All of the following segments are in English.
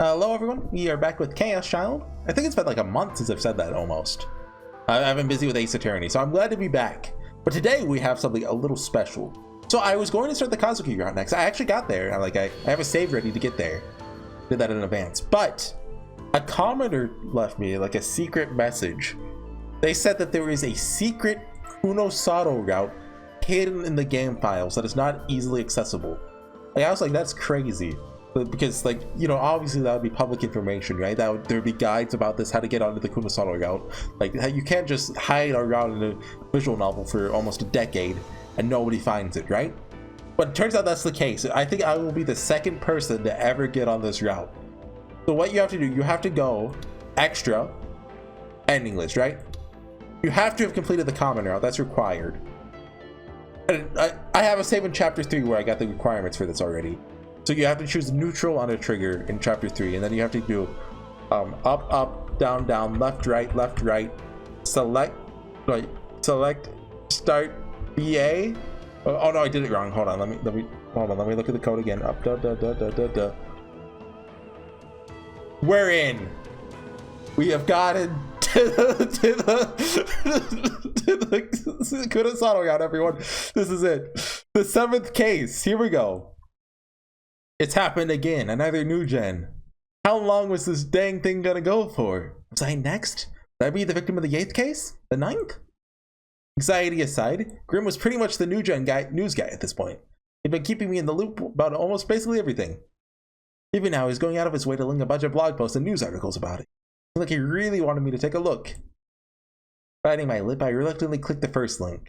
Hello everyone, we are back with Chaos Child. I think it's been like a month since I've said that almost. I've been busy with Ace Attorney, so I'm glad to be back. But today we have something a little special. So I was going to start the Kazuki route next. I actually got there. I have a save ready to get there. Did that in advance. But a commenter left me like a secret message. They said that there is a secret Kunosato route hidden in the game files that is not easily accessible. Like, I was like, that's crazy. Because, like, you know, obviously that would be public information, right? There would be guides about this, how to get onto the Kunosato route. Like, you can't just hide a route in a visual novel for almost a decade and nobody finds it, right? But it turns out that's the case. I think I will be the second person to ever get on this route. So what you have to do, you have to go extra ending list, right? You have to have completed the common route. That's required. And I have a save in chapter 3 where I got the requirements for this already. So you have to choose neutral on a trigger in chapter 3, and then you have to do up, up, down, down, left, right, select, right, select, start, BA. Oh no, I did it wrong. Hold on, let me look at the code again. Up, da, da, da, da, da, da. We're in. We have gotten to the Kunosato route, everyone. This is it. The 7th case. Here we go. It's happened again, another new gen. How long was this dang thing gonna go for? Was I next? Would I be the victim of the 8th case? The 9th? Anxiety aside, Grim was pretty much the new gen news guy at this point. He'd been keeping me in the loop about almost basically everything. Even now, he's going out of his way to link a bunch of blog posts and news articles about it. Like he really wanted me to take a look. Biting my lip, I reluctantly clicked the first link.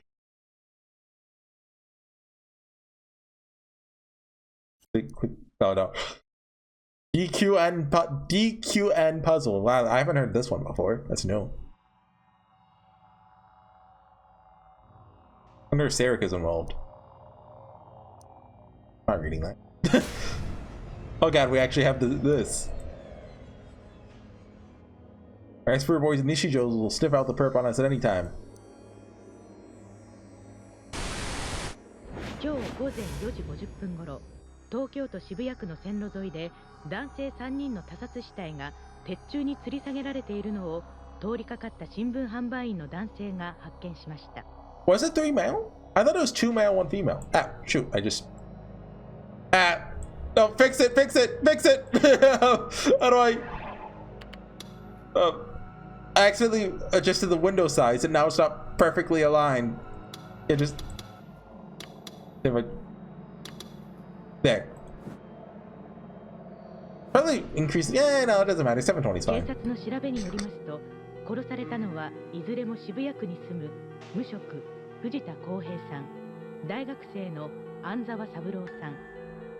Oh no. DQN puzzle. Wow, I haven't heard this one before. That's new. I wonder if Sarika's involved. I'm not reading that. Oh god, we actually have this. Our Spirit Boys and Nishijos will sniff out the perp on us at any time. 今日午前4時50分頃、東京都渋谷区の線路沿いで男性3人の他殺死体が鉄柱に吊り下げられているのを通りかかった新聞販売員の男性が発見しました。Was it 3 male? I thought it was 2 male, 1 female. Ah, shoot, I just... Ah, no, fix it! How do I... I accidentally adjusted the window size and now it's not perfectly aligned. It just... There. Probably increase. Yeah, no, it doesn't matter. 720 is fine. 警察の調べによりますと、殺されたのはいずれも渋谷区に住む無職藤田康平さん、大学生の安沢三郎さん、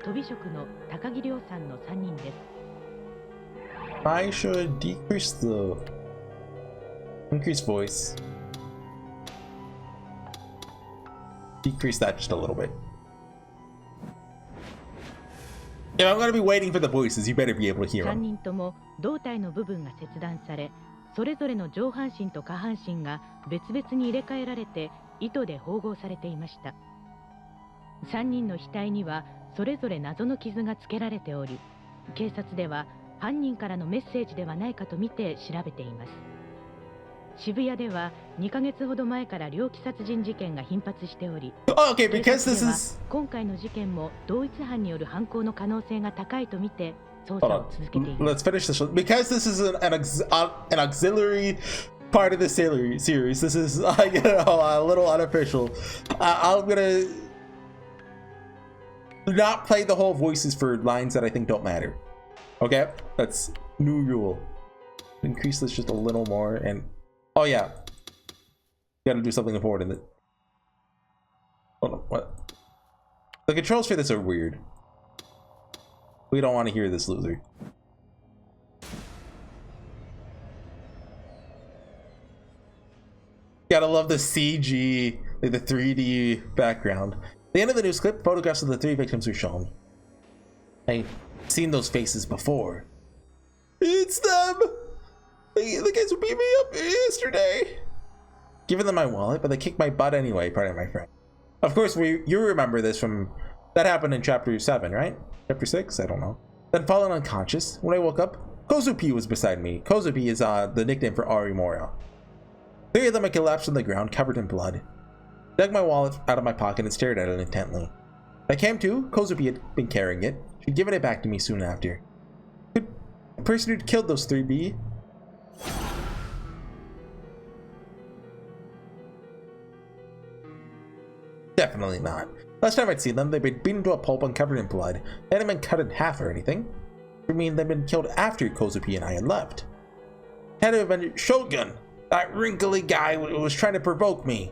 とび職の高木亮さんの3人です。I should decrease the increase voice. Decrease that just a little bit. If I'm gonna be waiting for the voices, you better be able to hear them. 3人とも胴体の部分が切断され、それぞれの上半身と下半身が別々に入れ替えられて糸で縫合されていました。3人の額にはそれぞれ謎の傷がつけられており、警察では犯人からのメッセージではないかとみて調べています。渋谷では2ヶ月ほど前から猟奇殺人事件が頻発しており、okay, because this is 今回の事件も同一犯による犯行の可能性が高いとみて捜査を続けています。Let's finish this one. Because this is an auxiliary part of the series. This is you know, a little unofficial. I'm gonna not play the whole voices for lines that I think don't matter. Okay, that's new rule. Increase this just a little more and. Oh yeah, you gotta do something important. Hold on, what? The controls for this are weird. We don't want to hear this loser. Gotta love the CG, like the 3D background. At the end of the news clip, photographs of the 3 victims were shown. I've seen those faces before. It's them! The guys who beat me up yesterday. Giving them my wallet, but they kicked my butt anyway, pardon my friend. Of course, you remember this from... That happened in chapter 7, right? Chapter 6? I don't know. then fallen unconscious. When I woke up, Kozupi was beside me. Kozupi is the nickname for Arimura. 3 of them had collapsed on the ground, covered in blood. I dug my wallet out of my pocket and stared at it intently. When I came to, Kozupi had been carrying it. She'd given it back to me soon after. Could the person who'd killed those 3 be? Definitely not. Last time I'd seen them, they'd been beaten to a pulp and covered in blood. They hadn't been cut in half or anything. I mean, they'd been killed after Kozupi and I had left. It had to have been Shogun, that wrinkly guy who was trying to provoke me.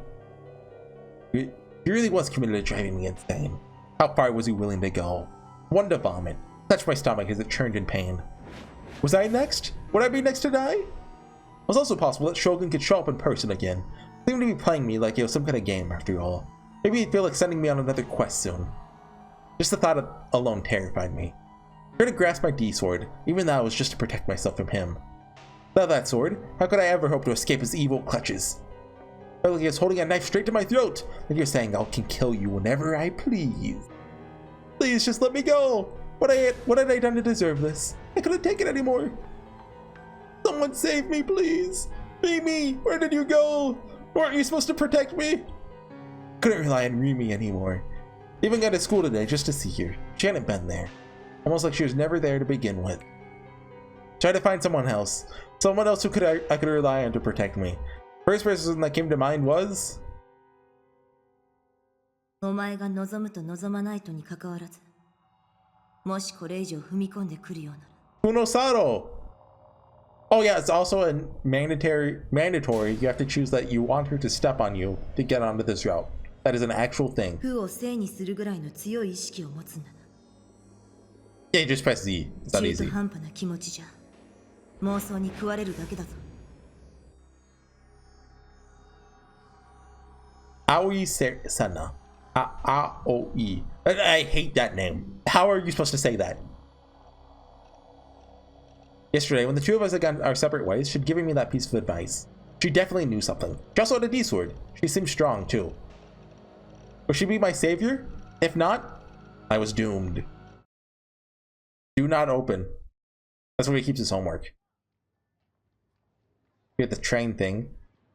He really was committed to driving me insane. How far was he willing to go? One to vomit. Touched my stomach as it churned in pain. Was I next? Would I be next to die? It was also possible that Shogun could show up in person again. He seemed to be playing me like it was some kind of game after all. Maybe he'd feel like sending me on another quest soon. Just the thought alone terrified me. I tried to grasp my D-sword, even though it was just to protect myself from him. Without that sword, how could I ever hope to escape his evil clutches? I felt like he was holding a knife straight to my throat, like he was saying, I can kill you whenever I please. Please, just let me go. What had I done to deserve this? I couldn't take it anymore. Someone save me, please. Mimi, where did you go? Weren't you supposed to protect me? Couldn't rely on Rimi anymore. Even got to school today just to see her. She hadn't been there. Almost like she was never there to begin with. Tried to find someone else who I could rely on to protect me. First person that came to mind was... Kunosato! Oh yeah, it's also a mandatory. You have to choose that you want her to step on you to get onto this route. That is an actual thing. Yeah, you just press Z. It's not easy. Aoi Sena. Aoi. I hate that name. How are you supposed to say that? Yesterday, when the 2 of us had gone our separate ways, she'd given me that piece of advice. She definitely knew something. She also had a D-sword. She seemed strong, too. Would she be my savior? If not, I was doomed. Do not open. That's where he keeps his homework. We had the train thing.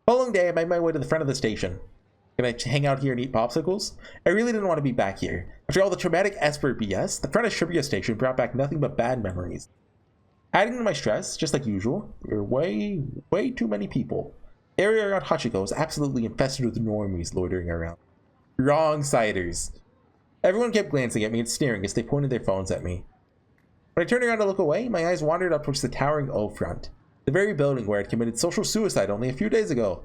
Following day, I made my way to the front of the station. Gonna hang out here and eat popsicles? I really didn't want to be back here. After all the traumatic Esper BS, the front of Shibuya Station brought back nothing but bad memories. Adding to my stress, just like usual, there were way too many people. The area around Hachiko was absolutely infested with normies loitering around. Wrong-siders. Everyone kept glancing at me and sneering as they pointed their phones at me. When I turned around to look away, my eyes wandered up towards the towering O front, the very building where I'd committed social suicide only a few days ago.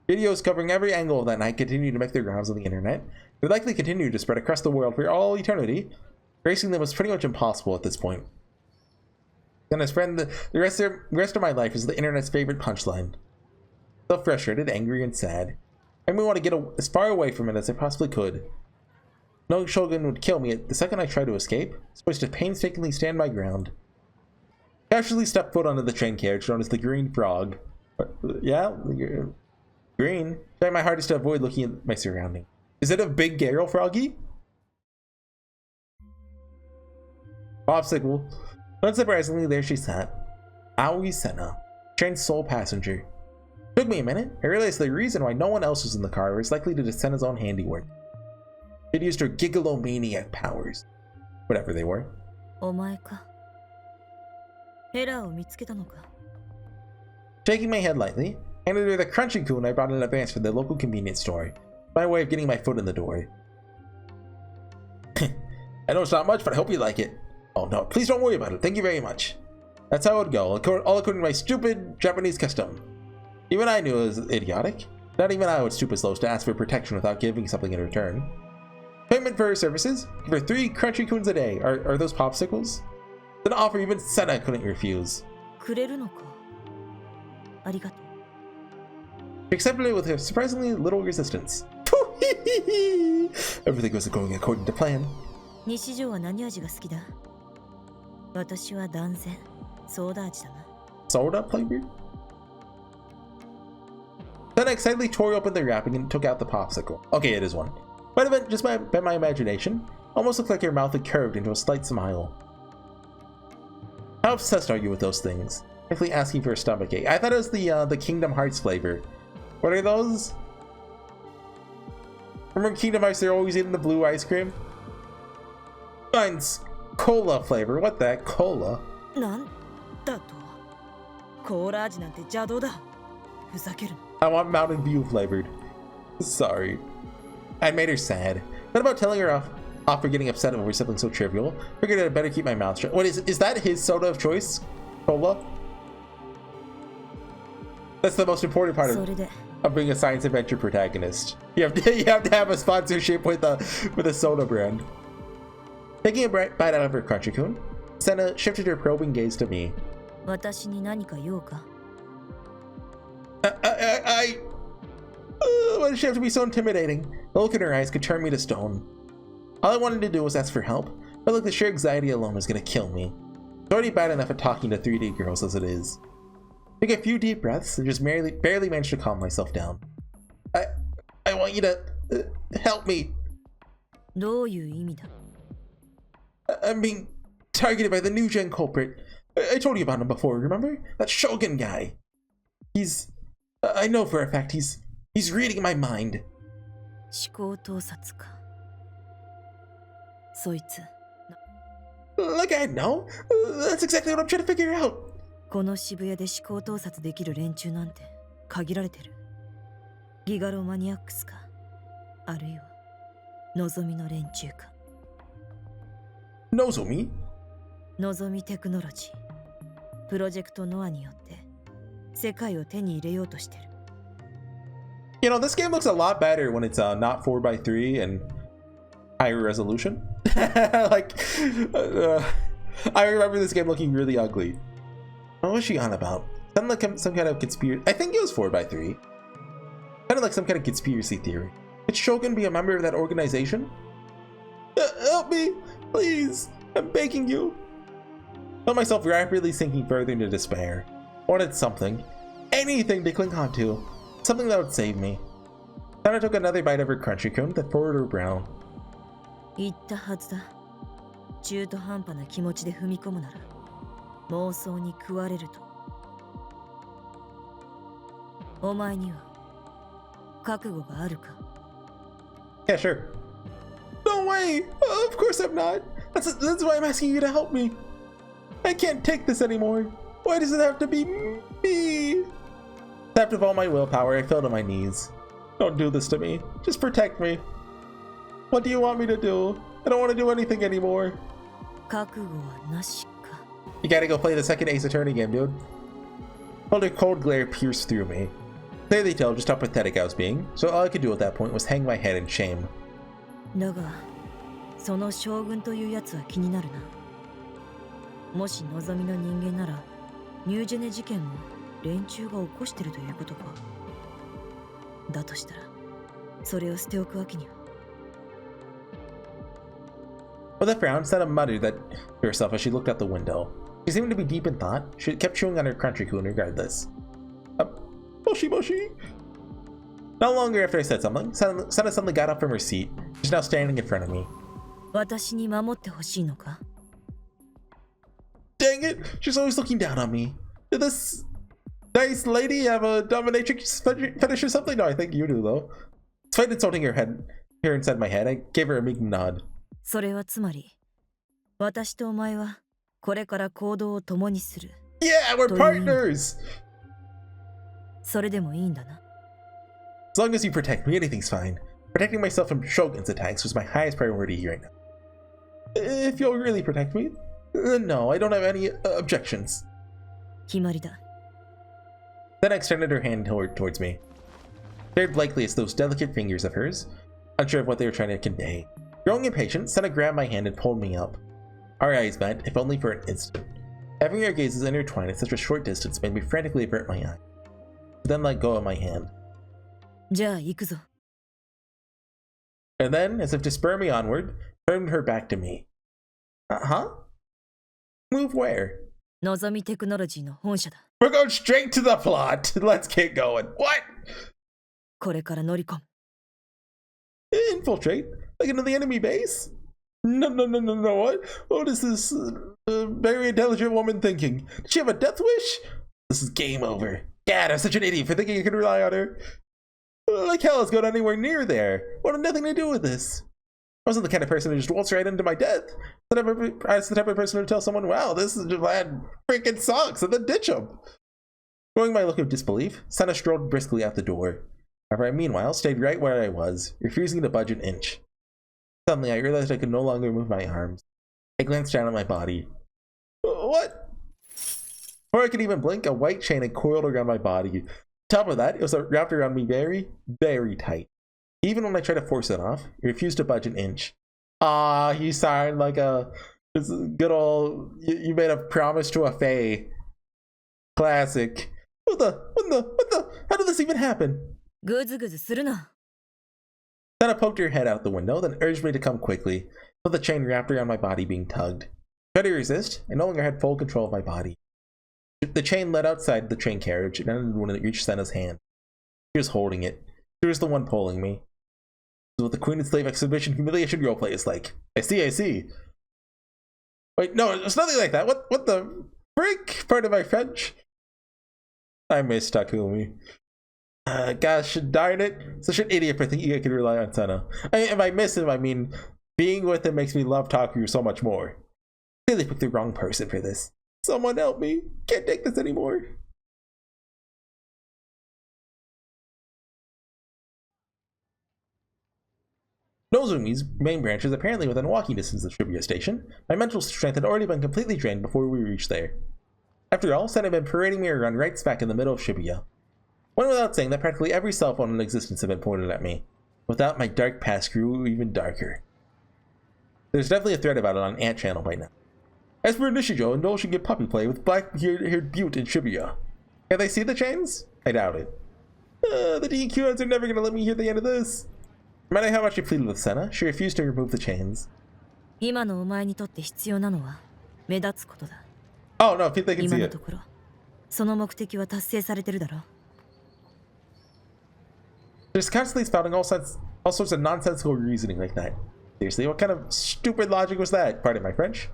Videos covering every angle of that night continue to make their rounds on the internet. They likely continue to spread across the world for all eternity. Tracing them was pretty much impossible at this point. Gonna spend the rest of my life as the internet's favorite punchline. So frustrated, angry, and sad. I made me want to get as far away from it as I possibly could. Knowing Shogun would kill me the second I tried to escape, I was supposed to painstakingly stand my ground. Casually stepped foot onto the train carriage known as the Green Frog. Yeah, green. Trying my hardest to avoid looking at my surroundings. Is it a big Garo Froggy? Popsicle. Unsurprisingly, there she sat. Aoi Sena, train's sole passenger. Took me a minute. I realized the reason why no one else was in the car was likely to Sena's own handiwork. She'd used her gigalomaniac powers. Whatever they were. Shaking my head lightly, handed her the crunchy coon I brought in advance from the local convenience store. My way of getting my foot in the door. I know it's not much, but I hope you like it. Oh no, please don't worry about it. Thank you very much. That's how it would go, all according to my stupid Japanese custom. Even I knew it was idiotic. Not even I would stoop as low as to ask for protection without giving something in return. Payment for her services? Give her 3 crunchy coons a day. Are those popsicles? An offer even Sena couldn't refuse. She accepted it with surprisingly little resistance. Everything was going according to plan. Soda flavored? Then I excitedly tore open the wrapping and took out the popsicle. Okay, it is one. Might have been just been my imagination. Almost looked like her mouth had curved into a slight smile. How obsessed are you with those things? Quickly asking for a stomachache. I thought it was the Kingdom Hearts flavor. What are those? Remember Kingdom Hearts, they're always eating the blue ice cream? Mine's cola flavor. What the heck? Cola? I want Mountain Dew flavored. Sorry. I made her sad. What about telling her off for getting upset over something so trivial? Figured I'd better keep my mouth shut. What is that his soda of choice? Cola? That's the most important part of being a science adventure protagonist. You have to have a sponsorship with a soda brand. Taking a bite out of her crunchy coon, Sena shifted her probing gaze to me. Why does she have to be so intimidating? The look in her eyes could turn me to stone. All I wanted to do was ask for help, but like the sheer anxiety alone was gonna kill me. It's already bad enough at talking to 3D girls as it is. Took a few deep breaths and just barely managed to calm myself down. I want you to help me. I'm being targeted by the new gen culprit. I told you about him before, remember? That Shogun guy. I know for a fact he's reading my mind. Like I know? That's exactly what I'm trying to figure out. Nozomi? 望みテクノロジープロジェクトノアによって世界を手に入れようとしてる。You know, this game looks a lot better when it's not 4x3 and higher resolution. Like, I remember this game looking really ugly. What was she on about? Sounded like some kind of conspiracy. I think it was 4x3. Sounded like some kind of conspiracy theory. Could Shogun be a member of that organization? Help me, please. I'm begging you. I felt myself rapidly sinking further into despair. I wanted something, anything to cling on to, something that would save me. Then I took another bite of her crunchy cone that poured her brow. 言ったはずだ。中途半端な気持ちで踏み込むなら妄想に食われると。お前には覚悟があるか? Yeah, sure. No way! Of course I'm not. That's why I'm asking you to help me. I can't take this anymore. Why does it have to be me? Tapped with all my willpower, I fell to my knees. Don't do this to me. Just protect me. What do you want me to do? I don't want to do anything anymore. 覚悟はなしか. You gotta go play the second Ace Attorney game, dude. Felt a cold glare pierce through me. Clearly tell just how pathetic I was being, so all I could do at that point was hang my head in shame. だが、その将軍というやつは気になるな。もし望みの人間なら、ニュージェネ事件も連中が起こしてるということか。だとしたら、それを捨ておくわけには。With a frown, Sena muttered that to herself as she looked out the window. She seemed to be deep in thought. She kept chewing on her crunchy coon regardless. Moshi moshi. Not longer after I said something, Sena suddenly got up from her seat. She's now standing in front of me. 私に守ってほしいのか? Dang it! She's always looking down on me. Did this nice lady have a dominatrix fetish or something? No, I think you do though. Despite insulting her inside my head, I gave her a meek nod. それはつまり、私とお前はこれから行動を共にする。Yeah, we're partners! それでもいいんだな。As long as you protect me, anything's fine. Protecting myself from Shogun's attacks was my highest priority right now. If you'll really protect me, no, I don't have any objections. 決まりだ。Then I extended her hand towards me. Stared blankly at those delicate fingers of hers, unsure of what they were trying to convey. Growing impatient, Sena grabbed my hand and pulled me up. Our eyes met, if only for an instant. Having our gazes intertwined at such a short distance made me frantically avert my eye. Then let go of my hand. じゃあ行くぞ。And then, as if to spur me onward, turned her back to me. Huh? Move where? 望みテクノロジーの本社だ。We're going straight to the plot. Let's get going. What? これから乗り込む。Infiltrate? Like into the enemy base? No, no, no, no, no. What is this very intelligent woman thinking? Did she have a death wish? This is game over. Gad, I'm such an idiot for thinking I could rely on her. Like hell is going anywhere near there. What had nothing to do with this. I wasn't the kind of person who just waltz right into my death. I was the type of person who tell someone, wow, this lad freaking sucks, and then ditch him. Knowing my look of disbelief, Sena strolled briskly out the door. However, I meanwhile stayed right where I was, refusing to budge an inch. Suddenly, I realized I could no longer move my arms. I glanced down at my body. What? Before I could even blink, a white chain had coiled around my body. On top of that, it was wrapped around me very, very tight. Even when I tried to force it off, it refused to budge an inch. Ah, you sound like a good old, you made a promise to a fae. Classic. What the, how did this even happen? Sena poked her head out the window, then urged me to come quickly, with the chain wrapped around my body being tugged. I tried to resist, I no longer had full control of my body. The chain led outside the train carriage and ended when it reached Sena's hand. She was holding it. She was the one pulling me. This is what the Queen and Slave exhibition humiliation roleplay is like. I see. Wait, no, it's nothing like that. What the freak? Pardon my French. I miss Takumi. Gosh darn it. Such an idiot for thinking I could rely on Sena. If I miss him, I mean, being with him makes me love Takumi so much more. I really picked the wrong person for this. Someone help me. Can't take this anymore. Nozomi's main branch is apparently within walking distance of Shibuya Station. My mental strength had already been completely drained before we reached there. After all, Sena had been parading me around right smack in the middle of Shibuya. Went without saying that practically every cell phone in existence had been pointed at me. Without, my dark past grew even darker. There's definitely a thread about it on Ant Channel by now. As for Nishijo indulging in puppy play with black-haired Butte in Shibuya. Can they see the chains? I doubt it. The DQs are never going to let me hear the end of this. No matter how much I pleaded with Sena, she refused to remove the chains. Oh no, if they can see it. Just constantly spouting all sorts of nonsensical reasoning like that. Seriously, what kind of stupid logic was that? Pardon my French.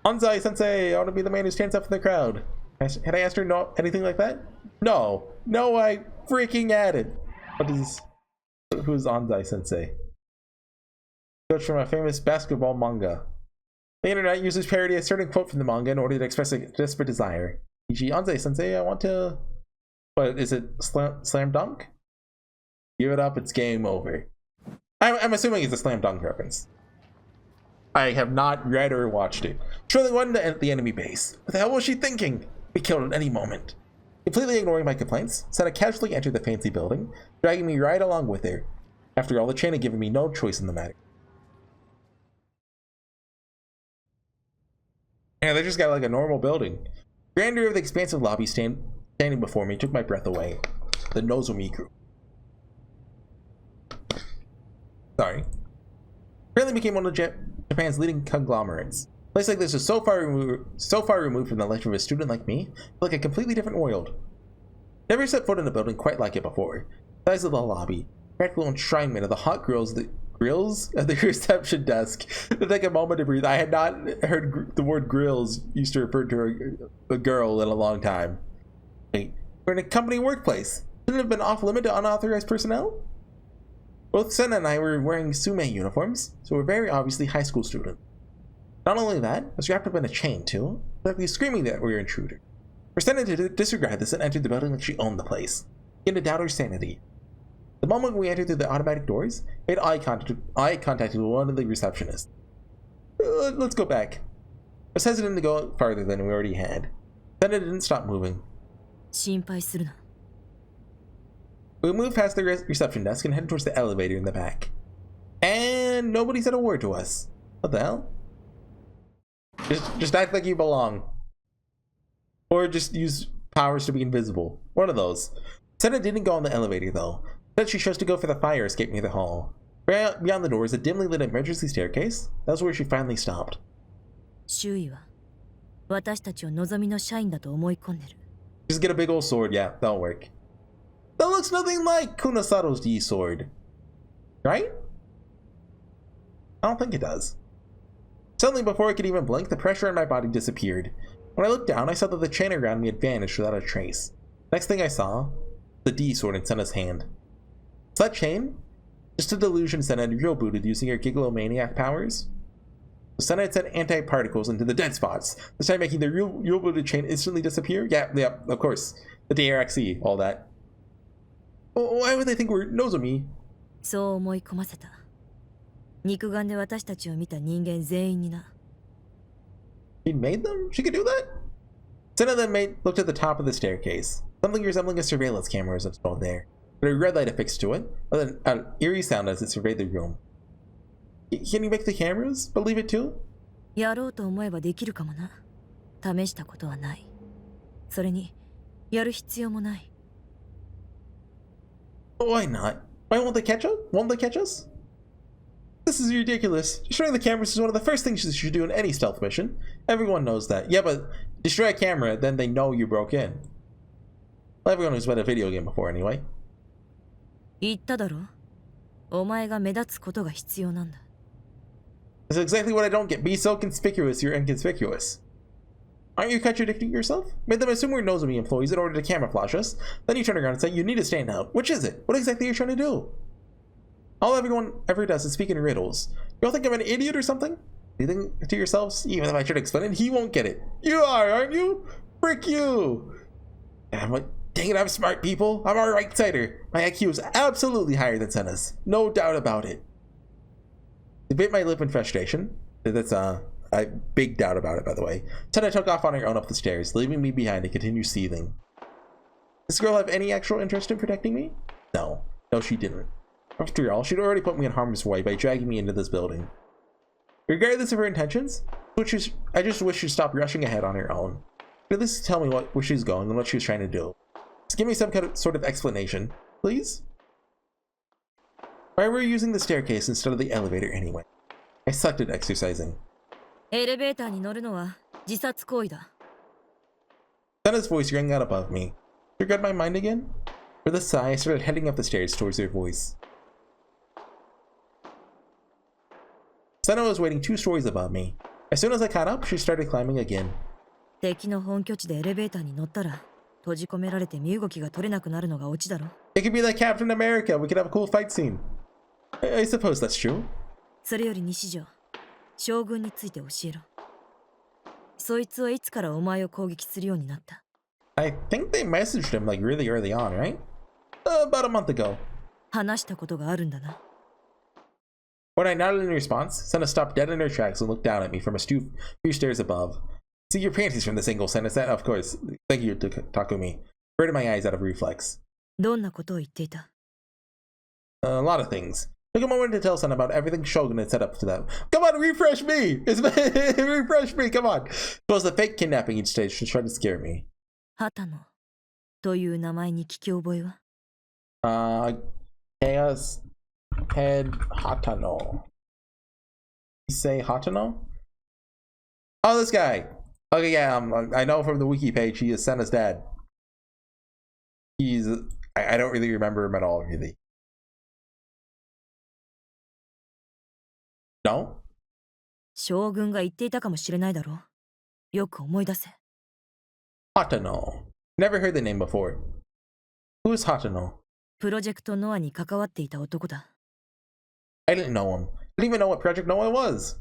Anzai sensei, I want to be the man who stands up for the crowd. Had I asked her anything like that? No, I freaking added. Who's Anzai sensei? Coach from a famous basketball manga. The internet uses parody a certain quote from the manga in order to express a desperate desire. E.g., Anzai sensei, I want to. What is it? Slam dunk? Give it up, it's game over. I'm assuming it's a slam dunk reference. I have not read or watched it. Surely one at the enemy base. What the hell was she thinking? Be killed at any moment. Completely ignoring my complaints, Sena casually entered the fancy building, dragging me right along with her. After all, the chain had given me no choice in the matter. Yeah, they just got like a normal building. Grandeur of the expansive lobby standing before me took my breath away. The Nozomi group. Sorry. Apparently became one of Japan's leading conglomerates. A place like this is so far removed from the life of a student like me, like a completely different world. Never set foot in a building quite like it before. The size of the lobby, practical enshrinement of the hot grills at the reception desk. To take a moment to breathe. I had not heard the word grills used to refer to a girl in a long time. Wait, we're in a company workplace. Shouldn't it have been off limit to unauthorized personnel? Both Sena and I were wearing sume uniforms, so we're very obviously high school students. Not only that, I was wrapped up in a chain too, practically screaming that we were intruders. For Sena to disregard this and enter the building like she owned the place, began to doubt her sanity. The moment we entered through the automatic doors, I had eye contact with one of the receptionists. Let's go back. I was hesitant to go farther than we already had. Sena didn't stop moving. We moved past the reception desk and headed towards the elevator in the back. And nobody said a word to us. What the hell? Just act like you belong. Or just use powers to be invisible. One of those. Sena didn't go on the elevator though. Instead she chose to go for the fire escape near the hall. Beyond the door is a dimly lit emergency staircase. That was where she finally stopped. Just get a big old sword, yeah, that'll work. That looks nothing like Kunosato's D sword. Right? I don't think it does. Suddenly, before I could even blink, the pressure on my body disappeared. When I looked down, I saw that the chain around me had vanished without a trace. Next thing I saw, the D sword in Sena's hand. Is that chain? Just a delusion Sena had real booted using her gigalomaniac powers? Sena had sent anti-particles into the dead spots, this time making the real booted chain instantly disappear? Yeah, of course. The DRXE, all that. Why would they think we're Nozomi? そう思い込ませた。肉眼で私たちを見た人間全員にな。She made them? She could do that? Sena then looked at the top of the staircase. Something resembling a surveillance camera was installed there. But a red light affixed to it, and then an eerie sound as it surveyed the room. Can you make the cameras believe it too? やろうと思えばできるかもな。試したことはない。それに、やる必要もない。Why not? Why won't they catch us? Won't they catch us? This is ridiculous. Destroying the cameras is one of the first things you should do in any stealth mission. Everyone knows that. Yeah, but destroy a camera, then they know you broke in. Well, everyone who's played a video game before, anyway. 言っただろ。お前が目立つことが必要なんだ。That's exactly what I don't get. Be so conspicuous, you're inconspicuous. Aren't you contradicting yourself? Made them assume we're Nozomi employees in order to camouflage us. Then you turn around and say you need to stand out. Which is it? What exactly are you trying to do? All everyone ever does is speak in riddles. You all think I'm an idiot or something? You think to yourselves, even if I try to explain it, he won't get it. You are, aren't you? Frick you! And I'm like, dang it, I'm smart, people. I'm a right-sider. My IQ is absolutely higher than Sena's. No doubt about it. They bit my lip in frustration. That's a big doubt about it, by the way. Sena took off on her own up the stairs, leaving me behind to continue seething. Does this girl have any actual interest in protecting me? No. No, she didn't. After all, she'd already put me in harm's way by dragging me into this building. Regardless of her intentions, I just wish she'd stop rushing ahead on her own. At least tell me where she's going and what she was trying to do. Just give me some sort of explanation, please? Why were you using the staircase instead of the elevator anyway? I sucked at exercising. エレベーターに乗るのは自殺行為だ。Sena's voice rang out above me. Did you read my mind again? With a sigh, I started heading up the stairs towards her voice. Sena was waiting 2 stories above me. As soon as I caught up, she started climbing again. 敵の本拠地でエレベーターに乗ったら閉じ込められて身動きが取れなくなるのがオチだろ。It could be like Captain America. We could have a cool fight scene. I suppose that's true. それより西条、将軍について教えろ。そいつはいつからお前を攻撃するようになった？ I think they messaged him like really early on, right? About a month ago. 話したことがあるんだな。When I nodded in response, Sena stopped dead in her tracks and looked down at me from a few stairs above. See your panties from this angle, Sena said. Of course. Thank you, Takumi. Averted my eyes out of reflex. どんなことを言っていた？ A lot of things. Took a moment to tell Sena about everything Shogun had set up to them. Come on, refresh me! Refresh me, come on! It was the fake kidnapping each stage to try to scare me. 畑野という名前に聞き覚えは？ Chaos Head Hatano. You say Hatano? Oh, this guy. Okay, yeah, I know from the wiki page he is Sena's dad. I don't really remember him at all, really. No? 将軍が言っていたかもしれないだろう。よく思い出せ。Hatano. Never heard the name before. Who is Hatano? プロジェクトノアに関わっていた男だ。I didn't know him. I didn't even know what Project Noah was.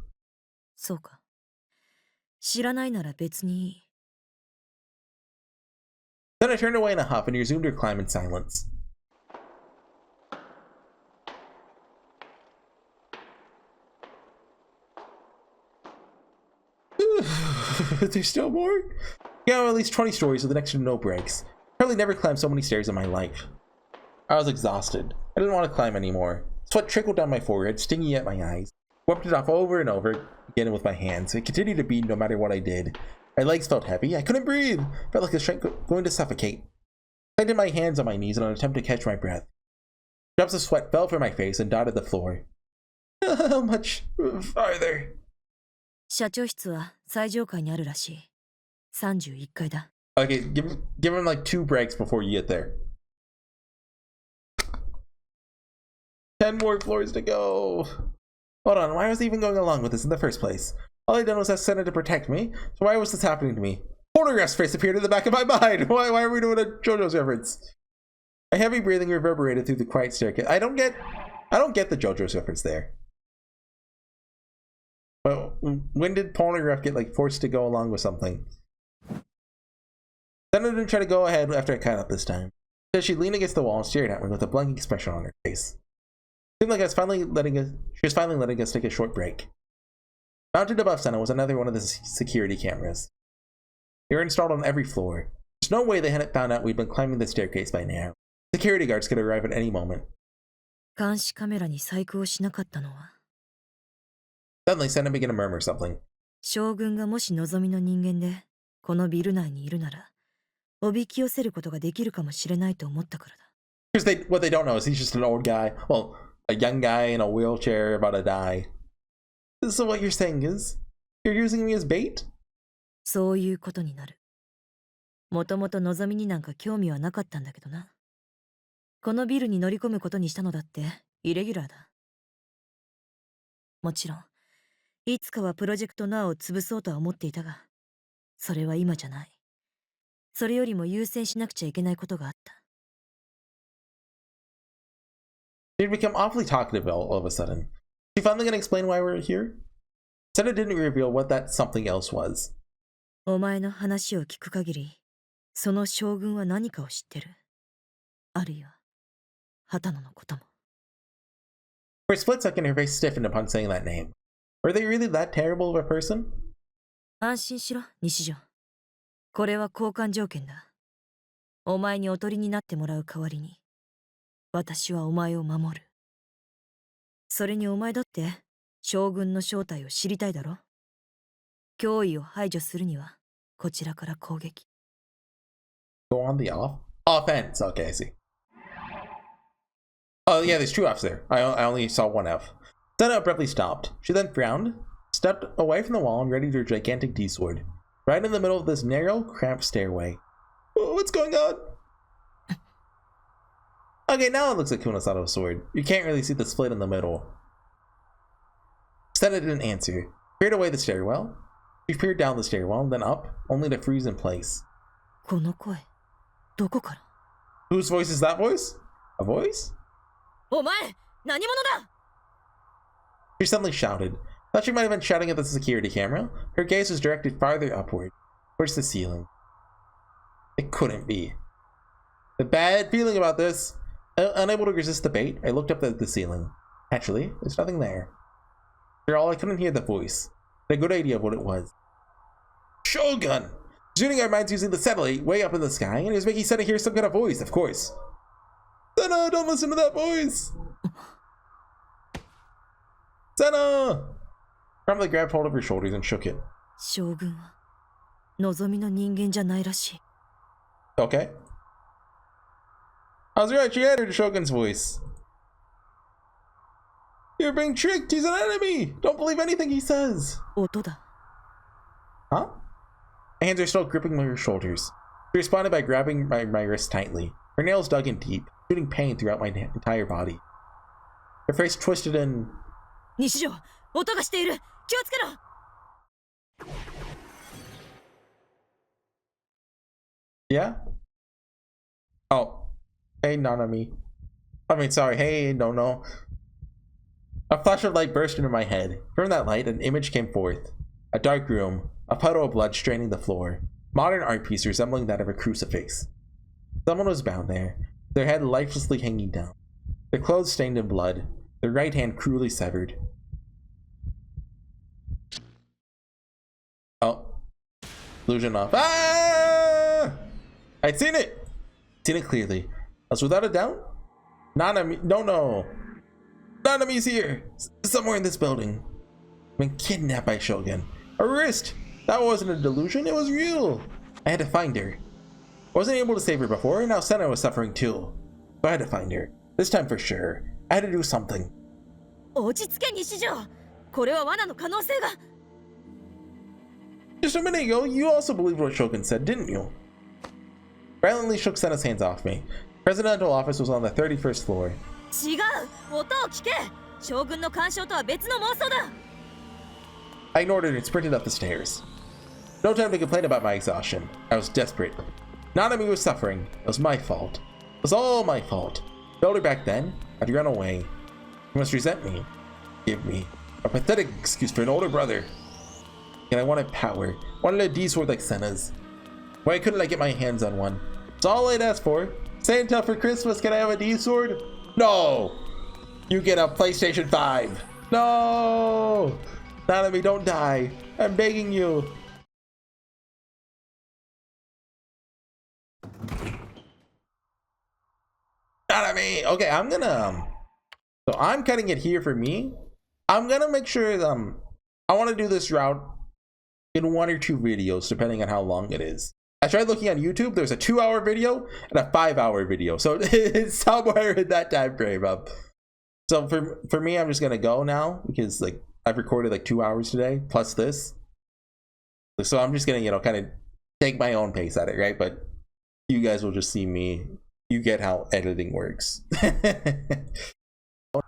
そうか。知らないなら別にいい。Then I turned away in a huff and resumed her climb in silence. There's still more? Yeah, at least 20 stories with an extra no breaks. Probably never climbed so many stairs in my life. I was exhausted. I didn't want to climb anymore. Sweat trickled down my forehead, stinging at my eyes. Wiped it off over and over again with my hands. It continued to beat no matter what I did. My legs felt heavy. I couldn't breathe. Felt like I was going to suffocate. I planted my hands on my knees in an attempt to catch my breath. Drops of sweat fell from my face and dotted the floor. How much farther? 社長室は最上階にあるらしい。31階だ。Okay, give him like 2 breaks before you get there. 10 more floors to go. Hold on, why was I even going along with this in the first place? All I done was ask Sena to protect me, so why was this happening to me? Pornograph's face appeared in the back of my mind! Why are we doing a JoJo's reference? A heavy breathing reverberated through the quiet staircase. I don't get the JoJo's reference there. But when did Pornograph get like forced to go along with something? Sena didn't try to go ahead after I caught up this time. Because she leaned against the wall and stared at me with a blank expression on her face. It seemed like she was finally letting us take a short break. Mounted above Sena was another one of the security cameras. They were installed on every floor. There's no way they hadn't found out we'd been climbing the staircase by now. Security guards could arrive at any moment. Suddenly, Sena began to murmur something. Because what they don't know is he's just an old guy. Well, a young guy in a wheelchair about to die. So what you're saying is, you're using me as bait? そういうことになる。もともとのぞみになんか興味はなかったんだけどな。このビルに乗り込むことにしたのだってイレギュラーだ。もちろん、いつかはプロジェクトノアを潰そうとは思っていたが、それは今じゃない。それよりも優先しなくちゃいけないことがあった。She'd become awfully talkative all of a sudden. She finally gonna explain why we're here? Sena didn't reveal what that something else was. お前の話を聞く限り、その将軍は何かを知ってる。あるいは、畑野のことも。For a split second, her face stiffened upon saying that name. Were they really that terrible of a person? 安心しろ、西条。これは交換条件だ。お前におとりになってもらう代わりに、私はお前を守る。それにお前だって将軍の正体を知りたいだろ。脅威を排除するにはこちらから攻撃。Go on the offense. Okay, I see. Oh yeah, there's two Fs there. I only saw one F. Sena abruptly stopped. She then frowned, stepped away from the wall and readied her gigantic D-sword, right in the middle of this narrow, cramped stairway. What's going on? Okay, now it looks like Kunosato's sword. You can't really see the split in the middle. Sena didn't answer. Peered away the stairwell. She peered down the stairwell, then up, only to freeze in place. Whose voice is that voice? A voice? She suddenly shouted. Thought she might have been shouting at the security camera. Her gaze was directed farther upward, towards the ceiling. It couldn't be. The bad feeling about this. Unable to resist the bait, I looked up at the ceiling. Actually, there's nothing there. After all, I couldn't hear the voice. I had a good idea of what it was. Shogun! Shooting our minds using the satellite way up in the sky, and it was making Sena hear some kind of voice, of course. Sena, don't listen to that voice! Sena! Promptly grabbed hold of her shoulders and shook it. Okay. I was right, she had her Shogun's voice. You're being tricked, he's an enemy! Don't believe anything he says! Huh? My hands are still gripping her shoulders. She responded by grabbing my wrist tightly. Her nails dug in deep, shooting pain throughout my entire body. Her face twisted in... Yeah? Oh. Hey, Nanami. I mean, sorry. Hey, no. A flash of light burst into my head. From that light, an image came forth. A dark room, a puddle of blood straining the floor. Modern art piece resembling that of a crucifix. Someone was bound there, their head lifelessly hanging down. Their clothes stained in blood, their right hand cruelly severed. Oh. Illusion off. Ah! I'd seen it! Seen it clearly. As without a doubt, Nanami, no. Nanami's here, somewhere in this building. I've been kidnapped by Shogun. A wrist! That wasn't a delusion, it was real. I had to find her. I wasn't able to save her before, and now Sena was suffering too. So I had to find her. This time for sure. I had to do something. Just a minute ago, you also believed what Shogun said, didn't you? Violently shook Sena's hands off me. Presidential office was on the 31st floor. 将軍の干渉とは別の妄想だ。 I ignored it and sprinted up the stairs. No time to complain about my exhaustion. I was desperate. Nanami was suffering. It was my fault. It was all my fault. Failed her back then. I'd run away. She must resent me. Give me a pathetic excuse for an older brother. And I wanted power. Wanted a D-sword like Sena's. Why couldn't I get my hands on one? It's all I'd asked for. Santa, for Christmas, can I have a D-sword? No! You get a PlayStation 5. No! Nanami, don't die. I'm begging you. Nanami! Okay, I'm gonna... So I'm cutting it here for me. I'm gonna make sure I want to do this route in 1 or 2 videos, depending on how long it is. I tried looking on YouTube. There's a 2-hour video and a 5-hour video, so it's somewhere in that time frame. So for me, I'm just gonna go now because like I've recorded like 2 hours today plus this, so I'm just gonna kind of take my own pace at it, right? But you guys will just see me. You get how editing works.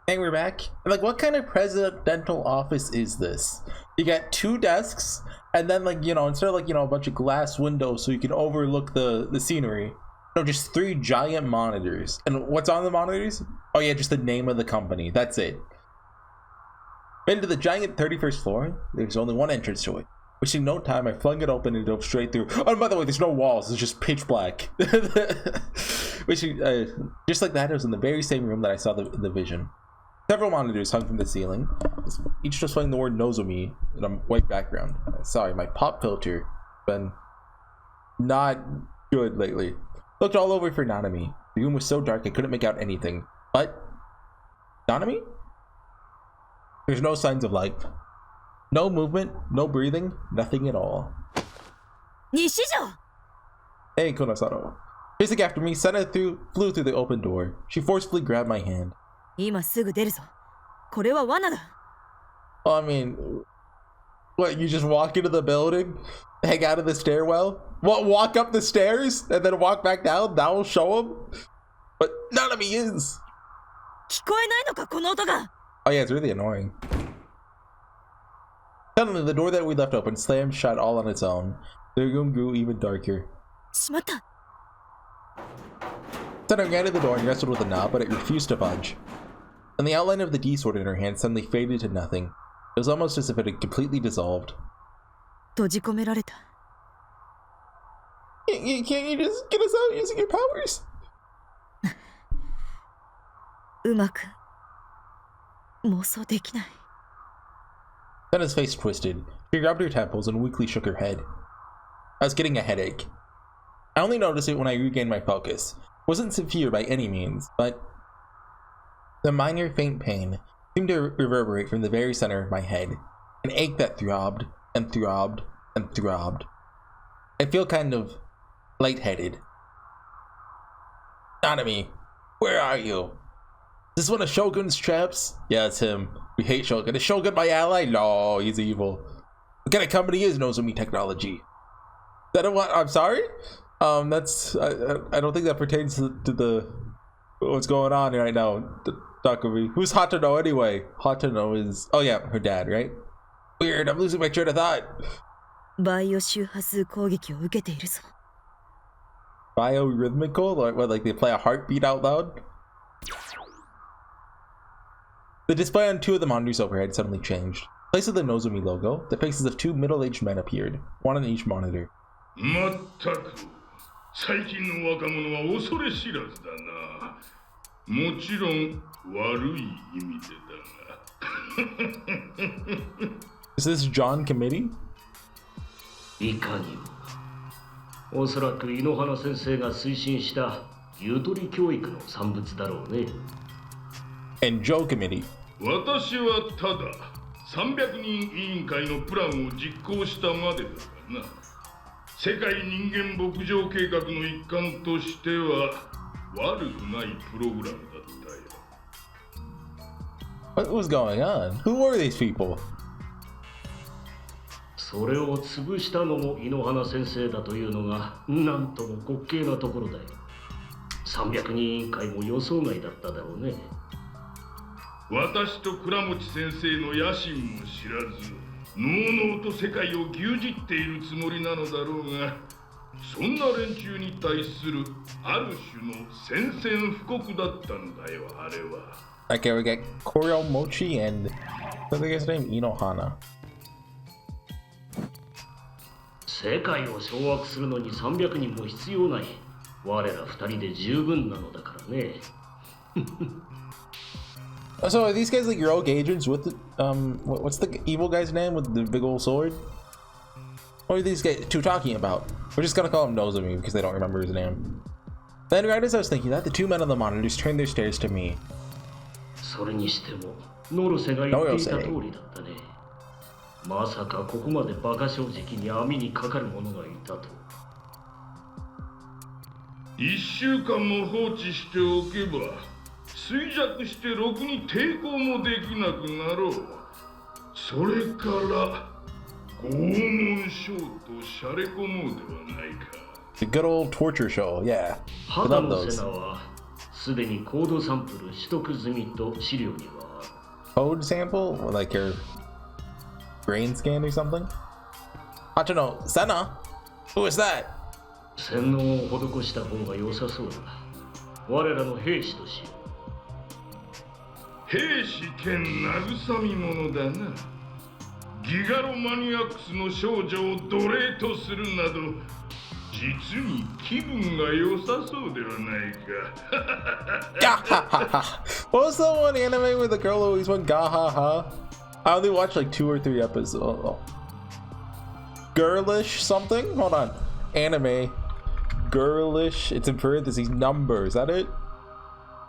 Hey, we're back. Like, what kind of presidential office is this? You got 2 desks, and then like instead of like a bunch of glass windows so you can overlook the scenery, no, just 3 giant monitors. And what's on the monitors? Oh yeah, just the name of the company. That's it. Into the giant 31st floor. There's only one entrance to it. Wasting no time, I flung it open and dove straight through. Oh, and by the way, there's no walls. It's just pitch black. Just like that, it was in the very same room that I saw the vision. Several monitors hung from the ceiling, each displaying the word Nozomi in a white background. Sorry, my pop filter been not good lately. Looked all over for Nanami. The room was so dark I couldn't make out anything. But Nanami? There's no signs of life. No movement, no breathing, nothing at all. Nishijo! Hey, Kunosato. Chasing after me, Sena flew through the open door. She forcefully grabbed my hand. 今すぐ出るぞ。これは罠だ。 Well, I mean, what, you just walk into the building, hang out of the stairwell, walk up the stairs, and then walk back down? That will show them? But none of me is. 聞こえないのか、この音が。 Oh yeah, it's really annoying. Suddenly, the door that we left open slammed shut all on its own. The room grew even darker. しまった。 Sena ran to the door and wrestled with the knob, but it refused to budge. And the outline of the D-sword in her hand suddenly faded to nothing. It was almost as if it had completely dissolved. 閉じ込められた。 Can't you just get us out using your powers? うまく妄想できない。 Sena's face twisted. She rubbed her temples and weakly shook her head. I was getting a headache. I only noticed it when I regained my focus. It wasn't severe by any means, but the minor faint pain seemed to reverberate from the very center of my head, an ache that throbbed and throbbed and throbbed. I feel kind of lightheaded. Nanami, where are you? Is this one of Shogun's traps? Yeah, it's him. We hate Shogun. Is Shogun my ally? No, he's evil. What kind of company is Nozomi Technology? Is that a what? I'm sorry? That's I don't think that pertains to the what's going on right now. Takumi. Who's Hatano anyway? Hatano is, oh yeah, her dad, right? Weird, I'm losing my train of thought. バイオ周波数攻撃を受けているぞ。 Biorhythmical? Like they play a heartbeat out loud? The display on 2 of the monitors overhead suddenly changed. In place of the Nozomi logo, the faces of 2 middle-aged men appeared, one on each monitor. まったく最近の若者は恐れ知らずだな。もちろん悪い意味でだが。Is this John Committee? いかにも。おそらく井ノ原先生が推進したゆとり教育の産物だろうね。And Joe Committee. 私はただ300人委員会のプランを実行したまでだがな。世界人間牧場計画の一環としては悪くないプログラムだったよ。What was going on? Who were these people? それを潰したのも井ノ原先生だというのがなんとも滑稽なところだよ。300人委員会も予想外だっただろうね。私と倉持先生の野心も知らず、のうのうと世界を牛耳っているつもりなのだろうが、そんな連中に対するある種の宣戦布告だったんだよ、あれは。Okay, we get Koryomochi and what's the guy's name? Inohana. 世界を掌握するのに300人も必要ない。我ら2人で十分なのだからね。So are these guys like your rogue agents with the, what's the evil guy's name with the big old sword? What are these guys two talking about? We're just gonna call him Nozomi because they don't remember his name. Then right as I was thinking that, the two men on the monitors turned their stares to me. それにしても、ノロセが言っていた通りだったね。まさかここまで馬鹿正直に網にかかる者がいたと。1週間も放置しておけば、衰弱してろくに抵抗もできなくなろう。それから拷問ショーとシャレ込もうではないか。The good old torture show, yeah. I 肌 love の those. セナはすでにコードサンプル取得済みと資料にはある。 Code sample? Like your brain scan or something? Hachino, Sena? Who is that? 洗脳を施した方が良さそうだ。我らの兵士としよう。兵士兼慰み者だな。ギガロマニアックスの少女を奴隷とするなど、実に気分が良さそうではないか。What was that one anime where the girl always went gahaha? I only watched like 2 or 3 episodes. Girlish something? Hold on. Anime. Girlish. It's in parentheses. Number. Is that it?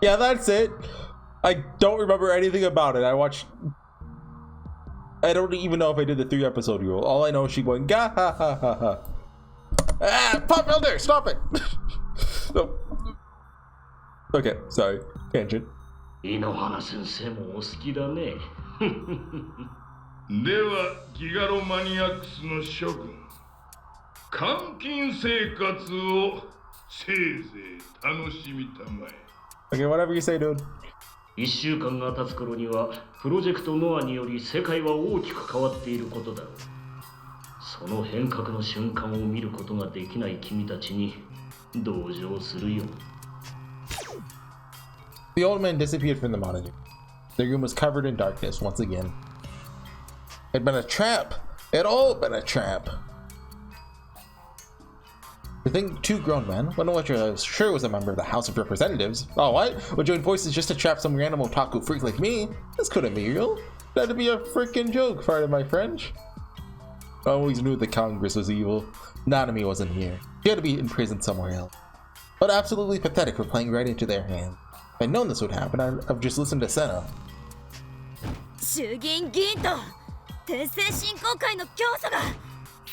Yeah, that's it. I don't remember anything about it. I don't even know if I did the 3 episode rule. All I know is she going gahaha. Ah, Pop Elder, stop it! No. Okay, sorry. Tangent. 井ノ原先生もお好きだね。では、ギガロマニアックスの諸君、監禁生活をせいぜい楽しみたまえ。Okay, whatever you say, dude. 1週間が経つ頃にはプロジェクトノアにより世界は大きく変わっていることだろう。その変革の瞬間を見ることができない君たちに同情するよ。The old man disappeared from the monitor. The room was covered in darkness once again. It had been a trap. It had all been a trap. The thing, 2 grown men, one of which I was sure was a member of the House of Representatives. Oh, what? Would join forces just to trap some random otaku freak like me? This couldn't be real. That'd be a freaking joke, pardon my French. I always knew the Congress was evil. Nanami wasn't here. She had to be in prison somewhere else. But absolutely pathetic for playing right into their hand. If I'd known this would happen, I'd have just listened to Sena. 衆議院議員と天聖振興会の教祖が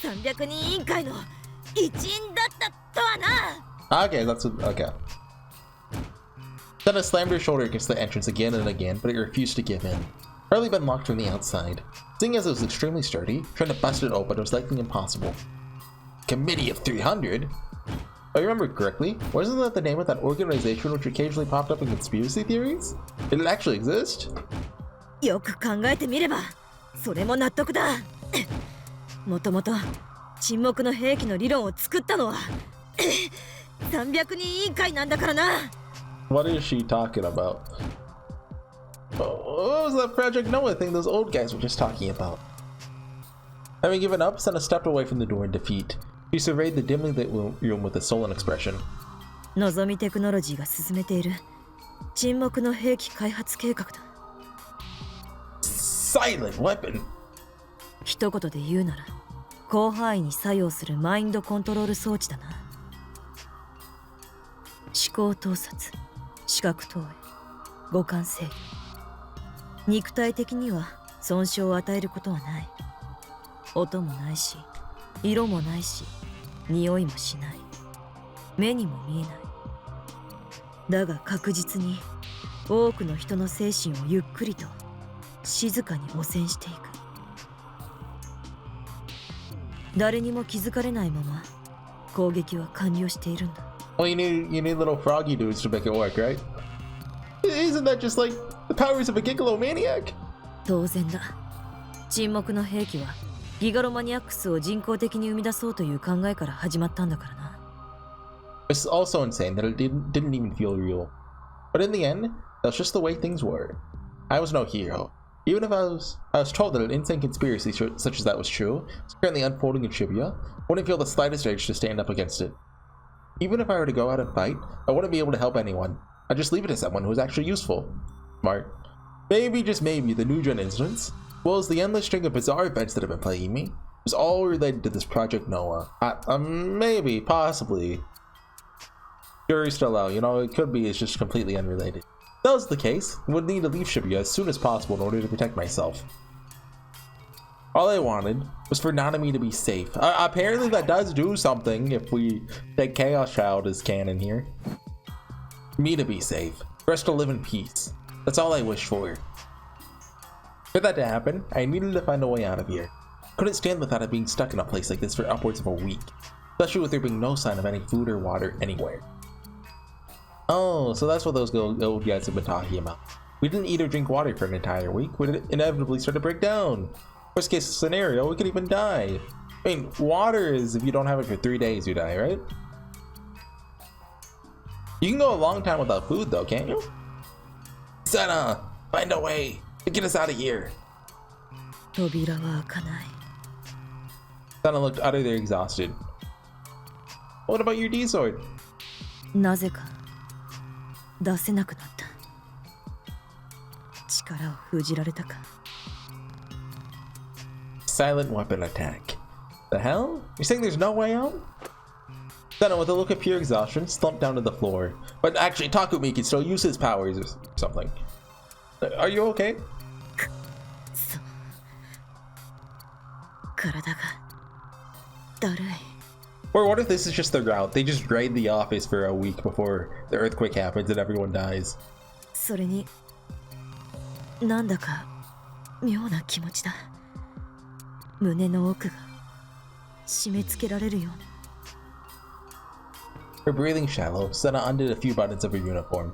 300人委員会の一員だったとはな。 Okay, that's what, okay. Sena slammed her shoulder against the entrance again and again, but it refused to give in. Hardly been locked from the outside. Seeing as it was extremely sturdy, trying to bust it open was likely impossible. Committee of 300? If I remember correctly, wasn't that the name of that organization which occasionally popped up in conspiracy theories? Did it actually exist? よく考えてみればそれも納得だ。もともと沈黙の兵器の理論を作ったのは300人委員会なんだからな。 What is she talking about? What was that Project Noah thing those old guys were just talking about? Having given up, Sena stepped away from the door in defeat. She surveyed the dimly lit room with a sullen expression. のぞみテクノロジーが進めている沈黙の兵器開発計画だ。Silent weapon? 一言で言うなら広範囲に作用するマインドコントロール装置だな。思考盗撮、視覚投影、五感制御。肉体的には損傷を与えることはない。音もないし、色もないし、匂いもしない。目にも見えない。だが確実に多くの人の精神をゆっくりと静かに汚染していく。誰にも気づかれないまま攻撃は完了しているんだ。Well, you need little froggy dudes to make it work, right? Isn't that just like The powers of a gigalomaniac? 当然だ。沈黙の兵器はギガロマニアックスを人工的に生み出そうという考えから始まったんだからな。It's also insane that it didn't even feel real. But in the end, that's just the way things were. I was no hero. Even if I was told that an insane conspiracy such as that was true, it's currently unfolding in Shibuya, I wouldn't feel the slightest urge to stand up against it. Even if I were to go out and fight, I wouldn't be able to help anyone. I'd just leave it to someone who was actually useful. Smart. Maybe, just maybe, the New Gen incidents, as well as the endless string of bizarre events that have been plaguing me, was all related to this Project Noah. Maybe, possibly. Jury's still out, you know, it could be it's just completely unrelated. If that was the case, I would need to leave Shibuya as soon as possible in order to protect myself. All I wanted was for Nanami to be safe. Apparently that does do something if we take Chaos Child as canon here. Me to be safe. For us to live in peace. That's all I wished for. For that to happen, I needed to find a way out of here. Couldn't stand the thought of being stuck in a place like this for upwards of a week. Especially with there being no sign of any food or water anywhere. Oh, so that's what those old guys have been talking about. We didn't eat or drink water for an entire week. We'd inevitably start to break down. Worst case scenario, we could even die. I mean, water is if you don't have it for 3 days, you die, right? You can go a long time without food though, can't you? Sena, find a way to get us out of here. 扉は開かない。 Sena looked utterly exhausted. What about your D sword? なぜか出せなくなった。力を封じられたか。 Silent weapon attack. The hell? You're saying there's no way out? Sena, with a look of pure exhaustion, slumped down to the floor. But actually, Takumi can still use his powers or something. Are you okay? そう。体がだるい。 Or what if this is just their route? They just raid the office for a week before the earthquake happens and everyone dies. それになんだか妙な気持ちだ。胸の奥が締め付けられるような。 Her breathing shallow, Sena undid a few buttons of her uniform.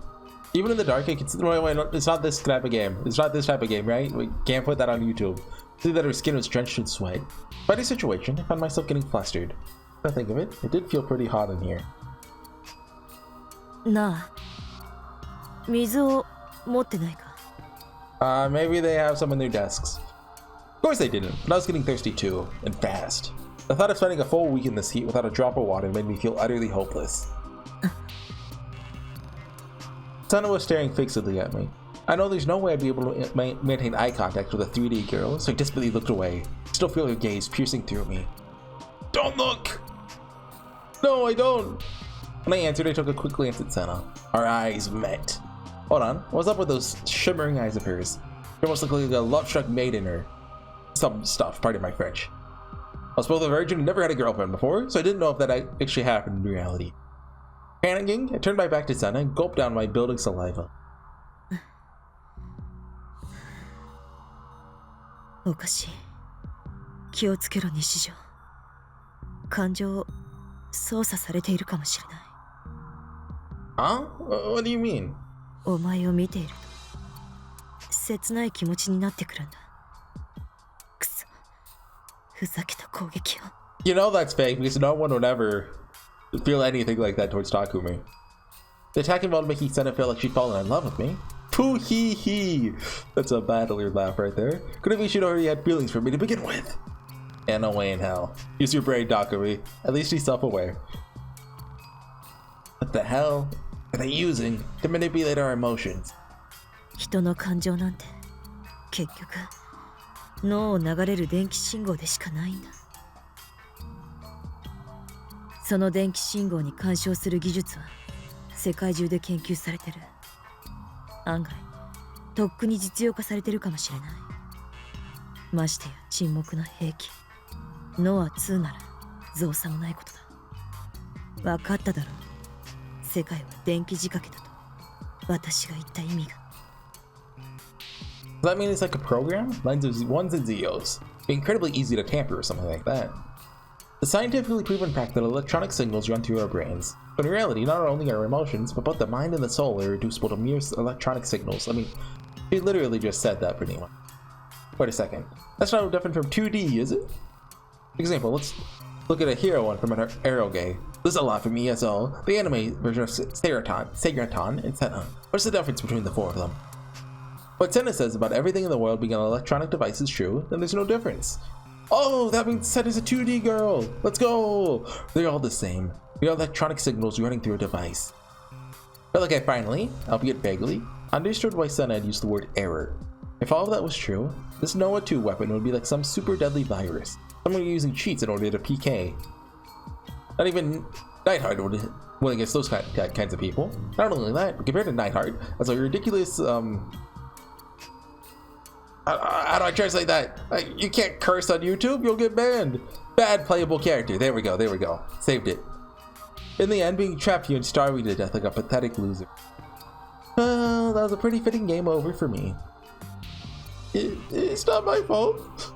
Even in the dark, I can see. Wait, it's not this type of game. It's not this type of game, right? We can't put that on YouTube. See that her skin was drenched in sweat. By the situation, I found myself getting flustered. I think of it, it did feel pretty hot in here. なあ、水を持ってないか。 Maybe they have some in their desks. Of course they didn't, but I was getting thirsty too, and fast. The thought of spending a full week in this heat without a drop of water made me feel utterly hopeless. Sena was staring fixedly at me. I know there's no way I'd be able to maintain eye contact with a 3D girl, so I desperately looked away. Still feel her gaze piercing through me. Don't look! No, I don't! When I answered, I took a quick glance at Sena. Our eyes met. Hold on, what's up with those shimmering eyes of hers? She almost looked like a love-struck maiden or some stuff, pardon my French. I was both a virgin and never had a girlfriend before, so I didn't know if that actually happened in reality. Panicking, I turned my back to Sena and gulped down my building saliva. おかしい。気をつけろ、日常。感情を操作されているかもしれない。Huh? What do you mean? お前を見ていると切ない気持ちになってくるんだ。くそ、ふざけた攻撃を。You know that's fake because no one would ever feel anything like that towards Takumi. The attack involved making Sena feel like she'd fallen in love with me. Pooh hee hee! That's a battler laugh right there. Could it be she'd already had feelings for me to begin with? And no way in hell. Use your brain, Takumi. At least she's self-aware. What the hell are they using to manipulate our emotions? 人の感情なんて結局脳を流れる電気信号でしかないんだ。その電気信号に干渉する技術は世界中で研究されてる。案外とっくに実用化されてるかもしれない。ましてや沈黙な兵器ノア2なら造作もないことだ。分かっただろう。世界は電気仕掛けだと私が言った意味が。Does that mean it's like a program? Ones and zeros. Be incredibly easy to tamper or something like that. The scientifically proven fact that electronic signals run through our brains. But in reality, not only our emotions, but both the mind and the soul are reducible to mere electronic signals. I mean, She literally just said that pretty much. Wait a second. That's not different from 2D, is it? For example, let's look at a hero one from an arrow game. This is a lot from ESO, the anime version of Seraton, and Sena. What's the difference between the four of them? What Sena says about everything in the world being an electronic device is true, then there's no difference. Oh, that means Sena's a 2D girl! Let's go! They're all the same. They're electronic signals running through a device. But like I finally, albeit vaguely, understood why Sena had used the word error. If all of that was true, this Noah 2 weapon would be like some super deadly virus. Someone using cheats in order to PK. Not even Nightheart would win against those kinds of people. Not only that, but compared to Nightheart, that's a ridiculous, how do I translate that? You can't curse on YouTube, you'll get banned. Bad playable character. There we go. Saved it. In the end, being trapped here and starving to death like a pathetic loser. Well, that was a pretty fitting game over for me. It's not my fault.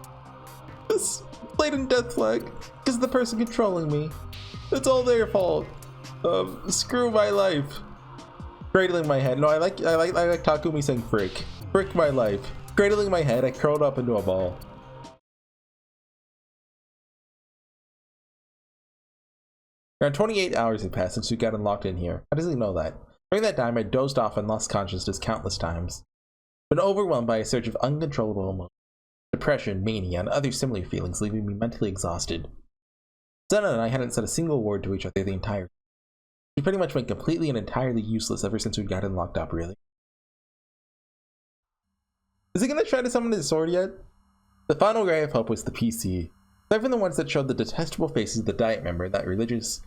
This blatant death flag, because of the person controlling me. It's all their fault. Screw my life. Cradling my head. No, I like Takumi saying frick. Frick my life. Cradling my head, I curled up into a ball. Around 28 hours had passed since we got unlocked in here. How does he know that? During that time, I dozed off and lost consciousness countless times. Been overwhelmed by a surge of uncontrollable emotion, depression, mania, and other similar feelings, leaving me mentally exhausted. Sena and I hadn't said a single word to each other the entire time. We pretty much went completely and entirely useless ever since we got unlocked up, really. Is he gonna try to summon his sword yet? The final ray of hope was the PC. Aside from the ones that showed the detestable faces of the Diet member and that religion's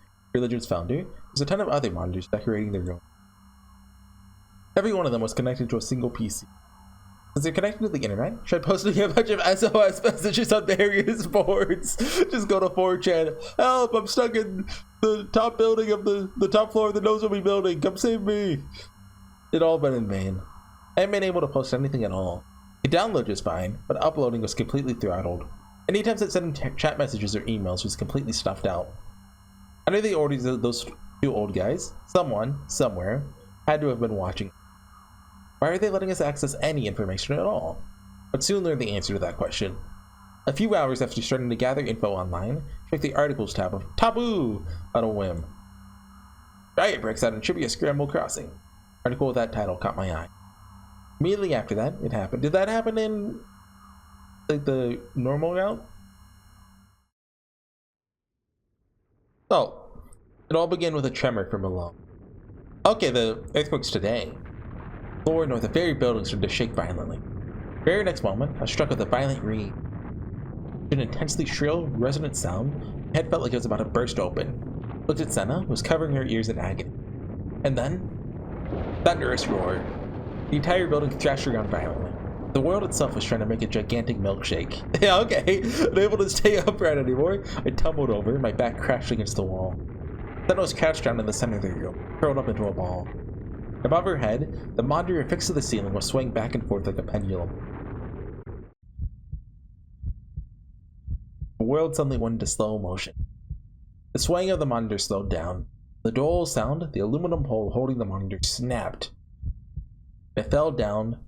founder, there's a ton of other monitors decorating their room. Every one of them was connected to a single PC. Since they're connected to the internet, tried posting a bunch of SOS messages on various boards. Just go to 4chan. Help! I'm stuck in the top building of the top floor of the Nozomi building. Come save me! It all been in vain. I haven't been able to post anything at all. It downloaded just fine, but uploading was completely throttled. Any attempts at sending chat messages or emails was completely stuffed out. Under the orders of those two old guys, someone, somewhere, had to have been watching. Why are they letting us access any information at all? But soon learned the answer to that question. A few hours after starting to gather info online, check the articles tab of Taboo on a whim. Riot breaks out in Trivia Scramble Crossing. Article with that title caught my eye. Immediately after that, it happened. Did that happen in like the normal route? Oh, it all began with a tremor from below. Okay, the earthquake's today. The floor north of very buildings started to shake violently. The very next moment, I was struck with a violent read. An intensely shrill, resonant sound. My head felt like it was about to burst open. Looked at Sena, who was covering her ears in agony. And then, thunderous roar. The entire building thrashed around violently. The world itself was trying to make a gigantic milkshake. Yeah, okay. Unable to stay upright anymore, I tumbled over, my back crashed against the wall. Sena was crouched down in the center of the room, curled up into a ball. Above her head, the monitor affixed to the ceiling was swaying back and forth like a pendulum. The world suddenly went into slow motion. The swaying of the monitor slowed down. The dull sound, the aluminum pole holding the monitor, snapped. It fell down,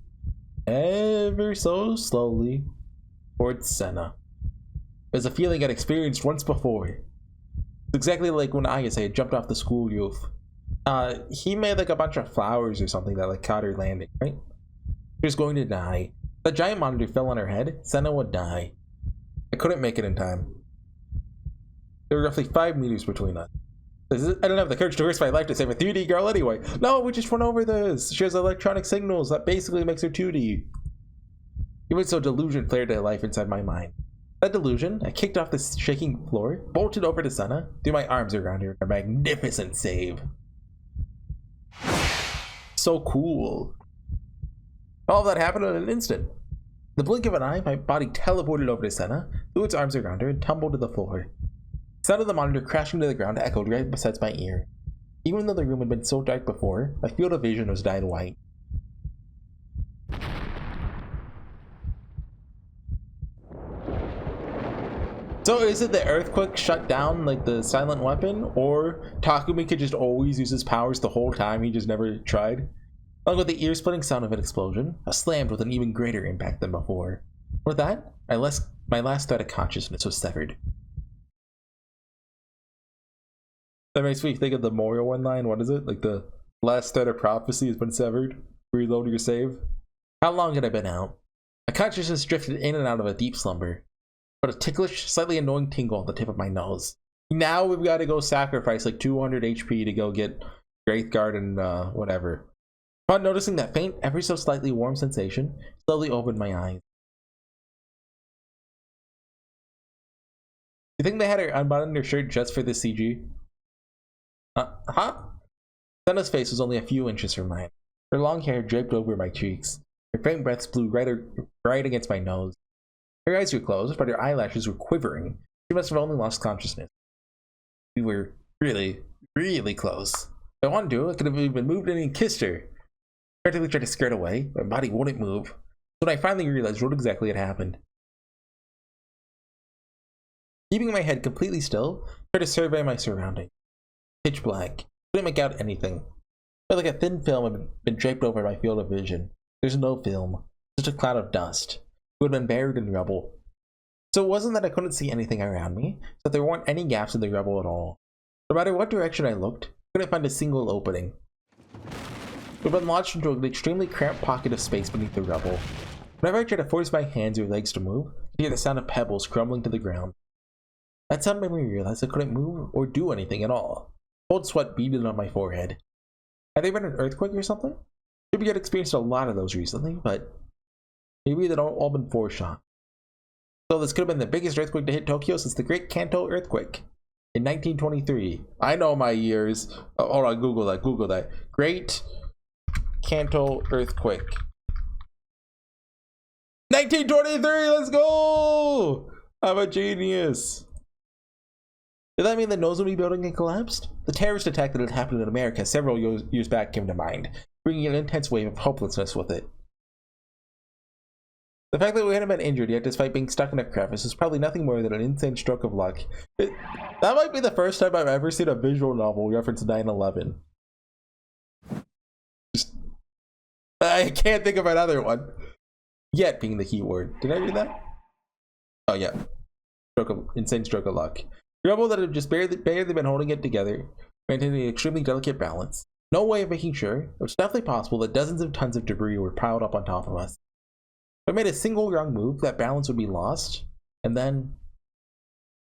ever so slowly, towards Sena. It was a feeling I'd experienced once before. It's exactly like when Ayase had jumped off the school roof. He made like a bunch of flowers or something that like caught her landing, right? She was going to die. If the giant monitor fell on her head, Sena would die. I couldn't make it in time. There were roughly 5 meters between us. I don't have the courage to risk my life to save a 3D girl anyway. No, we just went over this. She has electronic signals. That basically makes her 2D. Even so, delusion flared to life inside my mind. That delusion, I kicked off the shaking floor, bolted over to Sena, threw my arms around her in a magnificent save. So cool. All of that happened in an instant. In the blink of an eye, my body teleported over to Sena, threw its arms around her, and tumbled to the floor. The sound of the monitor crashing to the ground echoed right beside my ear. Even though the room had been so dark before, my field of vision was dyed white. So is it the earthquake shut down like the silent weapon, or Takumi could just always use his powers the whole time, he just never tried? Along with the ear-splitting sound of an explosion, I slammed with an even greater impact than before. With that, my last thread of consciousness was severed. That makes me think of the Morio one line. What is it? Like the last thread of prophecy has been severed. Reload your save. How long had I been out? My consciousness drifted in and out of a deep slumber, but a ticklish, slightly annoying tingle on the tip of my nose. Now we've got to go sacrifice like 200 HP to go get Wraithguard and whatever. Upon noticing that faint, ever so slightly warm sensation, slowly opened my eyes. You think they had her unbutton her shirt just for the CG? Sena's face was only a few inches from mine. Her long hair draped over my cheeks. Her faint breaths blew right against my nose. Her eyes were closed, but her eyelashes were quivering. She must have only lost consciousness. We were really, really close. If I wanted to, I could have even moved in and kissed her. I practically tried to skirt away. My body wouldn't move. When I finally realized what exactly had happened. Keeping my head completely still, I tried to survey my surroundings. Pitch black. Couldn't make out anything. It felt like a thin film had been draped over my field of vision. There's no film. Just a cloud of dust. It had been buried in rubble. So it wasn't that I couldn't see anything around me, it's that there weren't any gaps in the rubble at all. No matter what direction I looked, I couldn't find a single opening. We'd been launched into an extremely cramped pocket of space beneath the rubble. Whenever I tried to force my hands or legs to move, I hear the sound of pebbles crumbling to the ground. That sound made me realize I couldn't move or do anything at all. Cold sweat beaded on my forehead. Had there been an earthquake or something? Maybe I'd experienced a lot of those recently, but maybe they'd all been foreshot. So this could have been the biggest earthquake to hit Tokyo since the Great Kanto Earthquake in 1923. I know my years. Oh, hold on, Google that. Great Kanto Earthquake. 1923, let's go! I'm a genius. Did that mean the Nozomi building had collapsed? The terrorist attack that had happened in America several years back came to mind, bringing an intense wave of hopelessness with it. The fact that we hadn't been injured yet despite being stuck in a crevice is probably nothing more than an insane stroke of luck. That might be the first time I've ever seen a visual novel reference 9/11. I can't think of another one. Yet being the key word. Did I read that? Oh yeah. Insane stroke of luck. The rubble that had just barely been holding it together, maintaining an extremely delicate balance. No way of making sure. It was definitely possible that dozens of tons of debris were piled up on top of us. If I made a single wrong move, that balance would be lost, and then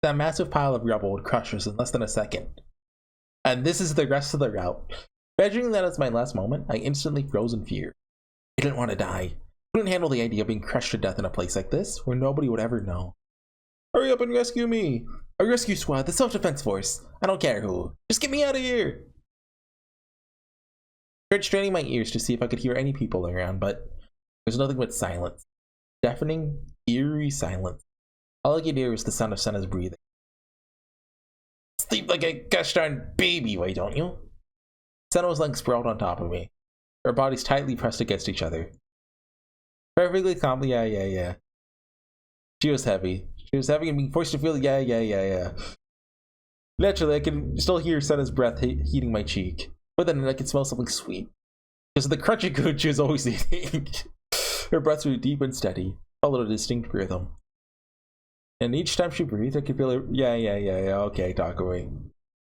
that massive pile of rubble would crush us in less than a second. And this is the rest of the route. Imagining that as my last moment, I instantly froze in fear. I didn't want to die. I couldn't handle the idea of being crushed to death in a place like this, where nobody would ever know. Hurry up and rescue me! A rescue squad, the self-defense force. I don't care who. Just get me out of here! I tried straining my ears to see if I could hear any people around, but there's nothing but silence. Deafening, eerie silence. All I could hear was the sound of Sena's breathing. Sleep like a gosh darn baby, why don't you? Sena was lying sprawled on top of me. Our bodies tightly pressed against each other. Perfectly calm, yeah. She was heavy. She was heavy and being forced to feel, yeah. Naturally, I could still hear Sena's breath heating my cheek. But then I could smell something sweet. Because of the crunchy good she was always eating. Her breaths were deep and steady, followed a distinct rhythm. And each time she breathed, I could feel her, yeah, okay, talk with me.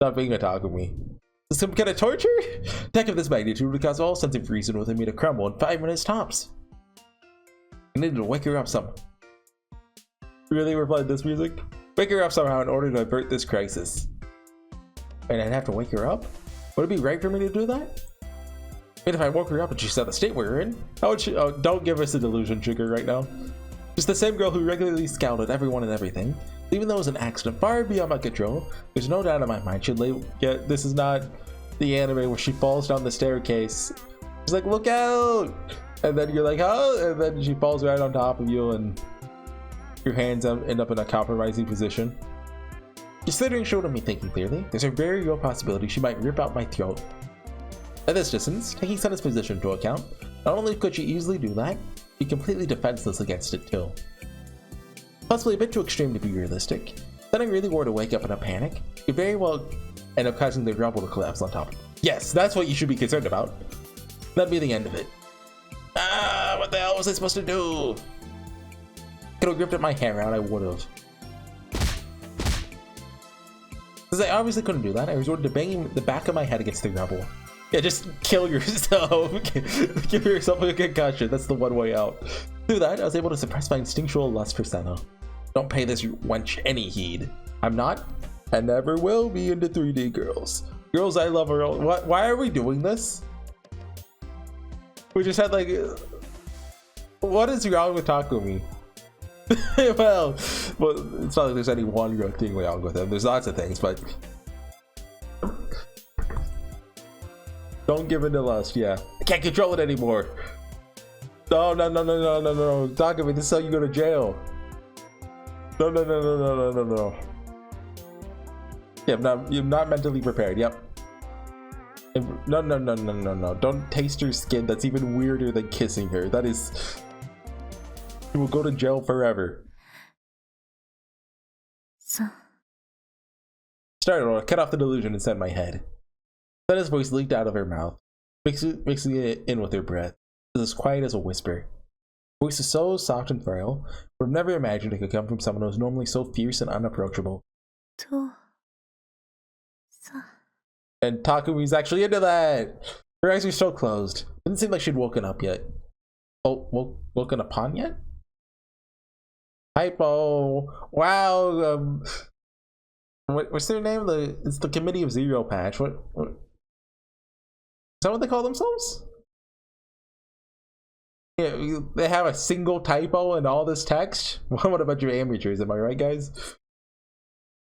Stop being a talk with me. Some kind of torture? Attack of this magnitude would cause all sense of reason within me to crumble in 5 minutes tops. I needed to wake her up somehow. Really replied this music? Wake her up somehow in order to avert this crisis. And I'd have to wake her up? Would it be right for me to do that? I mean, if I woke her up and she saw the state we're in, how would she? Oh, don't give us a delusion, sugar, right now. She's the same girl who regularly scowled at everyone and everything. Even though it was an accident far beyond my control, there's no doubt in my mind this is not the anime where she falls down the staircase. She's like, look out! And then you're like, oh! And then she falls right on top of you and your hands end up in a compromising position. Considering she wouldn't be thinking clearly, there's a very real possibility she might rip out my throat. At this distance, taking Sena's position into account, not only could she easily do that, be completely defenseless against it too. Possibly a bit too extreme to be realistic. If Sena really were to wake up in a panic, it could very well end up causing the rubble to collapse on top of it. Yes, that's what you should be concerned about. That'd be the end of it. Ah, what the hell was I supposed to do? Could have gripped my hair out, I would have. Because I obviously couldn't do that. I resorted to banging the back of my head against the rubble. Yeah, just kill yourself. Give yourself a concussion. That's the one way out. Through that, I was able to suppress my instinctual lust for Sena. Don't pay this wench any heed. I'm not, and never will be, into 3D girls. Girls I love are all— what? Why are we doing this? We just had like— what is wrong with Takumi? well, it's not like there's any one good thing wrong with him. There's lots of things, but don't give in to lust. Yeah, I can't control it anymore. No, Takumi, this is how you go to jail. No. Yeah, you're not mentally prepared. Yep. No. Don't taste her skin. That's even weirder than kissing her. That is— you will go to jail forever. Startled, I cut off the delusion inside my head. Sena's voice leaked out of her mouth, mixing it in with her breath. It was as quiet as a whisper. Her voice is so soft and frail, but I've never imagined it could come from someone who is normally so fierce and unapproachable. And Takumi's actually into that! Her eyes were still closed. Didn't seem like she'd woken up yet. Oh, woken upon yet? Hypo! Wow! What's their name? It's the Committee of Zero Patch. What? Is that what they call themselves? Yeah, they have a single typo in all this text? What a bunch of amateurs, am I right, guys?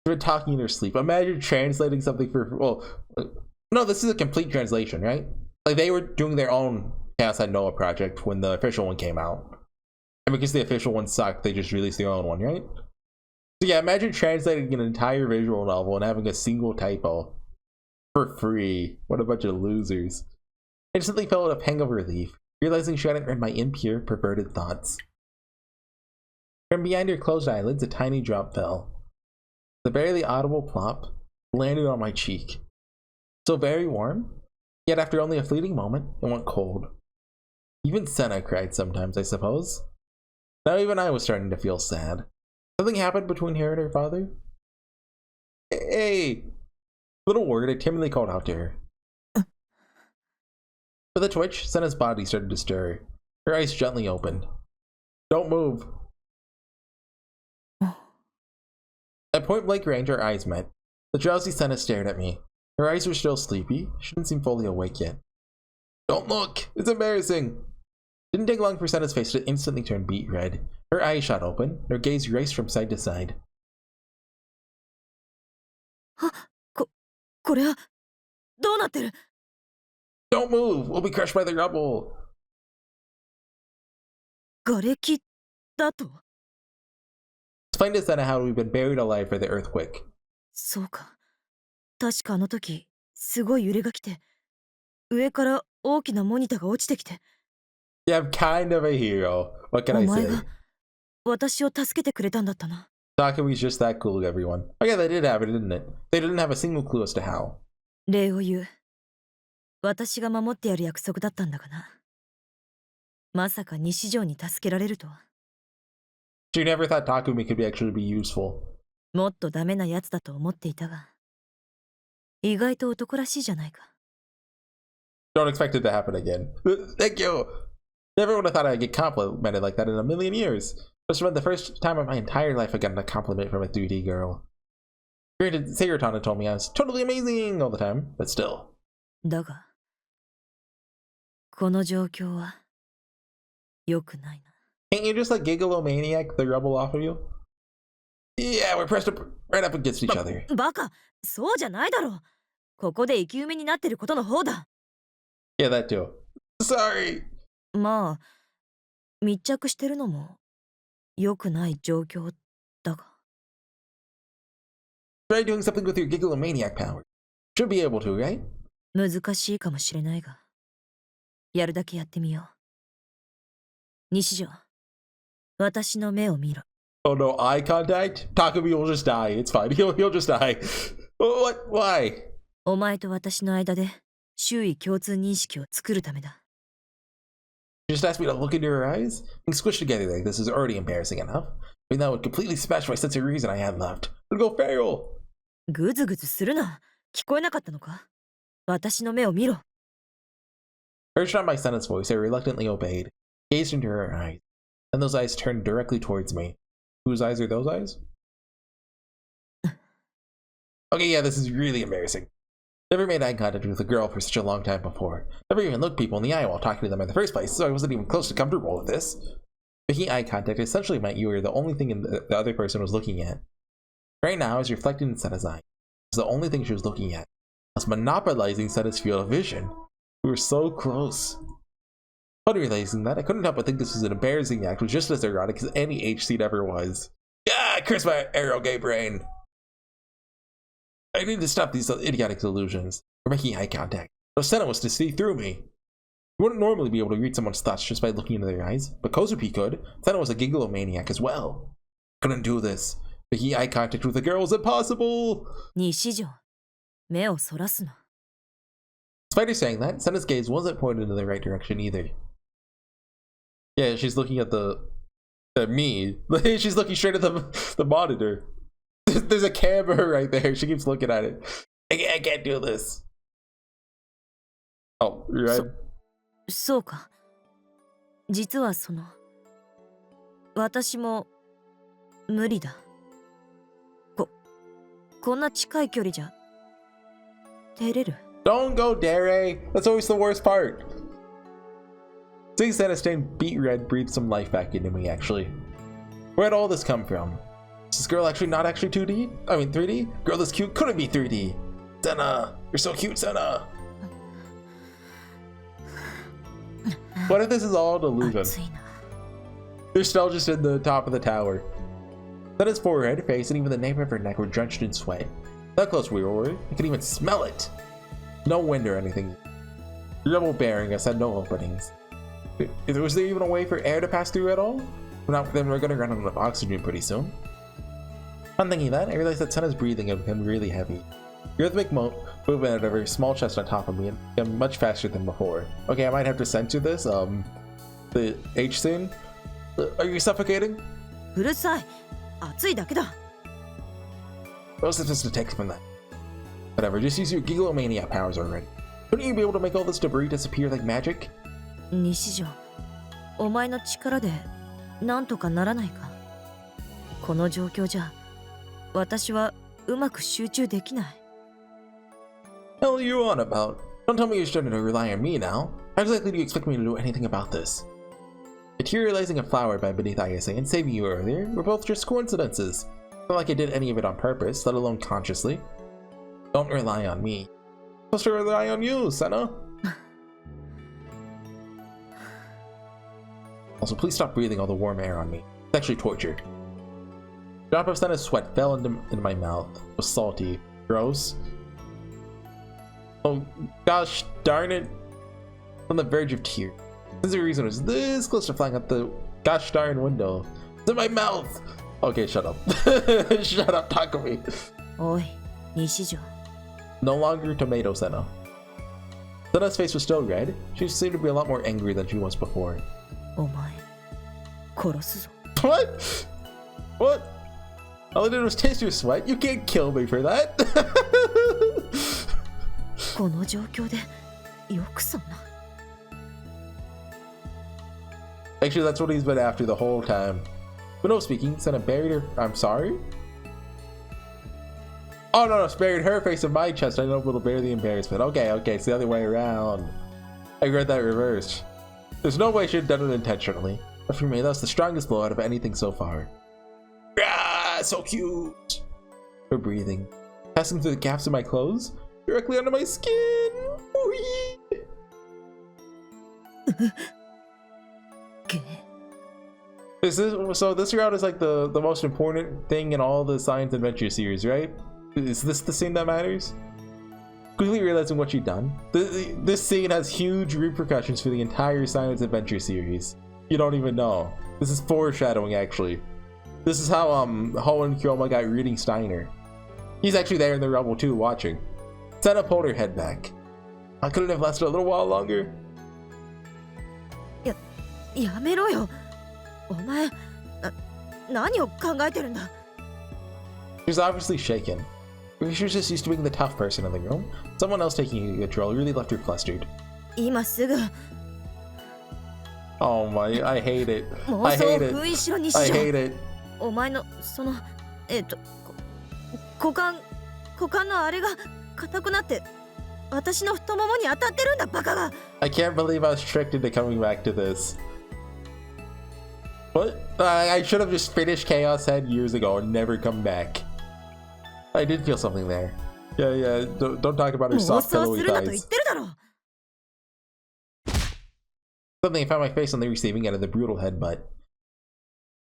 They're talking in their sleep. Imagine translating something for— well, no, this is a complete translation, right? Like, they were doing their own Chaos Had Noah project when the official one came out. And because the official one sucked, they just released their own one, right? So yeah, imagine translating an entire visual novel and having a single typo for free. What a bunch of losers. I instantly felt a pang of relief, realizing she hadn't read my impure, perverted thoughts. From behind her closed eyelids, a tiny drop fell. The barely audible plop landed on my cheek. So very warm, yet after only a fleeting moment, it went cold. Even Sena cried sometimes, I suppose. Now even I was starting to feel sad. Something happened between her and her father? Hey! Little word, I timidly called out to her. With a twitch, Sena's body started to stir. Her eyes gently opened. Don't move. At point blank range, our eyes met. The drowsy Sena stared at me. Her eyes were still sleepy. She didn't seem fully awake yet. Don't look! It's embarrassing! Didn't take long for Sena's face to instantly turn beet red. Her eyes shot open, her gaze raced from side to side. Don't move! We'll be crushed by the rubble! Explain to Sena how we've been buried alive by the earthquake. Yeah, I'm kind of a hero. What can I say? Takumi's just that cool, everyone. Oh yeah, they did have it, didn't it? They didn't have a single clue as to how. She never thought Takumi could actually be useful. Don't expect it to happen again. Thank you! Never would have thought I'd get complimented like that in a million years. Must have been the first time in my entire life I got a compliment from a 3D girl. Granted, Sayurtana told me I was totally amazing all the time, but still. Can't you just like Gigalomaniac the rubble off of you? Yeah, we're pressed up right up against each other. Yeah, that too. Sorry. Try doing something with your Gigalomaniac power. Should be able to, right? Oh no, eye contact? Takumi will just die. It's fine. He'll just die. What? Why? She just asked me to look into her eyes? Being squished together like this is already embarrassing enough. I mean, that would completely smash my sense of reason I had left. I'd go feral. ぐずぐずするな。聞こえなかったのか？私の目を見ろ。 Urged on by Sena's voice, I reluctantly obeyed, gazed into her eyes. Then those eyes turned directly towards me. Whose eyes are those eyes? Okay, yeah, this is really embarrassing. Never made eye contact with a girl for such a long time before. Never even looked people in the eye while talking to them in the first place, so I wasn't even close to comfortable with this. Making eye contact essentially meant you were the only thing the other person was looking at. Right now, I was reflected in Sena's eye. It was the only thing she was looking at. I was monopolizing Sena's field of vision. We were so close. Upon realizing that, I couldn't help but think this was an embarrassing act, was just as erotic as any H scene ever was. Ah, curse my arrow gay brain! I need to stop these idiotic delusions. We're making eye contact. Though Sena was to see through me. You wouldn't normally be able to read someone's thoughts just by looking into their eyes, but Kozupi could. Sena was a gigglomaniac as well. Couldn't do this. Making eye contact with a girl was impossible! 西条、目をそらすな。 Despite her saying that, Sena's gaze wasn't pointed in the right direction either. Yeah, she's looking at me. She's looking straight at the monitor. There's a camera right there. She keeps looking at it. I can't do this. Oh, you're right. そうか。実は私も無理だ。こんな近い距離じゃ照れる。 Don't go, Dere. That's always the worst part. Seeing Sena stained beet red breathed some life back into me, actually. Where'd all this come from? Is this girl actually not actually 2D? I mean 3D? Girl this cute couldn't be 3D. Sena, you're so cute, Sena. What if this is all delusion? They're still just in the top of the tower. Sena's forehead, face, and even the nape of her neck were drenched in sweat. That close we were, I could even smell it. No wind or anything. The rebel bearing us had no openings. Was there even a way for air to pass through at all? If not, then we're gonna run out of oxygen pretty soon. On thinking that, I realized that Sena's breathing had become really heavy. The rhythmic movement out of her small chest on top of me had become much faster than before. Okay, I might have to censor this. The H scene. Are you suffocating? うるさい。暑いだけだ。 What was supposed to take from that? Whatever, just use your gigglomania powers already. Couldn't you be able to make all this debris disappear like magic? 西条、お前の力でなんとかならないか。この状況じゃ、私はうまく集中できない。 Hell are you on about? Don't tell me you're starting to rely on me now. How exactly do you expect me to do anything about this? Materializing a flower bed beneath ISA and saving you earlier were both just coincidences. Not like I did any of it on purpose, let alone consciously. Don't rely on me. I'm supposed to rely on you, Sena. Also, please stop breathing all the warm air on me. It's actually torture. A drop of Sena's sweat fell into my mouth. It was salty. Gross. Oh gosh darn it. On the verge of tears. This is the reason I was this close to flying out the gosh darn window. It's in my mouth! Okay, shut up. Shut up, Takumi. おい、西条。 No longer tomato Sena. Sena's face was still red. She seemed to be a lot more angry than she was before. お前、殺すぞ。 What? What? All I did was taste your sweat. You can't kill me for that. この状況でよくそんな。 Actually, that's what he's been after the whole time. But no speaking, Sena buried her. I'm sorry? Oh no, buried her face in my chest. I know it'll bear the embarrassment. Okay, it's the other way around. I read that reversed. There's no way she'd done it intentionally. But for me, that's the strongest blow out of anything so far. Ah, so cute. Her breathing, passing through the gaps in my clothes, directly under my skin. So this route is like the most important thing in all the science adventure series, right? Is this the scene that matters? Quickly realizing what she'd done, this scene has huge repercussions for the entire science adventure series. You don't even know. This is foreshadowing, actually. This is how Ho and Kyoma got reading Steiner. He's actually there in the rubble too, watching. Sena pulled her head back. I couldn't have lasted a little while longer. やめろよ。お前、何を考えてるんだ。 She's obviously shaken. She was just used to being the tough person in the room. Someone else taking control really left her flustered. 今すぐ Oh my, I hate it. 妄 I 想を hate it. 封印しろ、西 I 条。 hate it. お前のその股間のあれが硬くなって私の太ももに当たってるんだ、バカが。 I can't believe I was tricked into coming back to this. What? I should have just finished Chaos Head years ago and never come back. I did feel something there. Yeah, don't talk about her 妄 soft 想 pillowy するなと言っ thighs. てるだろ。 Suddenly I found my face on the receiving end of the brutal headbutt.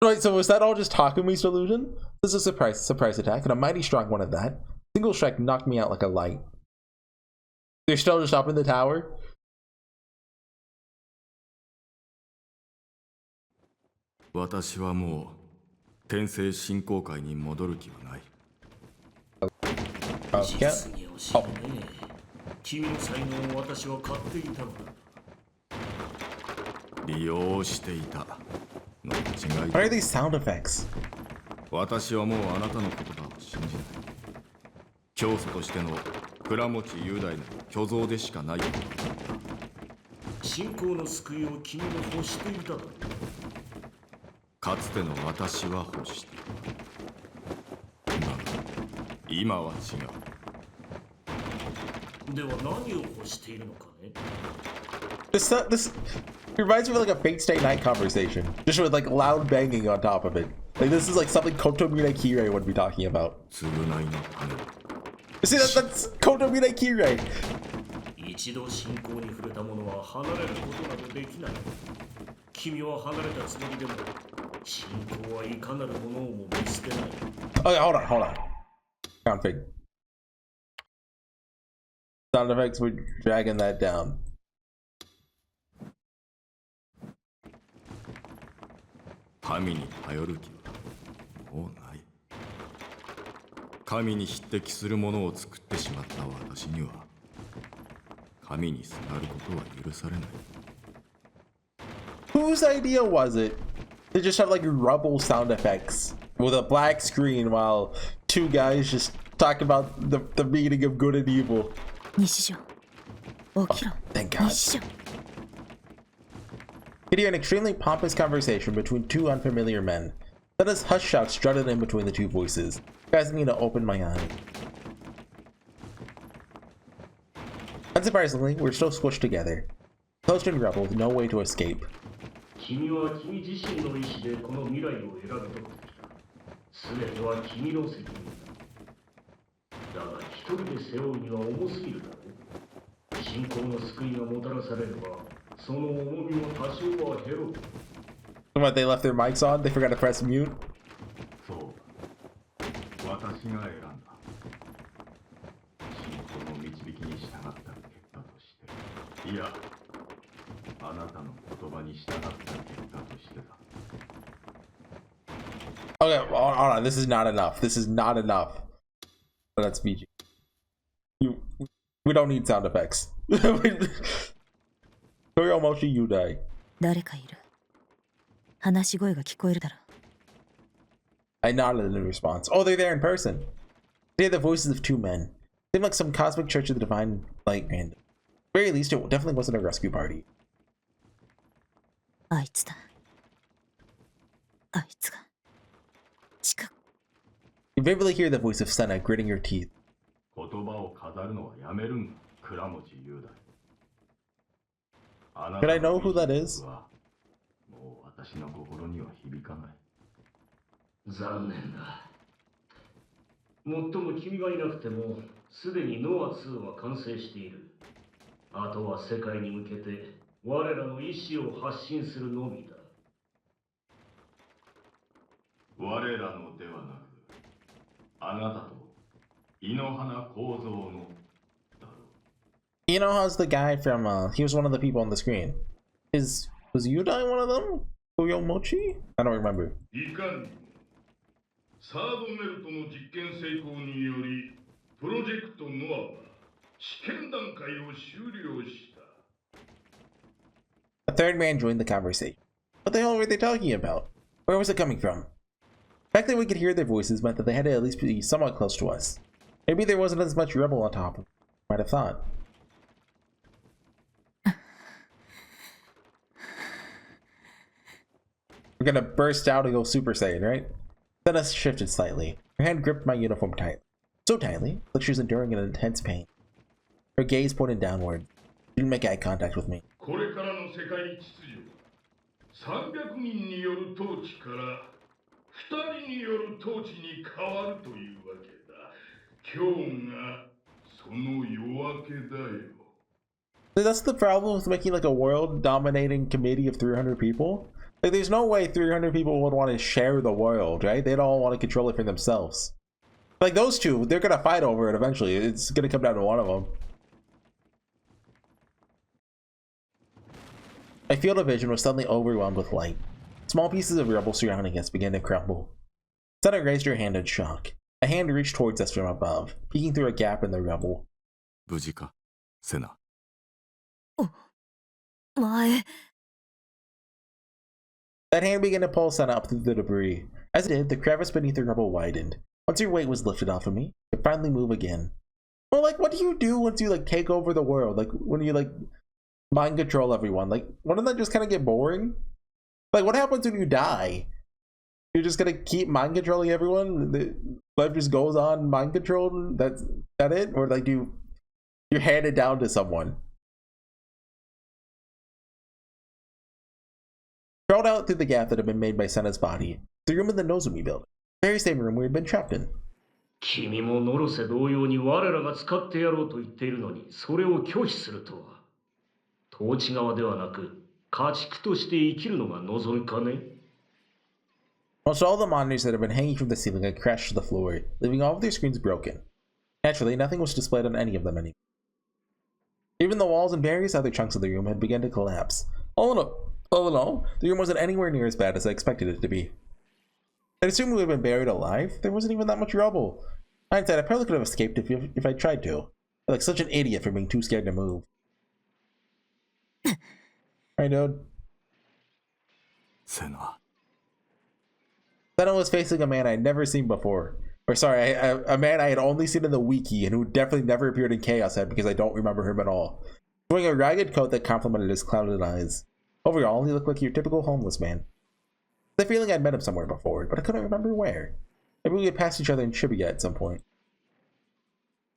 Right, so was that all just Takumi's delusion? This is a surprise attack, and a mighty strong one at that. Single strike knocked me out like a light. They're still just up in the tower? Okay. Oh. 君の才能を私は買っていたのだ。利用していたの違い What are these sound effects? 私はもうあなたの言葉を信じない教祖としての倉持雄大の虚像でしかない信仰の救いを君も欲していただろう。かつての私は欲してだが今は違うでは何を欲しているのかね。 This reminds me of like a Fate Stay Night conversation, just with like loud banging on top of it. Like this is like something Kotomine Kirei would be talking about. 償いのため See, that's Kotomine Kirei. 一度信仰に触れた者は離れることなどできない。君は離れたつもりでも信仰はいかなるものをも見捨てない。 Okay, hold on. Config. Sound effects were dragging that down. 神に頼る気はもうない神に匹敵するものを作ってしまった私には神にすがることは許されない Whose idea was it to just have like rubble sound effects with a black screen while two guys just talk about the meaning of good and evil? 西条、起きろ。 Thank God. 西条。 Could hear an extremely pompous conversation between two unfamiliar men. Then his hush shout strutted in between the two voices, causing me to open my eyes. Unsurprisingly, we're still squished together, closed in rubble with no way to escape. 君は君自身の意志でこの未来を選び取ってきた。すべては君の責任だ。だが一人で背負うには重すぎるだろう。信仰の救いがもたらされれば、その重みも多少は減ろう。 What, they left their mics on? They forgot to press mute? そう私が選んだ信仰の導きに従った結果としていやあなたの言葉に従った結果としてだ Okay, hold on. This is not enough. This is not enough. But that's BG. We don't need sound effects. Moshi, you die. 誰かいる。話し声が聞こえるだろ。 I nodded in response. Oh, they're there in person. They had the voices of two men. Seemed like some cosmic church of the divine light band. At the very least, it definitely wasn't a rescue party. あいつだ。あいつが。近く。 You vividly hear the voice of Sena gritting her teeth. 言葉を飾るのはやめるんだ倉持雄大 Could I know who that is? もう私の心には響かない。残念だ。もっとも君がいなくても、すでにノア2は完成している。あとは世界に向けて我らの意志を発信するのみだ。我らのではなく、あなたと井ノ原構造のだろう。 You know how's the guy from, he was one of the people on the screen. Was Yudai one of them? Koyomochi? I don't remember. いかにもサードメルトの実験成功によりプロジェクトノアは試験段階を終了した。 A third man joined the conversation. What the hell were they talking about? Where was it coming from? The fact that we could hear their voices meant that they had to at least be somewhat close to us. Maybe there wasn't as much rubble on top of it as I might have thought. We're gonna burst out and go Super Saiyan, right? Sena shifted slightly. Her hand gripped my uniform tightly. So tightly, like she was enduring an intense pain. Her gaze pointed downward. She didn't make eye contact with me. これからの世界秩序は300人による統治から2人による統治に変わるというわけだ。今日がその夜明けだよ。That's the problem with making like a world dominating committee of 300 people. Like, there's no way 300 people would want to share the world, right? They'd all want to control it for themselves. Like those two, they're gonna fight over it eventually. It's gonna come down to one of them. My field of vision was suddenly overwhelmed with light. Small pieces of rubble surrounding us began to crumble. Sena raised her hand in shock. A hand reached towards us from above, peeking through a gap in the rubble. 無事か、セナ。前。 That hand began to pull Sena up through the debris. As it did, the crevice beneath the rubble widened. Once her weight was lifted off of me, I could finally move again. Well, like, what do you do once you, like, take over the world? Like, when you, like, mind control everyone? Like, wouldn't that just kind of get boring? Like, what happens when you die? You're just gonna keep mind controlling everyone? Life just goes on mind control? That's that it? Or, like, you hand it down to someone? Crawled out through the gap that had been made by Sena's body. The room in the Nozomi building. The very same room we had been trapped in. 君もノロセ同様に我らが使ってやろうと言っているのに、それを拒否するとは。統治側ではなく、家畜として生きるのが望みかね。Almost all the monitors that had been hanging from the ceiling had crashed to the floor, leaving all of their screens broken. Naturally, nothing was displayed on any of them anymore. Even the walls and various other chunks of the room had begun to collapse. All in all, the room wasn't anywhere near as bad as I expected it to be. I assumed we had been buried alive. There wasn't even that much rubble. Hindsight, I probably could have escaped if I tried to. I'm like such an idiot for being too scared to move. Right, dude? Sena. Sena was facing a man I had never seen before. Or sorry, a man I had only seen in the wiki and who definitely never appeared in Chaos Head because I don't remember him at all. Wearing a ragged coat that complemented his clouded eyes. Overall, he looked like your typical homeless man. The feeling I'd met him somewhere before, but I couldn't remember where. Maybe we had passed each other in Shibuya at some point.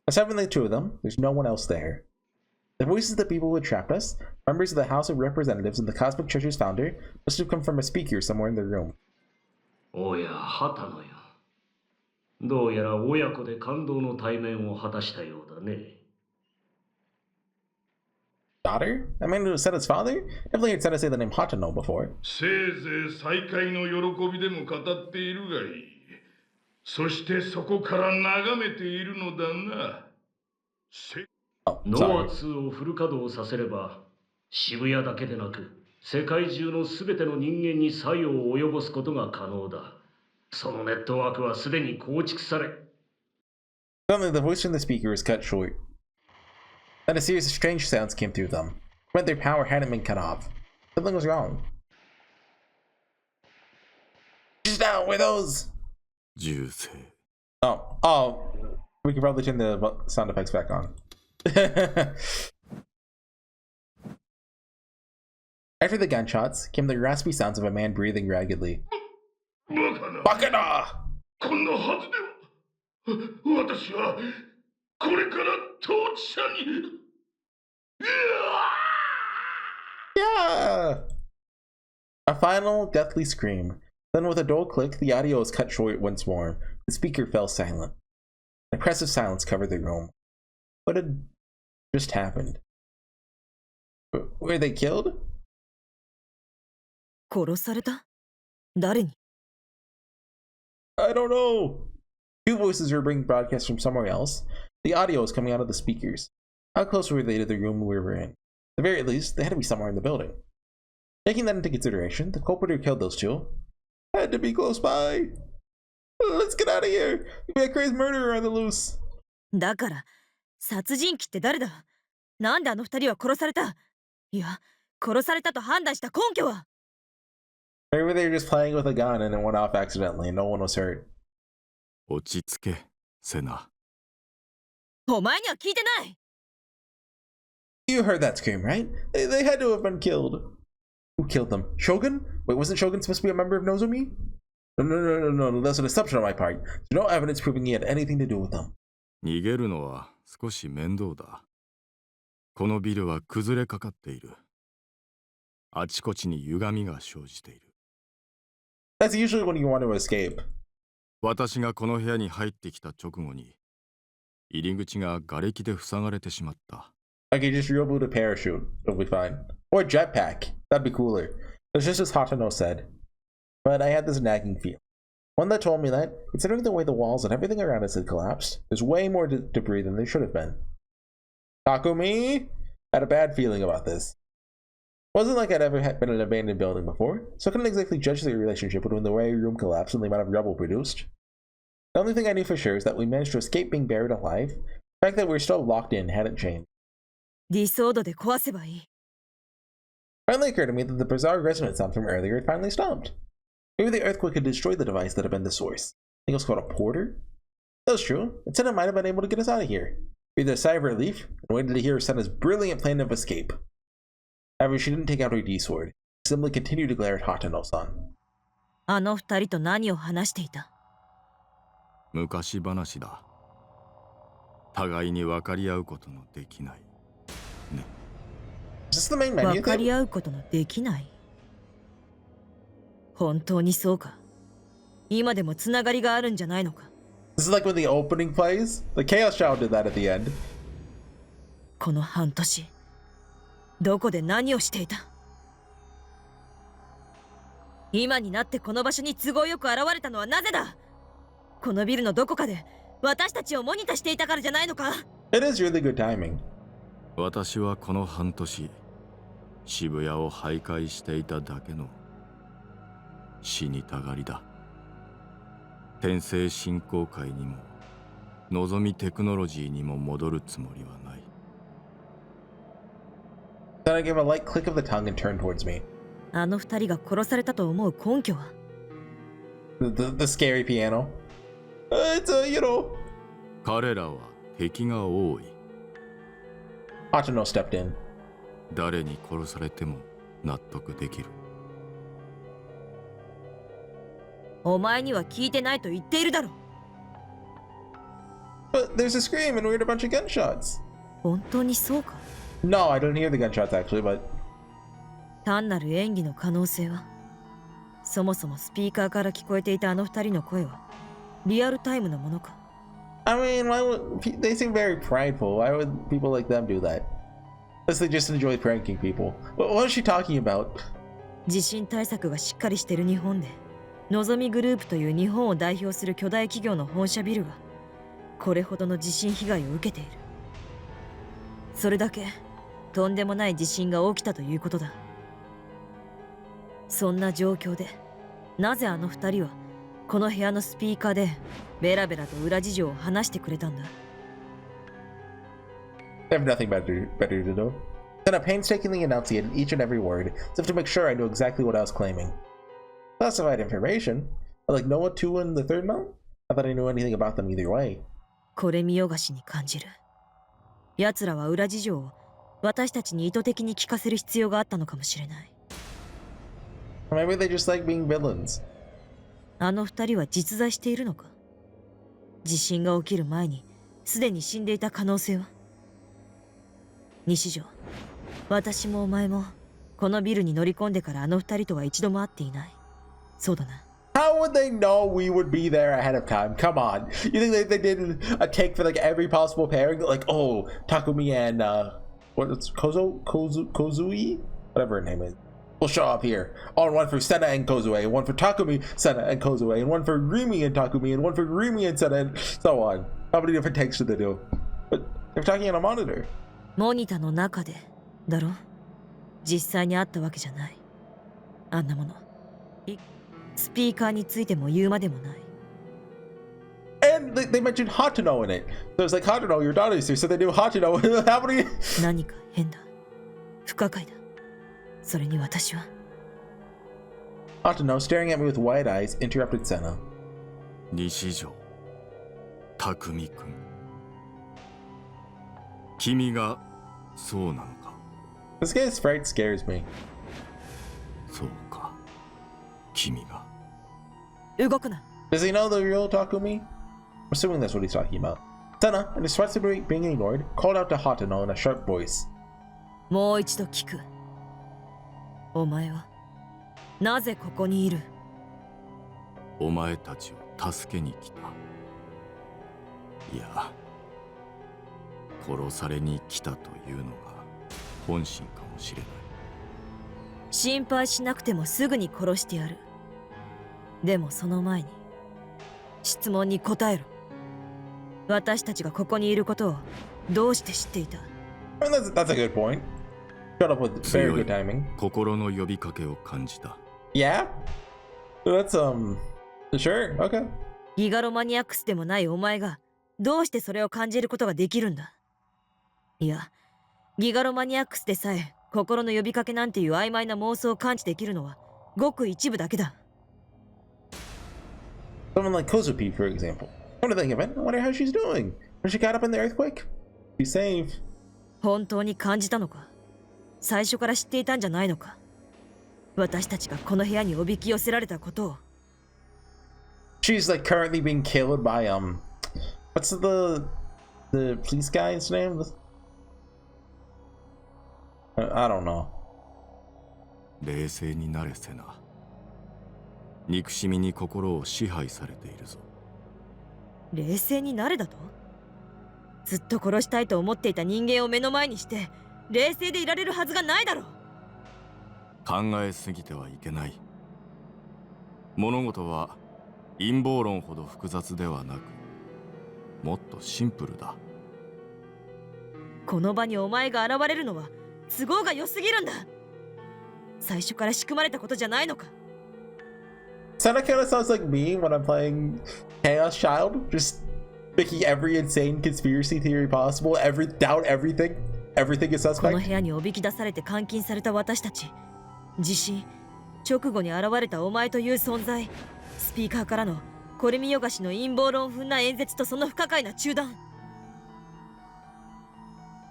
Aside from the two of them, there's no one else there. The voices of the people who had trapped us, members of the House of Representatives and the Cosmic Church's founder, must have come from a speaker somewhere in the room. おや、畑野よ。どうやら親子で感動の対面を果たしたようだね。Daughter? That man who said his father? Definitely heard Sena say the name Hatano before. せいぜい再会の喜びでも語っているがいい。そしてそこから眺めているのだな。Oh, ノ sorry. ア2をフル稼働させれば、渋谷だけでなく、世界中のすべての人間に作用を及ぼすことが可能だ。そのネットワークはすでに構築され。Suddenly, the voice from the speaker was cut short. Then a series of strange sounds came through them. It meant their power hadn't been cut off. Something was wrong. Just now, were those? 銃声。 Oh, we could probably turn the sound effects back on. After the gunshots came the raspy sounds of a man breathing raggedly. バカな。 Bakana! こんなはずでは。私はこれから統治者に。Yeah! A final deathly scream. Then with a dull click, the audio was cut short once more. The speaker fell silent. An oppressive silence covered the room. What had just happened? Were they killed? 殺された？誰に？ I don't know. Two voices were being broadcast from somewhere else. The audio was coming out of the speakers. How close were they to the room we were in? At the very least, they had to be somewhere in the building. Taking that into consideration, the culprit who killed those two had to be close by. Let's get out of here. We got a crazy murderer on the loose. だから、殺人鬼って誰だ？なんであの二人は殺された？いや、殺されたと判断した根拠は？ Maybe they were just playing with a gun and it went off accidentally and no one was hurt. 落ち着け、セナ。お前には聞いてない。 You heard that scream, right? They had to have been killed. Who killed them? Shogun? Wait, wasn't Shogun supposed to be a member of Nozomi? No, that's an assumption on my part. There's no evidence proving he had anything to do with them. 逃げるのは少し面倒だ。このビルは崩れかかっている。あちこちに歪みが生じている。That's usually when you want to escape. 私がこの部屋に入ってきた直後に、入り口が瓦礫で塞がれてしまった。Okay, just reboot a parachute. It'll be fine. Or a jetpack. That'd be cooler. It's just as Hatano said. But I had this nagging feel. One that told me that, considering the way the walls and everything around us had collapsed, there's way more debris than there should have been. Takumi had a bad feeling about this. Wasn't like I'd ever been in an abandoned building before, so I couldn't exactly judge the relationship between the way a room collapsed and the amount of rubble produced. The only thing I knew for sure is that we managed to escape being buried alive. The fact that we were still locked in hadn't changed. ディソードで壊せばいい。 Finally occurred to me that the bizarre resonance sound from earlier had finally stopped. Maybe the earthquake had destroyed the device that had been the source. I think it was called a porter? That was true. Sena might have been able to get us out of here. Breathed a sigh of relief and waited to hear Sena's brilliant plan of escape. However, she didn't take out her D-sword. She simply continued to glare at Hatano-san. あの二人と何を話していた？昔話だ。互いに分かり合うことのできない。ね。Is this the main menu 分かり thing? 合うことのできない？本当にそうか？今でもつながりがあるんじゃないのか？ This is like when the opening plays? The Chaos Child did that at the end. この半年、どこで何をしていた？今になってこの場所に都合よく現れたのはなぜだ？このビルのどこかで私たちをモニタしていたからじゃないのか？ It is really good timing. 私はこの半年、渋谷を徘徊していただけの死にたがりだ。天聖振興会にも、のぞみテクノロジーにも戻るつもりはない。Then I gave a light click of the tongue and turned towards me. あの二人が殺されたと思う根拠は？ The scary piano. It's you know. 彼らは敵が多い。Hatano stepped in. 誰に殺されても納得できる。お前には聞いてないと言っているだろ。But there's a scream and we heard a bunch of gunshots. 本当にそうか？ No, I didn't hear the gunshots actually, but 単なる演技の可能性は？そもそもスピーカーから聞こえていたあの二人の声はリアルタイムのものか？ I mean, why would they seem very prideful? Why would people like them do that? Unless they just enjoy pranking people. What is she talking about? 地震対策がしっかりしている日本で、のぞみグループという日本を代表する巨大企業の本社ビルがこれほどの地震被害を受けている。それだけとんでもない地震が起きたということだ。そんな状況で、なぜあの二人はこの部屋のスピーカーでベラベラと裏事情を話してくれたんだ。 I have nothing better to do. Then I painstakingly enunciated each and every word, as if to make sure I knew exactly what I was claiming. Classified information? Like Noah 2 and the third mount? I thought I knew anything about them either way. これ見よがしに感じる。奴らは裏事情を私たちに意図的に聞かせる必要があったのかもしれない。 Maybe they just like being villains. あの二人は実在しているのか？地震が起きる前にすでに死んでいた可能性は？西条、私もお前もこのビルに乗り込んでからあの二人とは一度も会っていない。そうだな。 How would they know we would be there ahead of time? Come on. You think they did a take for like every possible pairing? Like, oh, Takumi and what's Kozui? Whatever her name is. Will show up here. On one for Sena and Kozue, and one for Takumi, Sena and Kozue, and one for Rimi and Takumi, and one for Rimi and Sena, and so on. How many different takes should they do? But they're talking on a monitor. モニターの中でだろ？実際にあったわけじゃない。あんなもの。スピーカーについても言うまでもない。 And they mentioned Hatano in it. So it's like, Hatano, your daughter is here, so they knew Hatano. How many? 何か変だ。不可解だ。それに私は。Hatano, staring at me with wide eyes, interrupted Sena. 西条匠君、君がそうなのか。 This guy's fright scares me. そうか、君が。動くな。 Does he know the real Takumi? I'm assuming that's what he's talking about. Sena, in response to being ignored, called out to Hatano in a sharp voice. もう一度聞く。お前はなぜここにいる？お前たちを助けに来た。いや、殺されに来たというのが本心かもしれない。心配しなくてもすぐに殺してやる。でもその前に質問に答えろ。私たちがここにいることをどうして知っていた？ I mean, that's a good point. Shut up with very good timing. 心の呼びかけを感じた。Yeah? That's, sure, okay. ギガロマニアックスでもないお前がどうしてそれを感じることができるんだ？いや、ギガロマニアックスでさえ心の呼びかけなんていう曖昧な妄想を感知できるのはごく一部だけだ。Someone like Kozupi, for example. Come to think of it, I wonder how she's doing. Was she caught up in the earthquake? She's safe. 本当に感じたのか？最初から知っていたんじゃないのか？私たちがこの部屋におびき寄せられたことを。She's like currently being killed by what's the police guy's name? I don't know. 冷静になれせな。憎しみに心を支配されているぞ。冷静になれだと？ずっと殺したいと思っていた人間を目の前にして冷静でいられるはずがないだろう。考えすぎてはいけない。物事は陰謀論ほど複雑ではなく、もっとシンプルだ。この場にお前が現れるのは都合が良すぎるんだ。最初から仕組まれたことじゃないのか。Sena kind of sounds like me when I'm playing Chaos Child, just making every insane conspiracy theory possible, doubt everything. Everything is この suspect. 部屋におびき出されて監禁された私たち、地震直後に現れたお前という存在、スピーカーからのこれ見よがしの陰謀論風な演説とその不可解な中断。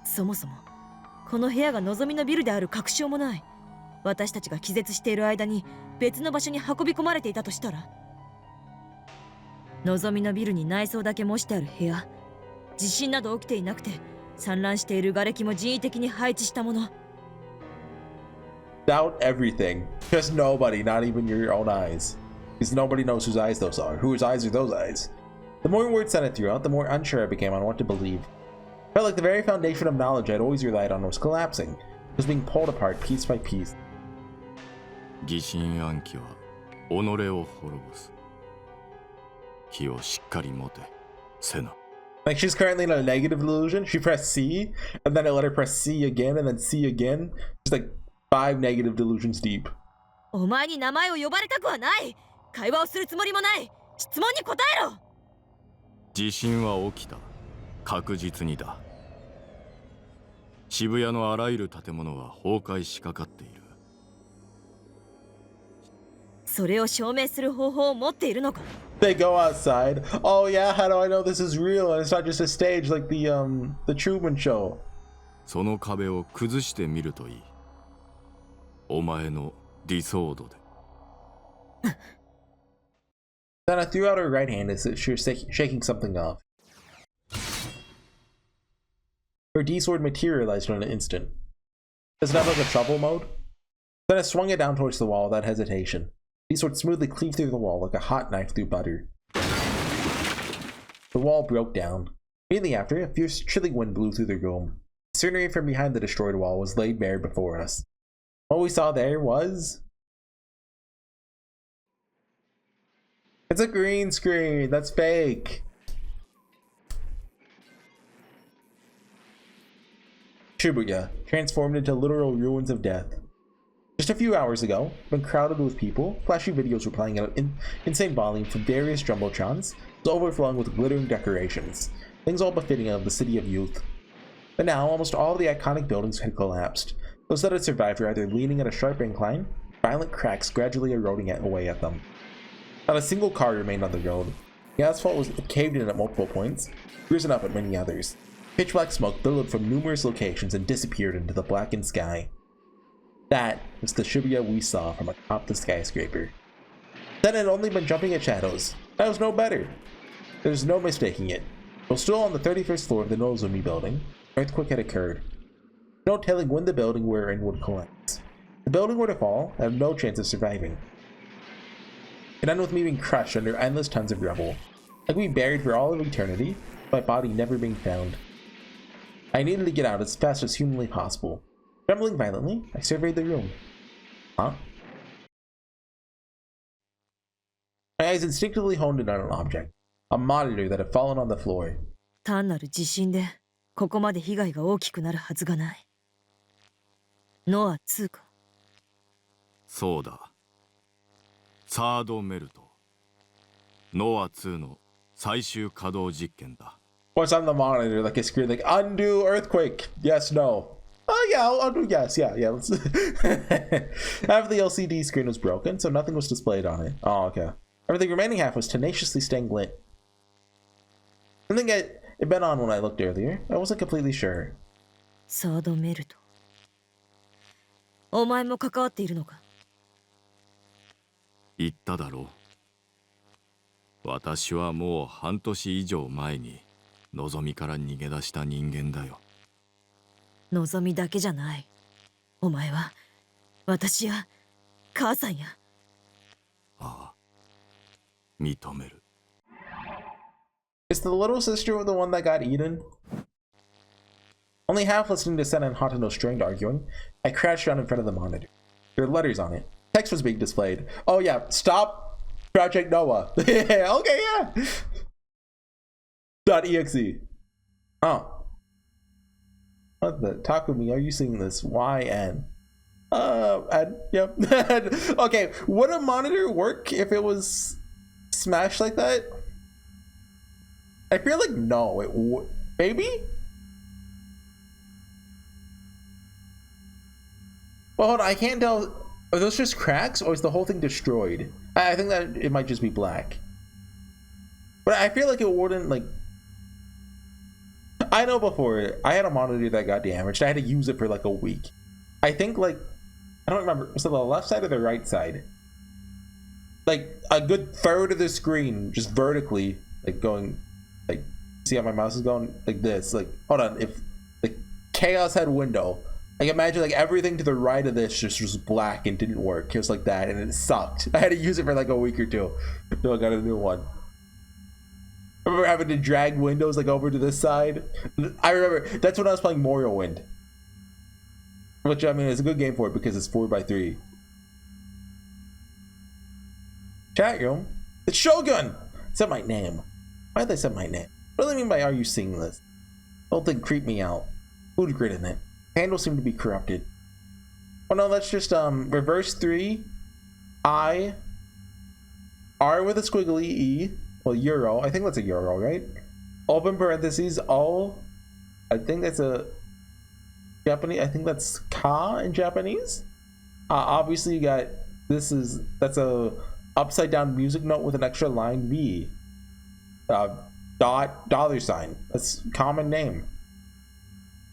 そもそもこの部屋が望みのビルである確証もない。私たちが気絶している間に別の場所に運び込まれていたとしたら、望みのビルに内装だけ模してある部屋、地震など起きていなくて散乱している瓦礫も人為的に配置したもの。Doubt everything. Just nobody, not even your own eyes. Because nobody knows whose eyes those are. Whose eyes are those eyes? The more words Sena threw out, the more unsure I became on what to believe. Felt like the very foundation of knowledge I'd always relied on was collapsing. It was being pulled apart piece by piece. 疑心暗鬼は己を滅ぼす。気をしっかり持て、セナ。Like she's currently in a negative delusion. She pressed C, and then it let her press C again, and then C again. She's like 5 negative delusions deep. お前に名前を呼ばれたくはない。会話をするつもりもない。質問に答えろ。地震は起きた。確実にだ。渋谷のあらゆる建物は崩壊しかかっている。それを証明する方法を持っているのか？ They go outside. Oh yeah, how do I know this is real and it's not just a stage like the Truman Show? その壁を崩してみるといい。お前の理想度で。Sena threw out her right hand as if she was shaking something off. Her D-sword materialized in an instant. Does it have like a trouble mode? Sena swung it down towards the wall without hesitation. D-sword smoothly cleaved through the wall like a hot knife through butter. The wall broke down. Immediately after, a fierce, chilling wind blew through the room. The scenery from behind the destroyed wall was laid bare before us. What we saw there was... It's a green screen! That's fake! Shibuya, transformed into literal ruins of death. Just a few hours ago, when crowded with people, flashy videos were playing at an insane volume from various jumbotrons, was overflowing with glittering decorations, things all befitting of the city of youth. But now, almost all of the iconic buildings had collapsed. Those that had survived were either leaning at a sharp incline, violent cracks gradually eroding away at them. Not a single car remained on the road. The asphalt was caved in at multiple points, risen up at many others. Pitch black smoke billowed from numerous locations and disappeared into the blackened sky. That was the Shibuya we saw from atop the skyscraper. Then it had only been jumping at shadows. That was no better. There's no mistaking it. While still on the 31st floor of the Nozomi building, an earthquake had occurred. No telling when the building we're in would collapse. If the building were to fall, I have no chance of surviving. It ended with me being crushed under endless tons of rubble, like being buried for all of eternity, my body never being found. I needed to get out as fast as humanly possible. Trembling violently, I surveyed the room. Huh? My eyes instinctively honed in on an object, a monitor that had fallen on the floor. 単なる地震でここまで被害が大きくなるはずがない。ノア2か。そうだ。サードメルト。ノア2の最終稼働実験だ。Once on the monitor, like a screen, like undo earthquake. Yes, no. Oh yeah, I'll undo yes. Yeah. Let's. Half of the LCD screen was broken, so nothing was displayed on it. Oh, okay. Everything remaining half was tenaciously staying lit. I think it had been on when I looked earlier. I wasn't completely sure. サードメルト。お前も関わっているのか。言っただろう。私はもう半年以上前にのぞみから逃げ出した人間だよ。のぞみだけじゃない。お前は私や母さんや。ああ、認める。Is the little sister the one that got eaten? Only half listening to Sena and Hatano's strained arguing, I crouched down in front of the monitor. There were letters on it. Text was being displayed. Oh yeah, stop Project Noah. Yeah, okay, yeah. .exe. Oh. What the Takumi, are you seeing this? YN. And yep. Okay, would a monitor work if it was smashed like that? I feel like no, it would. Maybe? Well, hold on, I can't tell. Are those just cracks or is the whole thing destroyed? I think that it might just be black. But I feel like it wouldn't, like. I know before, I had a monitor that got damaged. I had to use it for like a week. I think, like, I don't remember. Was it the left side or the right side? Like, a good third of the screen just vertically, like, going. Like, see how my mouse is going like this? Like, hold on. If the chaos had window, like imagine like everything to the right of this just was black and didn't work. It was like that, and it sucked. I had to use it for like a week or two until I got a new one. I remember having to drag windows like over to this side. I remember that's when I was playing Morrowind, which I mean is a good game for it because it's 4x3. Chat room. It's Shogun. Said my name. Why'd they say my name? What do they mean by are you seeing this? The whole thing creeped me out. Food grid in it. Handles seem to be corrupted. Oh no, let's just reverse 3 I R with a squiggly E. Well, euro. I think that's a euro, right? Open parentheses all. I think that's a Japanese. I think that's ka in Japanese. Obviously you got that's a upside down music note with an extra line V. Dollar sign. That's common name.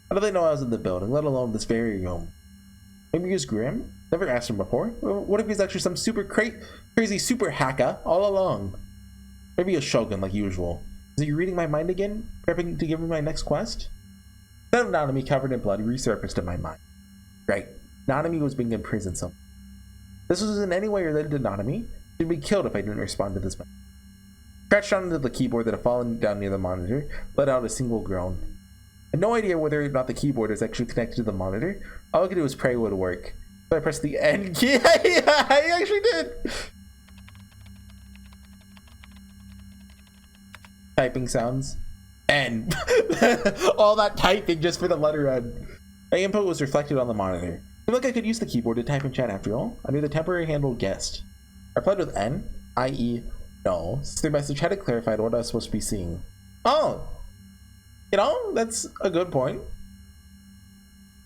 How do they know I was in the building, let alone this very room? Maybe he was Grim? Never asked him before. What if he's actually some super crazy super hacker all along? Maybe a Shogun like usual. Is he reading my mind again? Prepping to give me my next quest? Then Nanami covered in blood resurfaced in my mind. Right. Nanami was being imprisoned somewhere. This was in any way related to Nanami. She'd be killed if I didn't respond to this message. Crouched down into the keyboard that had fallen down near the monitor, let out a single groan. I had no idea whether or not the keyboard is actually connected to the monitor. All I could do was pray it would work. So I pressed the N key. Yeah, I actually did. Typing sounds. N. All that typing just for the letter N. My input was reflected on the monitor. I feel like I could use the keyboard to type in chat after all. I knew the temporary handle guessed. I replied with N, i.e. no. So the message had to clarify what I was supposed to be seeing. Oh. You know, that's a good point.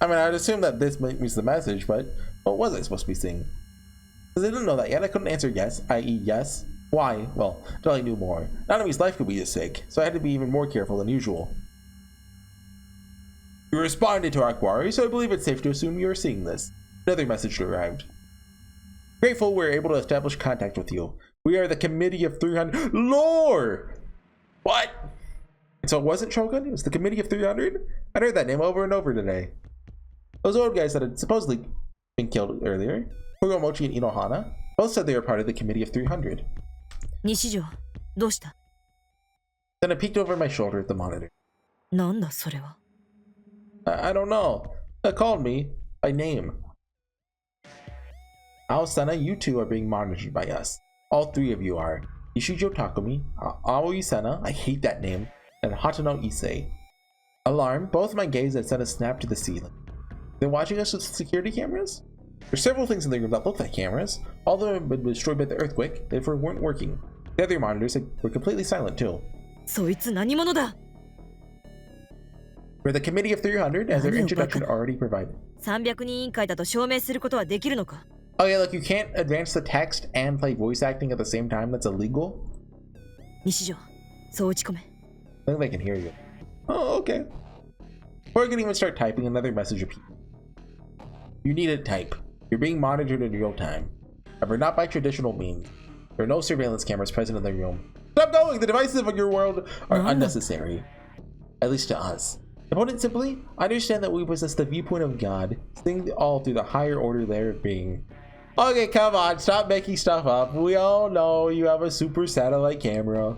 I mean, I'd assume that this means the message, but what was I supposed to be seeing? Because I didn't know that yet, I couldn't answer yes, i.e. yes. Why? Well, until I knew more. Nanami's life could be at stake, so I had to be even more careful than usual. You responded to our query, so I believe it's safe to assume you are seeing this. Another message arrived. Grateful we were able to establish contact with you. We are the Committee of 300. Lore! What? So it wasn't Shogun? It was the Committee of 300? I heard that name over and over today. Those old guys that had supposedly been killed earlier, Kuromochi and Inohana, both said they were part of the Committee of 300. Nishijo, どうした? Then I peeked over my shoulder at the monitor. なんだそれは? I don't know. They called me by name. Ao, Sena, you two are being monitored by us. All three of you are. Nishijo Takumi, Aoi Sena, I hate that name, and Hatano Issei. Alarm, both my gaze and Sena snapped to the ceiling. They're watching us with security cameras? There's several things in the room that look like cameras. All of them have been destroyed by the earthquake, therefore weren't working. The other monitors were completely silent too. そいつ何者だ? We're the Committee of 300, as their introduction already provided. 300人委員会だと証明することはできるのか? Oh yeah, like you can't advance the text and play voice acting at the same time. That's illegal. 西条、そう打ち込め. I think they can hear you. Oh, okay. Before I can even start typing, another message appeared. You need to type. You're being monitored in real time. However, not by traditional means. There are no surveillance cameras present in the room. Stop going! The devices of your world are unnecessary. At least to us. To put it simply, I understand that we possess the viewpoint of God, seeing all through the higher order layer of being. Okay, come on, stop making stuff up. We all know you have a super satellite camera.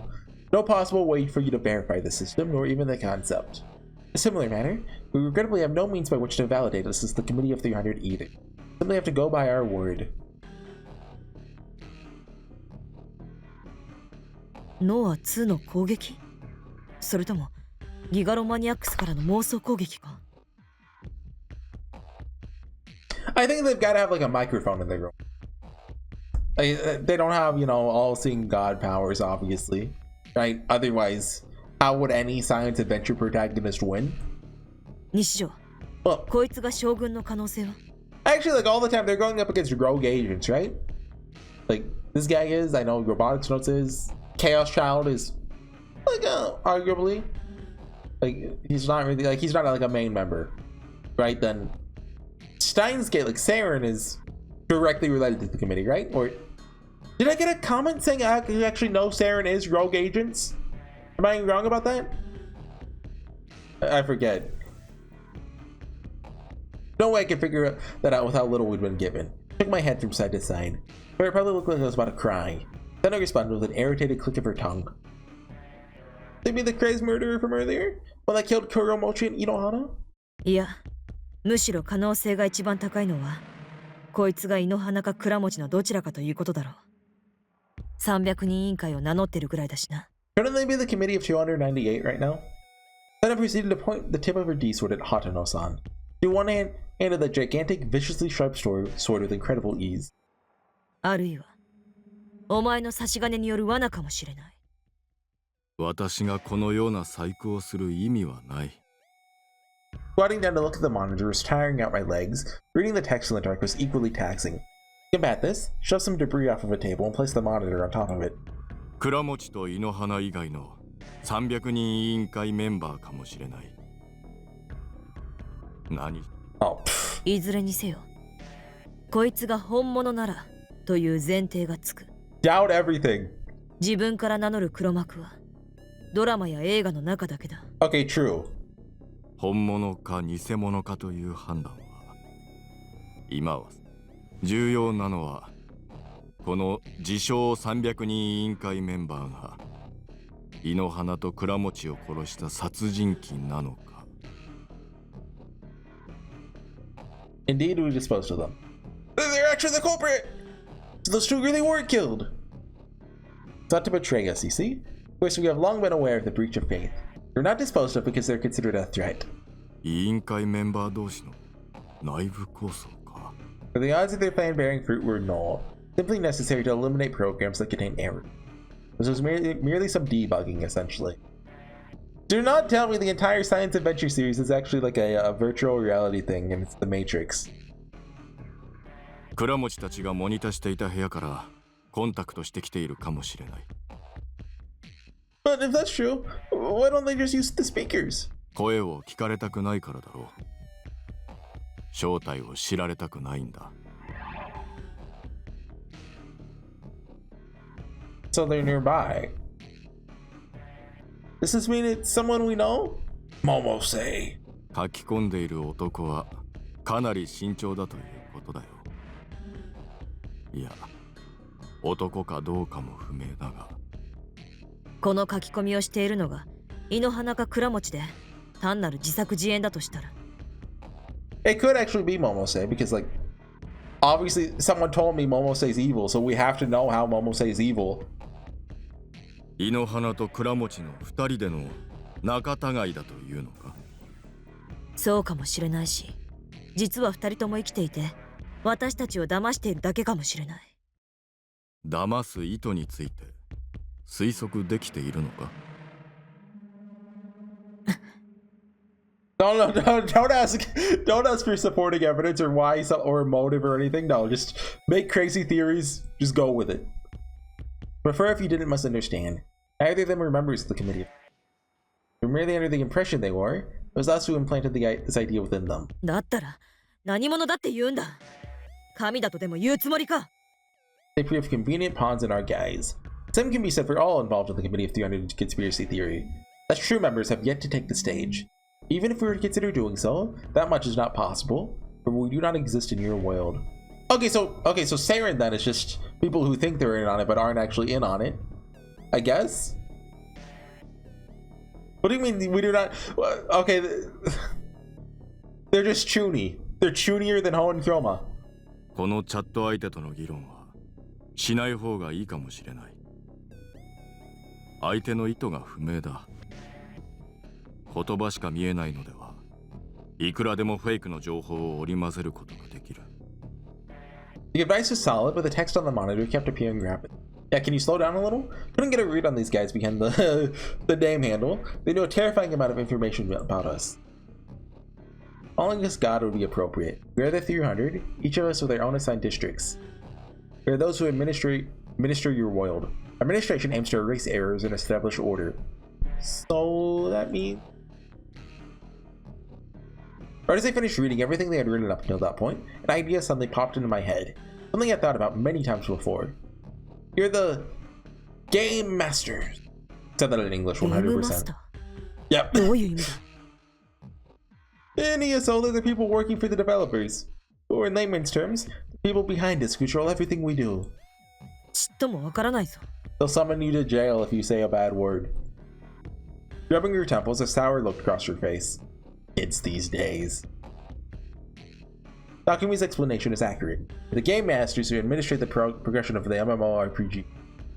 No possible way for you to verify the system, nor even the concept. In a similar manner, we regrettably have no means by which to validate us as the Committee of 300 either. Simply have to go by our word. ノア2の攻撃? それともギガロマニアックスからの妄想攻撃か? I think they've got to have like a microphone in their room. Like, they don't have, you know, all-seeing God powers, obviously, right? Otherwise, how would any science adventure protagonist win? 西条、 Well, こいつが将軍の可能性は? actually, like all the time, they're going up against rogue agents, right? Like this guy is, I know Robotics Notes is, Chaos Child is, like, arguably, like he's not really like not a main member, right? Then Steins Gate, like Saren, is directly related to the committee, right? Or did I get a comment saying I actually know Saren is rogue agents? Am I wrong about that? I forget. No way I can figure that out with how little we'd been given. I shook my head from side to side, but it probably looked like I was about to cry. Then I responded with an irritated click of her tongue. They be the crazed murderer from earlier? When I killed Kuromochi and Inohana? いや、むしろ可能性が一番高いのは、こいつがInohanaか倉持のどちらかということだろう。300人委員会を名乗ってるぐらいだしな。Couldn't they be the committee of 298 right now? Then I proceeded to point the tip of her D-sword at Hatano-san. She one hand handed the gigantic, viciously sharp sword with incredible ease. あるいは、お前の差し金による罠かもしれない。私がこのような細工をする意味はない。Squatting down to look at the monitor was tiring out my legs. Reading the text in the dark was equally taxing. To combat this, shove some debris off of a table and place the monitor on top of it. 倉持とInohana以外の300人委員会メンバーかもしれない。何? Oh, いずれにせよ、こいつが本物ならという前提がつく。doubt everything. 自分から名乗る黒幕はドラマや映画の中だけだ。Okay, true. 本物か偽物かという判断は今は重要なのはこの自称300人委員会メンバーがInohanaと倉持を殺した殺人鬼なのか。Indeed, we disposed of them. They're actually the culprit! So those two really were killed! It's not to betray us, you see? Of course, we have long been aware of the breach of faith. They're not disposed of because they're considered a threat. 委員会メンバー同士の内部抗争か。For the odds of their plan bearing fruit were null, simply necessary to eliminate programs that contain error. This was merely some debugging, essentially. Do not tell me the entire science adventure series is actually like a virtual reality thing and it's the Matrix. 倉持たちがモニターしていた部屋からコンタクトしてきているかもしれない。 But if that's true, why don't they just use the speakers? 声を聞かれたくないからだろう。正体を知られたくないんだ。 So they're nearby. Does this mean it's someone we know? Momose. 書き込んでいる男はかなり慎重だということだよ。いや、男かどうかも不明だが。この書き込みをしているのが井の花か倉持で単なる自作自演だとしたら。It could actually be Momose because, like, obviously someone told me Momose's evil, so we have to know how Momose's evil. 井の花と倉持の2人での仲違いだというのか。そうかもしれないし、実は2人とも生きていて私たちを騙しているだけかもしれない。騙す意図について推測できているのか。No, don't ask for supporting evidence or why or motive or anything. No, just make crazy theories. Just go with it. Prefer if you didn't misunderstand. Neither of them remembers the committee. We're merely under the impression they were. It was us who implanted this idea within them. だったら何者だって言うんだ。神だとでも言うつもりか。They prove convenient pawns in our guise. Same can be said for all involved in the Committee of 300 conspiracy theory. As true members have yet to take the stage. Even if we were to consider doing so, that much is not possible, for we do not exist in your world. Okay, so Saren then is just people who think they're in on it but aren't actually in on it, I guess. What do you mean we do not? Okay, they're just chuny. They're chunier than Ho and Kyoma. このチャット相手との議論はしない方がいいかもしれない。相手の意図が不明だ。言葉しか見えないのでは、いくらでもフェイクの情報を織り交ぜることができる。The advice was solid, but the text on the monitor kept appearing rapid. Yeah, can you slow down a little? Couldn't get a read on these guys behind the name handle. They knew a terrifying amount of information about us. Calling us God would be appropriate. We are the 300, each of us with our own assigned districts. We are those who administer your world. Administration aims to erase errors and establish order. So that means... Right as I finished reading everything they had written up until that point, an idea suddenly popped into my head. Something I thought about many times before. You're the game master. Said that in English 100%. Yep. In ESO, they're the people working for the developers. Or in layman's terms, the people behind us control everything we do. They'll summon you to jail if you say a bad word. Rubbing your temples, a sour look crossed your face. Kids these days. Takumi's explanation is accurate. The game masters who administrate the progression of the MMORPG.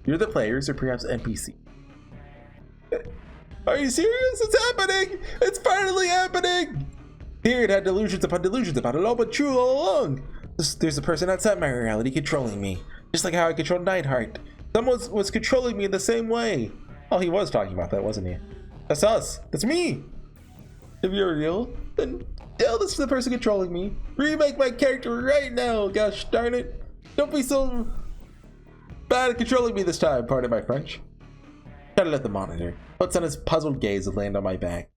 You're the players, or perhaps NPC. Are you serious? It's happening! It's finally happening! Here it had delusions upon delusions about it all but true all along. There's a person outside my reality controlling me. Just like how I controlled Neidhart. Someone was controlling me in the same way. Oh, he was talking about that, wasn't he? That's us. That's me. If you're real, then tell this to the person controlling me. Remake my character right now, gosh darn it. Don't be so bad at controlling me this time, pardon my French. Shouted at the monitor. But Sena's puzzled gaze would land on my back.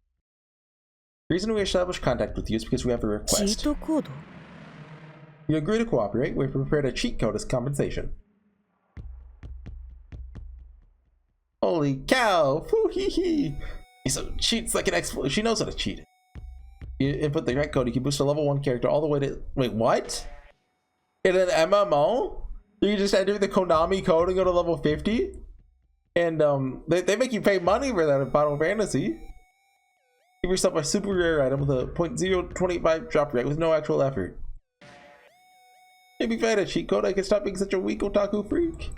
The reason we established contact with you is because we have a request. You agree to cooperate, we've prepared a cheat code as compensation. Holy cow! Foo-hee-hee! So cheats like an exploit. She knows how to cheat. You input the right code, you can boost a level 1 character all the way to... Wait, what? In an MMO? You just enter the Konami code and go to level 50? And they make you pay money for that in Final Fantasy. Give yourself a super rare item with a 0.025 drop rate with no actual effort. Maybe if I had a cheat code, I could stop being such a weak otaku freak.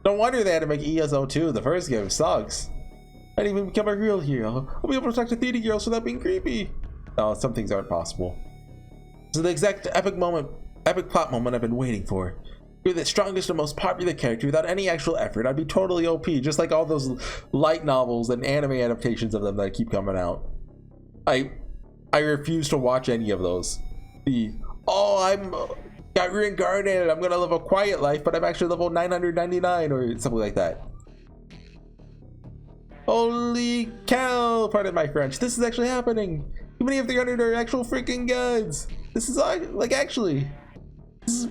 No wonder they had to make ESO 2. The first game sucks. I'd even become a real hero. I'll be able to talk to 3D girls without being creepy. No, some things aren't possible. This is the exact epic plot moment I've been waiting for. You're the strongest and most popular character without any actual effort. I'd be totally OP, just like all those light novels and anime adaptations of them that keep coming out. I refuse to watch any of those. got reincarnated. I'm gonna live a quiet life, but I'm actually level 999 or something like that. Holy cow! Pardon my French. This is actually happening. Too many of 300 are actual freaking gods. This is like actually. This is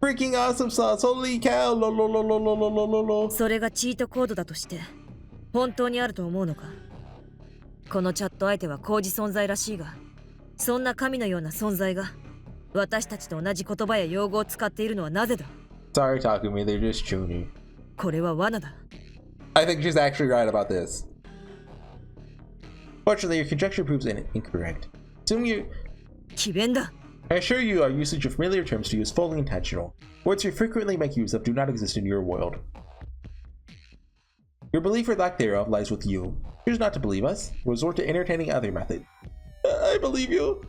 freaking awesome sauce. Holy cow! それがチートコードだとして本当にあると思うのか。このチャット相手は高次存在らしいが、そんな神のような存在が私たちと同じ言葉や用語を使っているのはなぜだ。 Sorry, Takumi. They're just chuny. これは罠だ。 I think she's actually right about this. Fortunately, your conjecture proves incorrect. Assume you. 詭弁だ。 I assure you, our usage of familiar terms to you is fully intentional. Words we frequently make use of do not exist in your world. Your belief or lack thereof lies with you. Choose not to believe us. Resort to entertaining other methods. I believe you.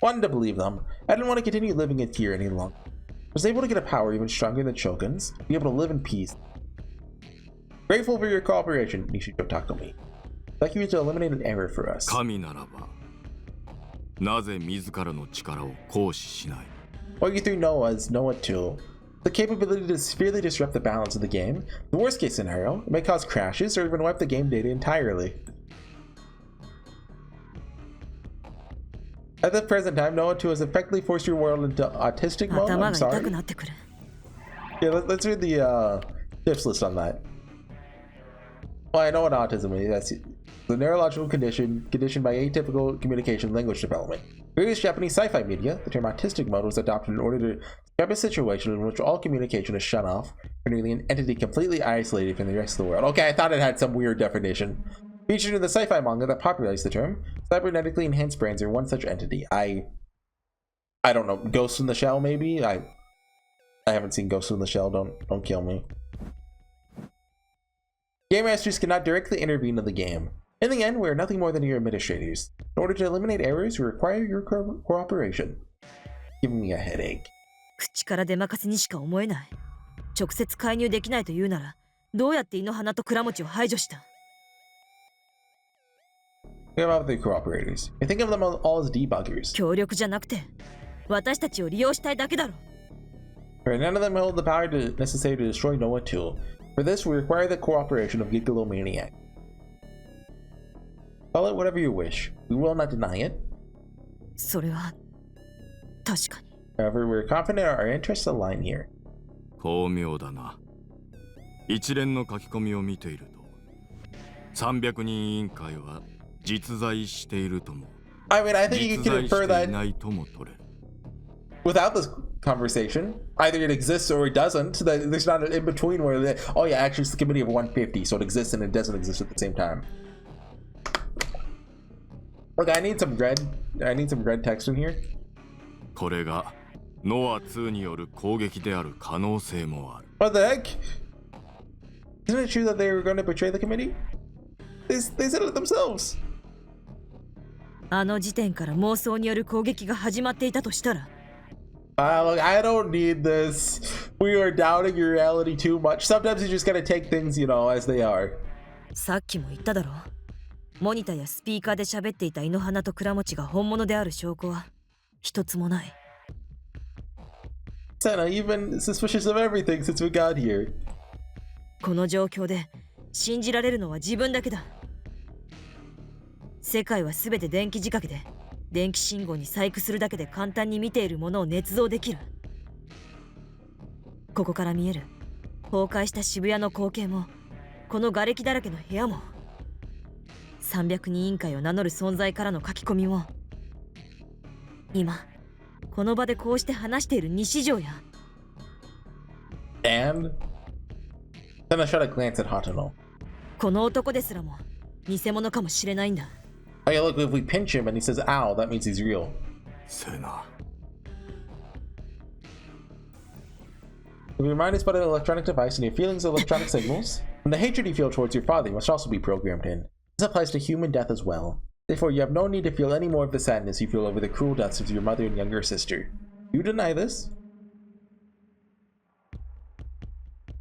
Wanted to believe them. I didn't want to continue living in fear any longer. I was able to get a power even stronger than Shogun's, to be able to live in peace. Grateful for your cooperation, Nishijo Takumi. I'd like you to eliminate an error for us. 神ならばなぜ自らの力を行使しない。 Walk you through Noah's Noah 2. The capability to severely disrupt the balance of the game. The worst case scenario, it may cause crashes or even wipe the game data entirely. At the present time, Noah 2 has effectively forced your world into autistic mode. I'm sorry. Yeah, let's read the tips list on that. Well, I know what autism is. That's the neurological condition conditioned by atypical communication language development. In various Japanese sci-fi media, the term autistic mode was adopted in order to describe a situation in which all communication is shut off, or nearly an entity completely isolated from the rest of the world. Okay, I thought it had some weird definition. Featured in the sci-fi manga that popularized the term, cybernetically enhanced brains are one such entity. I don't know. Ghost in the Shell, maybe? I haven't seen Ghost in the Shell. Don't kill me. Game Masters cannot directly intervene in the game. In the end, we are nothing more than your administrators. In order to eliminate errors, we require your cooperation. Giving me a headache. 口から出任せにしか思えない。直接介入できないというなら、どうやって井の花と倉持を排除した？ What about the cooperators? I think of them all as debuggers. 協力じゃなくて、私たちを利用したいだけだろ。None of them hold the power necessary to destroy Noah 2. For this, we require the cooperation of Gigalomaniac. Call it whatever you wish. We will not deny it. それは確かに。 However, we're confident our interests align here. 巧妙だな。一連の書き込みを見ていると、300人委員会は実在しているとも、 I mean, I think you 実 can 在し infer てい that ないとも取れる。 without this conversation. Either it exists or it doesn't. That there's not an in between where they, oh yeah, actually it's the committee of 150, so it exists and it doesn't exist at the same time. Look, I need some red text in here. これがノア2による攻撃である可能性もある。 What the heck? Isn't it true that they were going to betray the committee? They said it themselves. あの時点から妄想による攻撃が始まっていたとしたら。 Look, I don't need this. We are doubting your reality too much. Sometimes you just gotta take things, you know, as they are. さっきも言っただろ。モニターやスピーカーで喋っていた井の花と倉持が本物である証拠は一つもない。 Sena, you've been suspicious of everything since we got here. この状況で信じられるのは自分だけだ。世界はすべて電気仕掛けで、電気信号に細工するだけで簡単に見ているものを捏造できる。ここから見える崩壊した渋谷の光景も、この瓦礫だらけの部屋も、300人委員会を名乗る存在からの書き込みも、今この場でこうして話している西条や。 And then I shot a glance at Hatono. この男ですらも偽物かもしれないんだ。 Okay, look, if we pinch him and he says ow, that means he's real. セナ。 If your mind is but an electronic device and your feelings are electronic signals, then the hatred you feel towards your father must also be programmed in. This applies to human death as well. Therefore, you have no need to feel any more of the sadness you feel over the cruel deaths of your mother and younger sister. You deny this?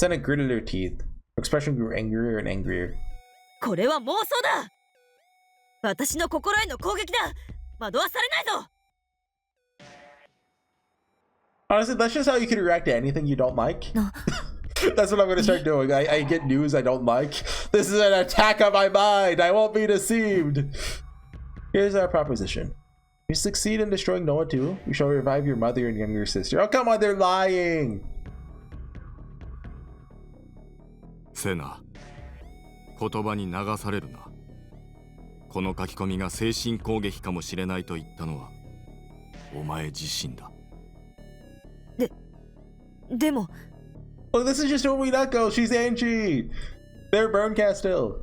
Sena gritted her teeth. Her expression grew angrier and angrier. これは妄想だ。私の心への攻撃だ。惑わされないぞ。Honestly, that's just how you can react to anything you don't like. No. That's what I'm gonna start doing. I get news I don't like. This is an attack on my mind. I won't be deceived. Here's our proposition. You succeed in destroying Noah too, you shall revive your mother and younger sister. Oh, come on, they're lying. Sena, 言葉に流されるな。この書き込みが精神攻撃かもしれないと言ったのはお前自身だ。でも Oh, this is just Ominako. She's Angie. They're Burncast still.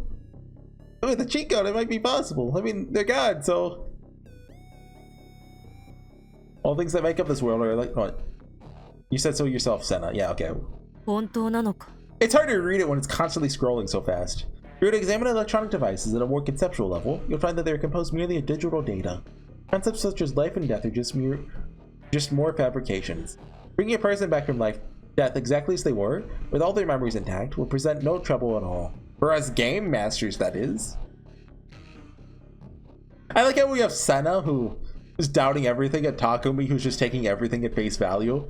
With the cheat code, it might be possible. I mean, they're God, so all things that make up this world are like what? You said so yourself, Sena. Yeah, okay. 本当なのか It's hard to read it when it's constantly scrolling so fast. If you were to examine electronic devices at a more conceptual level, you'll find that they are composed merely of digital data. Concepts such as life and death are just more fabrications. Bringing a person back from death exactly as they were, with all their memories intact, will present no trouble at all. For us game masters, that is. I like how we have Sena, who is doubting everything, and Takumi, who's just taking everything at face value.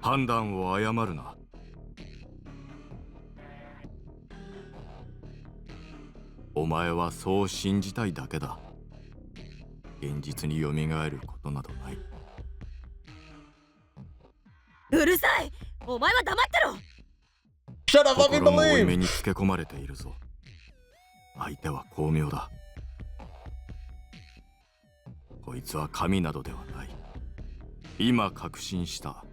判断を誤るな。お前はそう信じたいだけだ。現実に蘇ることなどない。うるさいお前は黙ってろ Shut up, let me 心の負い目 believe! につけ込まれているぞ。相手は巧妙だ。こいつは神などではない。今確信した。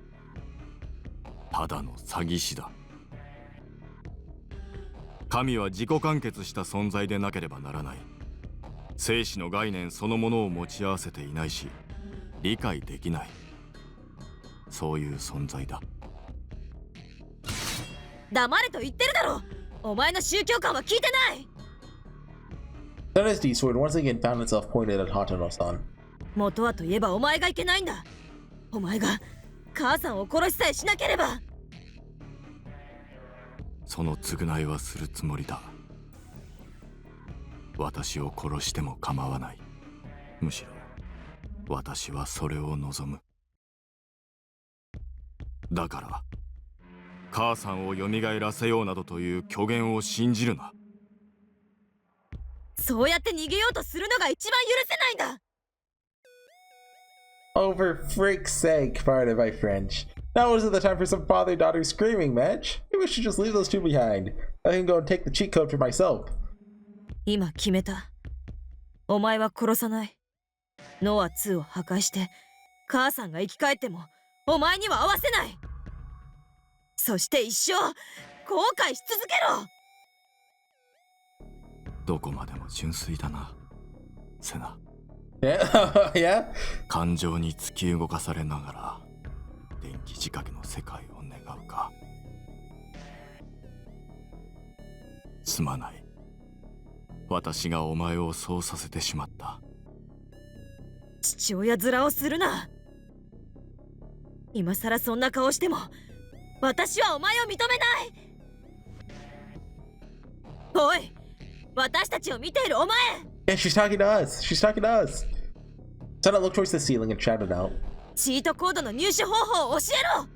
ただの詐欺師だ。神は自己完結した存在でなければならない。生死の概念そのものを持ち合わせていないし、理解できない。そういう存在だ。黙れと言ってるだろお前の宗教観は聞いてない Sena's D-sword once again found itself pointed at Hatano-san. 元はといえばお前がいけないんだお前が母さんを殺しさえしなければその償いはするつもりだ。私を殺しても構わない。むしろ私はそれを望む。だから母さんを蘇らせようなどという虚言を信じるな。そうやって逃げようとするのが一番許せないんだ Oh, for freak's sake, pardon my French. Now isn't the time for some father-daughter screaming match. Maybe we should just leave those two behind. I can go and take the cheat code for myself. 今決めたお前は殺さないノア2を破壊して母さんが生き返ってもお前には合わせないそして一生後悔し続けろどこまでも純粋だな、セナ。Yeah? Yeah? 感情に突き動かされながら電気仕掛けの世界を願うか。すまない。私がお前をそうさせてしまった。父親面をするな今さらそんな顔しても私はお前を認めないおい私たちを見ているお前 Yeah, she's talking to us. She's talking to us. Sena looked towards the ceiling and shouted out. チートコードの入手方法を教えろ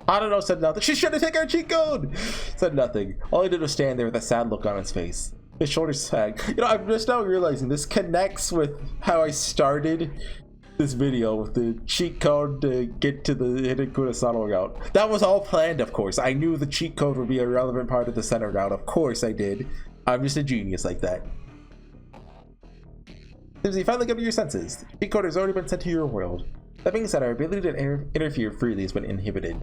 Hatano said nothing. She's trying to take our cheat code! Said nothing. All he did was stand there with a sad look on his face. His shoulders sagged. You know, I'm just now realizing this connects with how I started this video with the cheat code to get to the Hidden Kunosato Route. That was all planned, of course. I knew the cheat code would be a relevant part of the center route. Of course I did. I'm just a genius like that. Since you finally come to your senses, the cheat code has already been sent to your world. That being said, our ability to interfere freely has been inhibited.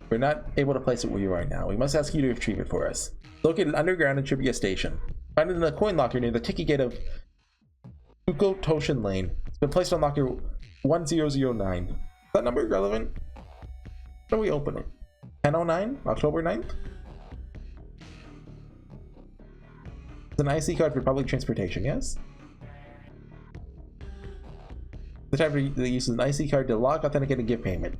We're not able to place it where you are now. We must ask you to retrieve it for us. Located underground in Trivia Station. Find it in the coin locker near the ticket gate of Uko Toshin Lane. It's been placed on locker 1009. Is that number relevant? When do we open it? 1009? October 9th? It's an IC card for public transportation, yes? The type that uses an IC card to lock, authenticate, and give payment.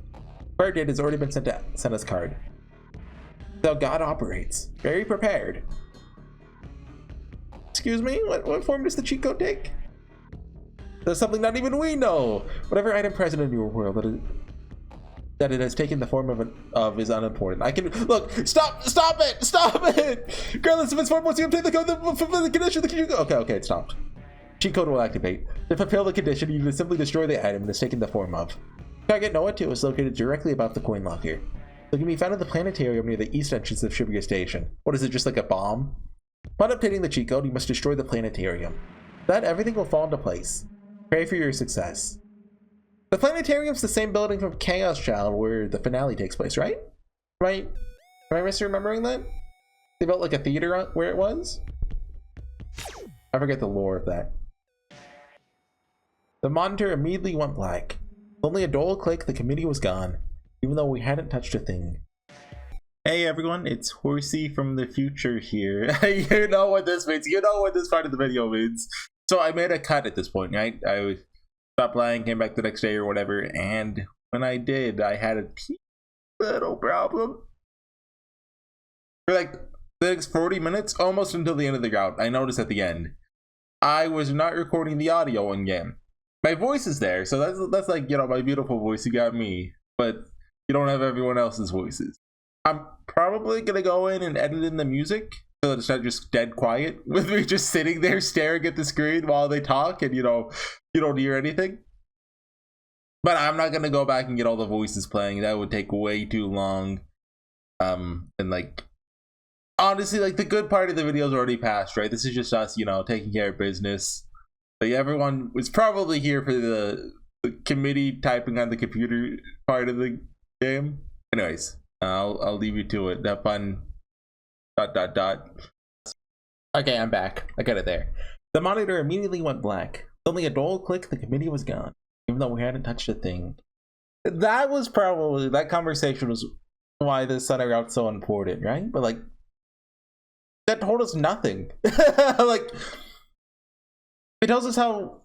Card data has already been sent to Sena's card. That's how God operates. Very prepared. Excuse me? What form does the cheat code take? There's something not even we know. Whatever item present in your world that it has taken the form of is unimportant. I can look. Stop it. Regardless if it's form, once you obtain the code, the condition. Okay, it stopped. Cheat code will activate. To fulfill the condition, you just simply destroy the item it has taken the form of. Target Noah 2 is located directly above the coin locker. It can be found at the planetarium near the east entrance of Shibuya Station. What is it, just like a bomb? Upon obtaining the cheat code, you must destroy the planetarium. Then everything will fall into place. Pray for your success. The planetarium's the same building from Chaos Child where the finale takes place, right? Right? Am I misremembering that? They built like a theater where it was? I forget the lore of that. The monitor immediately went black. With only a dull click, the committee was gone, even though we hadn't touched a thing. Hey everyone, it's Horsey from the future here. You know what this means. You know what this part of the video means. So I made a cut at this point, right? I stopped playing, came back the next day or whatever, and when I did, I had a little problem. For like the next 40 minutes, almost until the end of the route, I noticed at the end, I was not recording the audio in game. My voice is there, so that's like, you know, my beautiful voice, you got me, but you don't have everyone else's voices. I'm probably gonna go in and edit in the music so that it's not just dead quiet with me just sitting there staring at the screen while they talk and, you know, you don't hear anything. But I'm not gonna go back and get all the voices playing. That would take way too long. And like, honestly, like the good part of the video is already passed, right? This is just us, you know, taking care of business. Like everyone was probably here for the committee typing on the computer part of the game. Anyways, I'll leave you to it. Have fun. ... Okay, I'm back. I got it there. The monitor immediately went black. With only a dull click, the committee was gone, even though we hadn't touched a thing. That was probably, that conversation was why the Sena route's so important, right? But like, that told us nothing. Like, it tells us how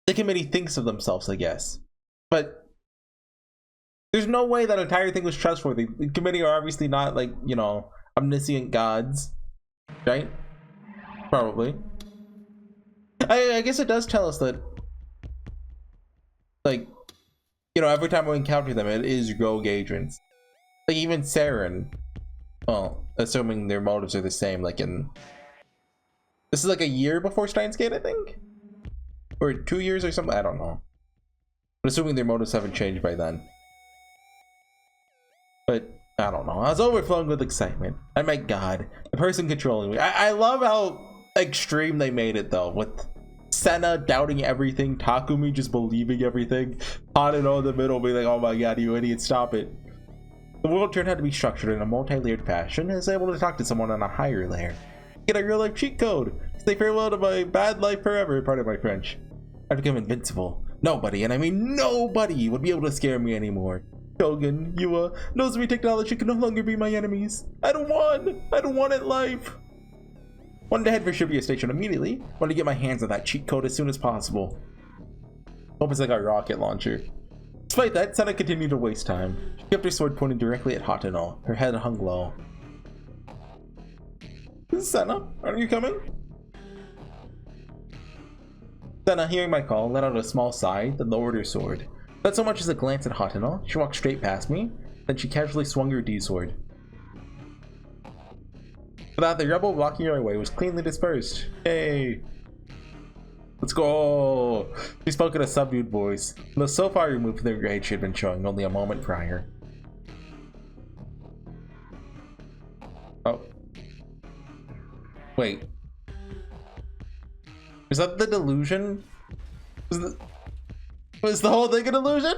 the committee thinks of themselves, I guess. But there's no way that entire thing was trustworthy. The committee are obviously not like, you know, omniscient gods, right? Probably. I guess it does tell us that, like, you know, every time we encounter them, it is rogue agents. Like even Saren, well, assuming their motives are the same, like in, this is like a year before Steins Gate, I think? Or 2 years or something, I don't know. But assuming their motives haven't changed by then. But, I don't know, I was overflowing with excitement. I meant God, the person controlling me. I love how extreme they made it though, with Sena doubting everything, Takumi just believing everything, Hanano in the middle being like, oh my god, you idiot, stop it. The world turned out to be structured in a multi-layered fashion, and I was able to talk to someone on a higher layer. Get a real life cheat code. Say farewell to my bad life forever, pardon my French. I've become invincible. Nobody, and I mean nobody, would be able to scare me anymore. Shogun, Yua, Nozomi technology can no longer be my enemies. I don't want it life. Wanted to head for Shibuya Station immediately. Wanted to get my hands on that cheat code as soon as possible. Hope it's like a rocket launcher. Despite that, Sena continued to waste time. She kept her sword pointed directly at Hatano. Her head hung low. This is Sena. Aren't you coming? Sena, hearing my call, let out a small sigh, then lowered her sword. Not so much as a glance at Hatano. She walked straight past me, then she casually swung her D-sword. For that, the rebel blocking her way was cleanly dispersed. Hey! Let's go! She spoke in a subdued voice, though so far removed from the rage she had been showing only a moment prior. Oh. Wait. Is that the delusion? Was the whole thing an illusion?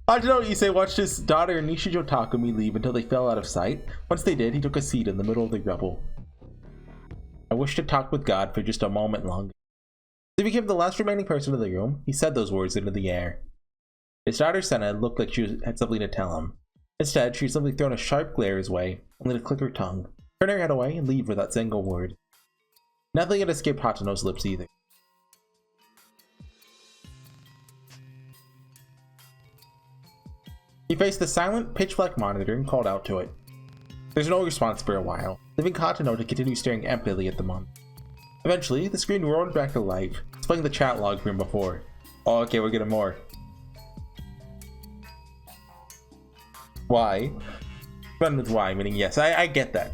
Hatano Issei watched his daughter Nishijo Takumi leave until they fell out of sight. Once they did, he took a seat in the middle of the rubble. I wish to talk with God for just a moment longer. As he became the last remaining person in the room, he said those words into the air. His daughter Sena looked like she had something to tell him. Instead, she simply thrown a sharp glare his way, only to click her tongue, turn her head away, and leave without saying a word. Nothing had escaped Hatano's lips either. He faced the silent, pitch-black monitor and called out to it. There's no response for a while, leaving Hatano to continue staring emptily at the monitor. Eventually, the screen roared back to life, displaying the chat log from before. Oh, okay, we're getting more. Why? Run with why, meaning yes, I get that.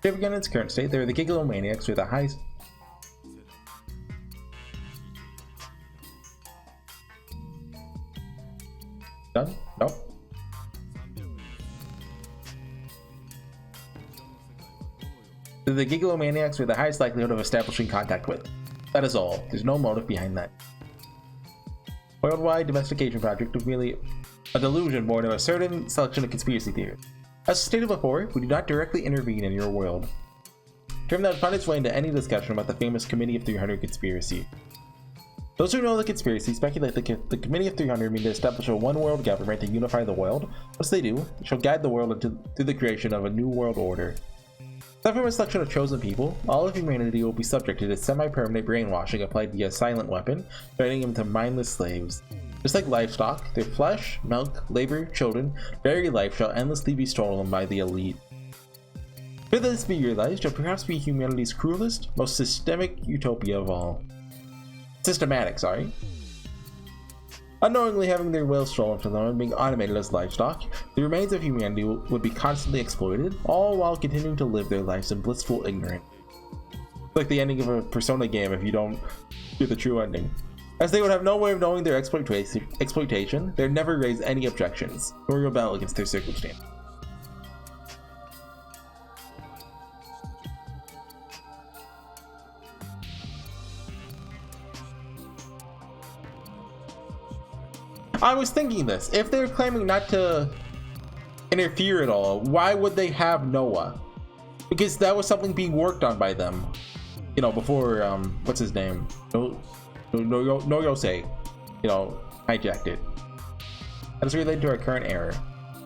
If again in its current state, there are the gigalomaniacs with the highest. Done? Nope. They're the gigalomaniacs with the highest likelihood of establishing contact with. That is all. There's no motive behind that. Worldwide domestication project of merely a delusion born of a certain selection of conspiracy theories. As stated before, we do not directly intervene in your world. Term that would find its way into any discussion about the famous Committee of 300 conspiracy. Those who know the conspiracy speculate that the Committee of 300 mean to establish a one-world government to unify the world. Once they do, it shall guide the world through the creation of a new world order. Except from a selection of chosen people, all of humanity will be subjected to semi-permanent brainwashing applied via a silent weapon, turning them into mindless slaves. Just like livestock, their flesh, milk, labor, children, very life shall endlessly be stolen by the elite. Should this be realized, shall perhaps be humanity's cruelest, most systemic utopia of all. Systematic, sorry. Unknowingly having their will stolen from them and being automated as livestock, the remains of humanity would be constantly exploited, all while continuing to live their lives in blissful ignorance. It's like the ending of a Persona game if you don't do the true ending. As they would have no way of knowing their exploitation, they'd never raise any objections, or rebel against their circumstance. I was thinking this, if they're claiming not to interfere at all, why would they have Noah? Because that was something being worked on by them, you know, before, what's his name? No Yosei, you know, hijacked it. That is related to our current error.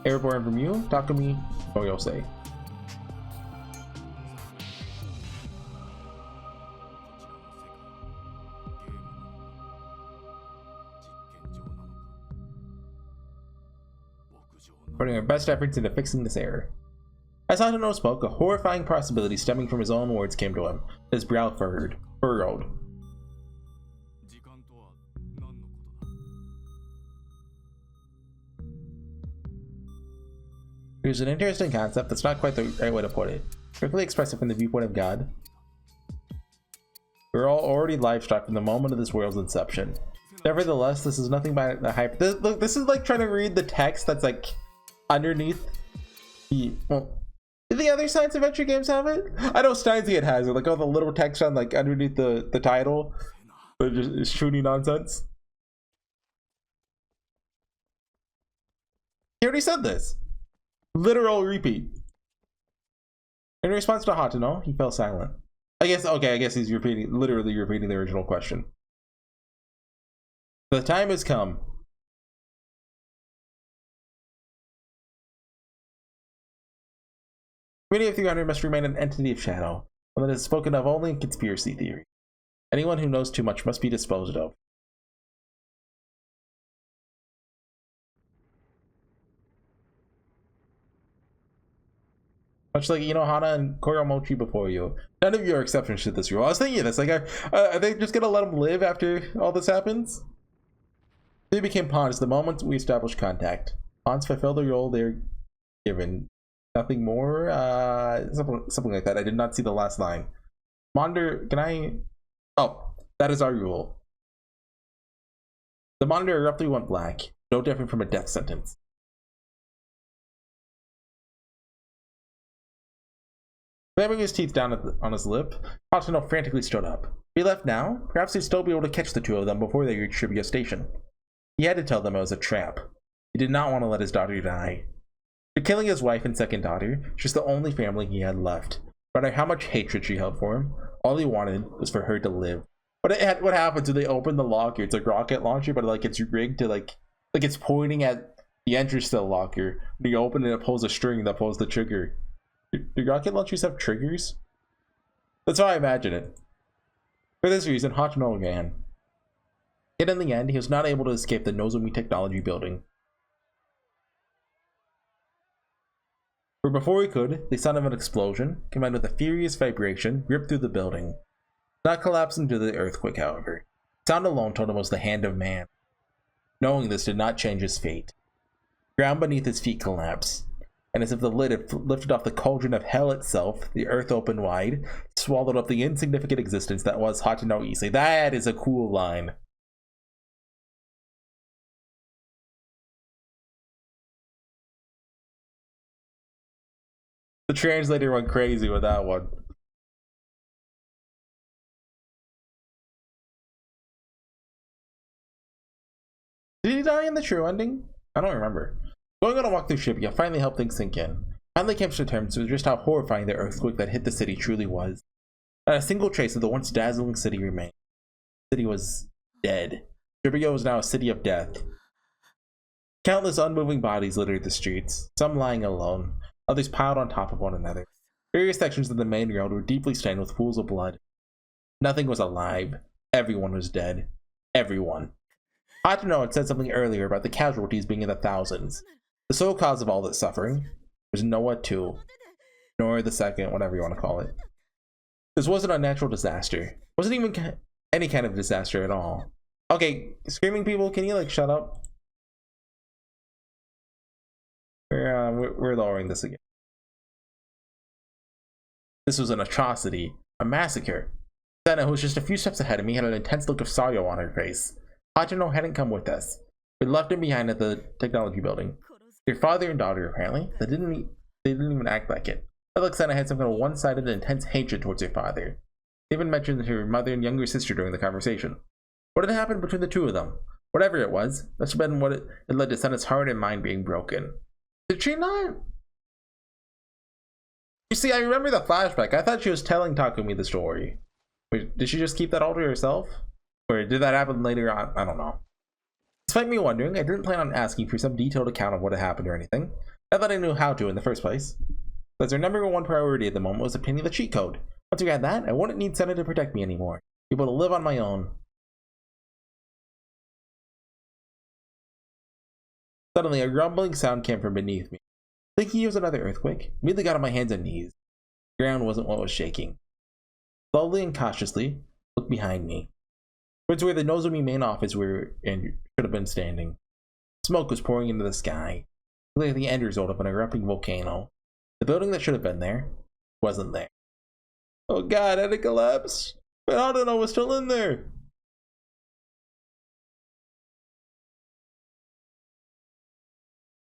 Error born from you, Takumi no Yosei. Putting our best efforts into fixing this error. As Hatono spoke, a horrifying possibility stemming from his own words came to him, his brow furrowed. Here's an interesting concept that's not quite the right way to put it. Strictly expressed from the viewpoint of God. We're all already livestock from the moment of this world's inception. Nevertheless, this is nothing but the hype. Look, this is like trying to read the text that's like underneath the, well, do the other science adventure games have it? I know Steins Gate has it, like all the little text on like underneath the title, but just shooting nonsense. He already said this. Literal repeat. In response to Hatono, he fell silent. I guess he's literally repeating the original question. The time has come. Committee of 300 must remain an entity of shadow, one that is spoken of only in conspiracy theory. Anyone who knows too much must be disposed of. Much like Inohana and Koromochi before you. None of you are exceptions to this rule. I was thinking this, like, are they just gonna let them live after all this happens? They became pawns the moment we established contact. Pawns fulfill the role they're given. Nothing more? Something like that. I did not see the last line. Monitor, can I? Oh, that is our rule. The monitor abruptly went black, no different from a death sentence. Slamming his teeth down on his lip, Hatono frantically stood up. If he left now, perhaps he'd still be able to catch the two of them before they reached Shibuya Station. He had to tell them it was a trap. He did not want to let his daughter die. After killing his wife and second daughter, she's the only family he had left. No matter how much hatred she held for him, all he wanted was for her to live. What happens when they open the locker? It's a rocket launcher, but like it's rigged to like it's pointing at the entrance to the locker. When you open it, it pulls a string that pulls the trigger. Do rocket launchers have triggers? That's how I imagine it. For this reason, Hatono ran. Yet in the end, he was not able to escape the Nozomi Technology building. For before he could, the sound of an explosion, combined with a furious vibration, ripped through the building. Not collapsing due to the earthquake, however. Sound alone told him it was the hand of man. Knowing this did not change his fate. The ground beneath his feet collapsed, and as if the lid had lifted off the cauldron of hell itself, the earth opened wide, swallowed up the insignificant existence that was Hachino Ise. That is a cool line. The translator went crazy with that one. Did he die in the true ending? I don't remember. Going on a walk through Shibuya finally helped things sink in. Finally came to terms with just how horrifying the earthquake that hit the city truly was. Not a single trace of the once dazzling city remained. The city was dead. Shibuya was now a city of death. Countless unmoving bodies littered the streets, some lying alone, others piled on top of one another. Various sections of the main road were deeply stained with pools of blood. Nothing was alive. Everyone was dead. Everyone. Hachino had said something earlier about the casualties being in the thousands. The sole cause of all this suffering was Noah 2, nor the second, whatever you want to call it. This wasn't a natural disaster. It wasn't even any kind of disaster at all. Okay, screaming people, can you like shut up? We're lowering this again. This was an atrocity, a massacre. Sena, who was just a few steps ahead of me, had an intense look of sorrow on her face. Hachino hadn't come with us. We left him behind at the technology building. Your father and daughter, apparently. They didn't even act like it. It looked like Sena had some kind of one-sided intense hatred towards her father. They even mentioned her mother and younger sister during the conversation. What had happened between the two of them? Whatever it was, must have been what it led to Sena's heart and mind being broken. Did she not? You see, I remember the flashback. I thought she was telling Takumi the story. Wait, did she just keep that all to herself? Or did that happen later on? I don't know. Despite me wondering, I didn't plan on asking for some detailed account of what had happened or anything. Not that I knew how to in the first place. As our number one priority at the moment was obtaining the cheat code. Once we had that, I wouldn't need Sena to protect me anymore. Be able to live on my own. Suddenly, a rumbling sound came from beneath me. Thinking it was another earthquake, immediately got on my hands and knees. The ground wasn't what was shaking. Slowly and cautiously, looked behind me. Towards where the Nozomi main office were and should have been standing. Smoke was pouring into the sky, like the end result of an erupting volcano. The building that should have been there wasn't there. Oh god, had it collapsed? But I don't know what's still in there.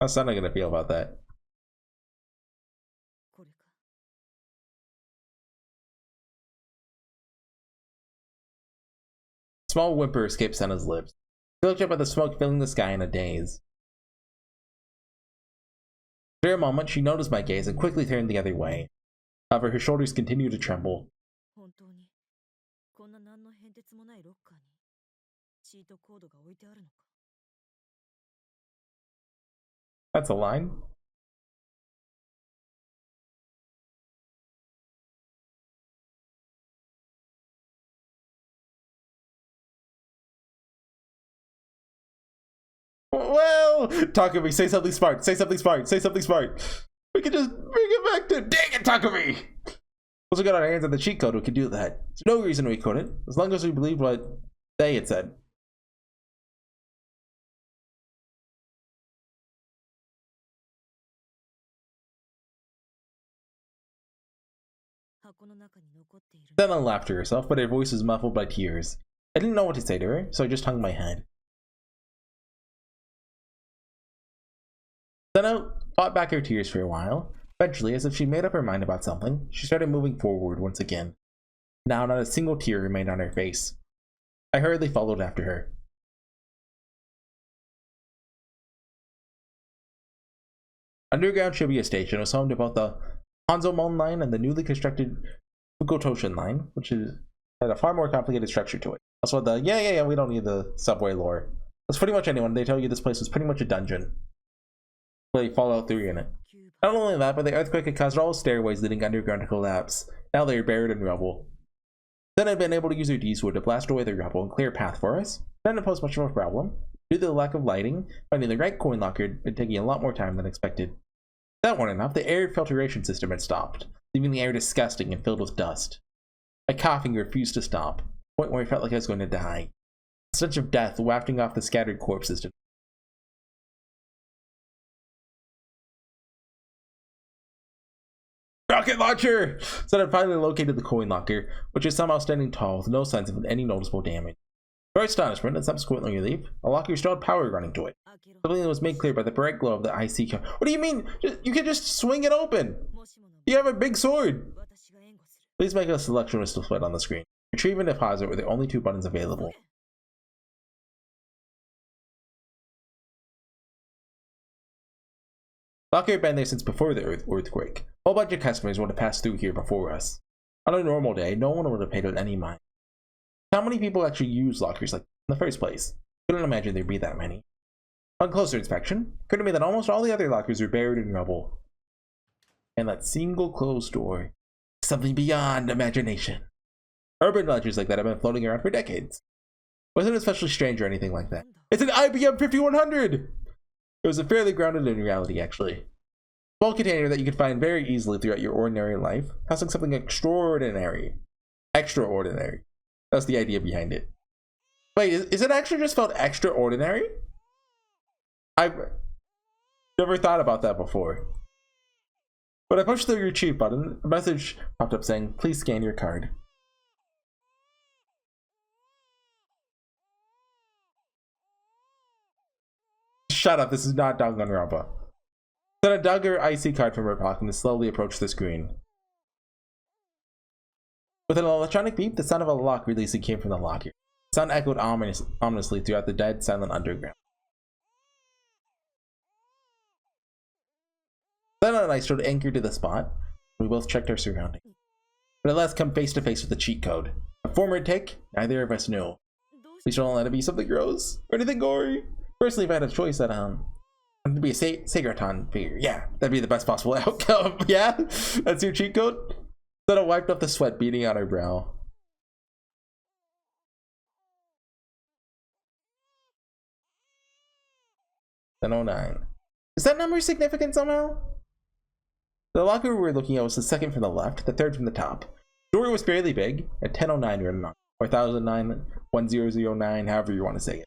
How's Sena gonna feel about that? A small whimper escaped Sena's lips. She looked up at the smoke filling the sky in a daze. For a moment, she noticed my gaze and quickly turned the other way. However, her shoulders continued to tremble. That's a line. Well, Takumi, say something smart. Say something smart. Say something smart. We can just bring it back to. Dang it, Takumi! Once we got our hands on the cheat code, we could do that. There's no reason we couldn't, as long as we believed what they had said. Sena laughed to herself, but her voice was muffled by tears. I didn't know what to say to her, so I just hung my head. Sena fought back her tears for a while. Eventually, as if she made up her mind about something, she started moving forward once again. Now not a single tear remained on her face. I hurriedly followed after her. Underground Shibuya Station was home to both the Hanzomon line and the newly constructed Fukotoshin line, which had a far more complicated structure to it. Also the we don't need the subway lore. That's pretty much anyone. They tell you this place was pretty much a dungeon. Play Fallout 3 in it. Not only that, but the earthquake had caused all stairways leading underground to collapse. Now they are buried in rubble. Then I'd been able to use her D-sword to blast away the rubble and clear a path for us. Didn't pose much of a problem. Due to the lack of lighting, finding the right coin locker had been taking a lot more time than expected. That weren't enough, the air filtration system had stopped, leaving the air disgusting and filled with dust. My coughing refused to stop, to the point where I felt like I was going to die. The stench of death wafting off the scattered corpses. Rocket launcher! So I finally located the coin locker, which is somehow standing tall with no signs of any noticeable damage. To our astonishment and subsequently relief, a locker still had power running to it. Something that was made clear by the bright glow of the IC card. What do you mean? You can just swing it open! You have a big sword! Please make a selection list displayed on the screen. Retrieve and deposit were the only two buttons available. Locker had been there since before the earthquake. A whole bunch of customers would have passed through here before us. On a normal day, no one would have paid it any mind. How many people actually use lockers like in the first place? Couldn't imagine there'd be that many. On closer inspection, it occurred to me that almost all the other lockers were buried in rubble. And that single closed door, something beyond imagination. Urban legends like that have been floating around for decades. It wasn't especially strange or anything like that. It's an IBM 5100! It was fairly grounded in reality, actually. A small container that you could find very easily throughout your ordinary life, housing something extraordinary. Extraordinary. That's the idea behind it. Wait, is it actually just spelled extraordinary? I've never thought about that before. When I pushed the retrieve button, a message popped up saying, please scan your card. Shut up, this is not Danganronpa. Then I dug her IC card from her pocket and slowly approached the screen. With an electronic beep, the sound of a lock releasing came from the locker. The sound echoed ominously throughout the dead, silent underground. Sena and I stood anchored to the spot. We both checked our surroundings. But at last come face to face with the cheat code. A former take, neither of us knew. Please don't let it be something gross or anything gory. Personally, if I had a choice, I'd to be a Segraton figure. Yeah, that'd be the best possible outcome. Yeah, that's your cheat code. Sena wiped off the sweat beading on her brow. "1009. Is that number significant somehow? The locker we were looking at was the second from the left, the third from the top. The door was fairly big, at 1009 written on, or 1009, 1009, however you want to say it.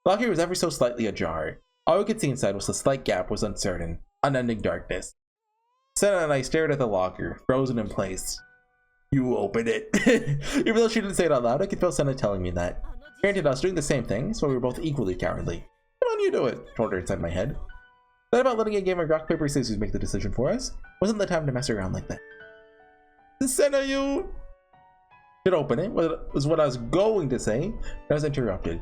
The locker was ever so slightly ajar. All we could see inside was the slight gap was uncertain, unending darkness. Sena and I stared at the locker, frozen in place. You open it. Even though she didn't say it out loud, I could feel Sena telling me that. Granted, I was doing the same thing, so we were both equally cowardly. Come on, you do it, I told her inside my head. That about letting a game of rock, paper, scissors make the decision for us? Wasn't the time to mess around like that. Sena, you should open it, was what I was going to say, but I was interrupted.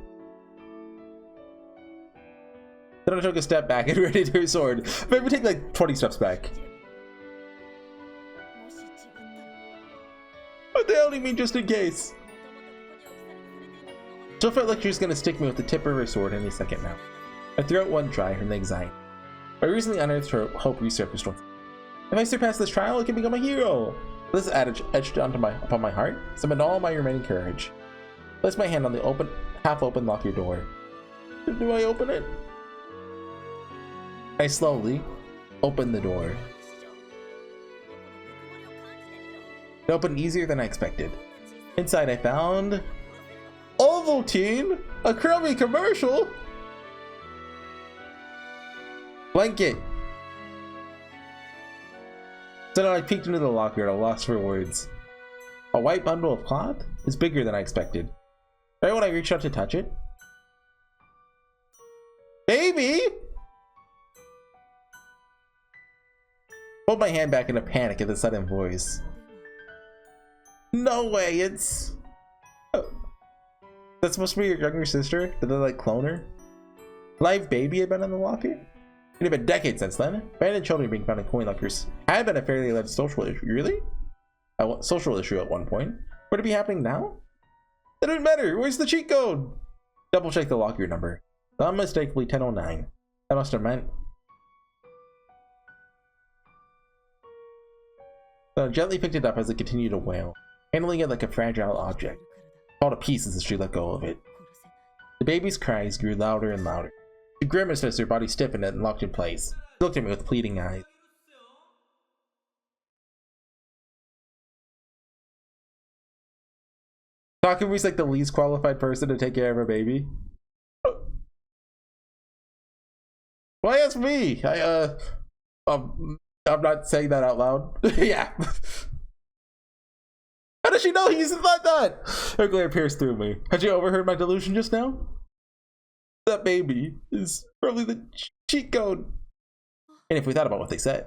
Then I took a step back and readied her sword. Maybe take like 20 steps back. What the hell do you mean just in case? Still felt like she was gonna stick me with the tip of her sword any second now. My throat went dry from the anxiety. I recently unearthed her hope resurfaced once. If I surpass this trial, I can become a hero. This adage etched upon my heart, summoned all my remaining courage. I placed my hand on the half-open locker door. Do I open it? I slowly opened the door. It opened easier than I expected. Inside I found Ovaltine, a crummy commercial. Blanket. So then I peeked into the locker at a loss for words. A white bundle of cloth is bigger than I expected. Right when I reached out to touch it, baby! Pulled my hand back in a panic at the sudden voice. No way, it's... Oh. That's supposed to be your younger sister? Did they like clone her? Live baby had been in the locker? It had been decades since then. Abandoned children being found in coin lockers had been a fairly alleged social issue. Really? A social issue at one point. Would it be happening now? That didn't matter. Where's the cheat code? Double check the locker number. Unmistakably 1009. That must have meant... So I gently picked it up as it continued to wail, handling it like a fragile object. It fell to pieces as she let go of it. The baby's cries grew louder and louder. She grimaced as her body stiffened and locked in place. She looked at me with pleading eyes. Takumi's like the least qualified person to take care of a baby. Why ask me? I'm not saying that out loud. Yeah. How does she know he's like that? Her glare pierced through me. Had you overheard my delusion just now? That baby is probably the cheat code. And if we thought about what they said.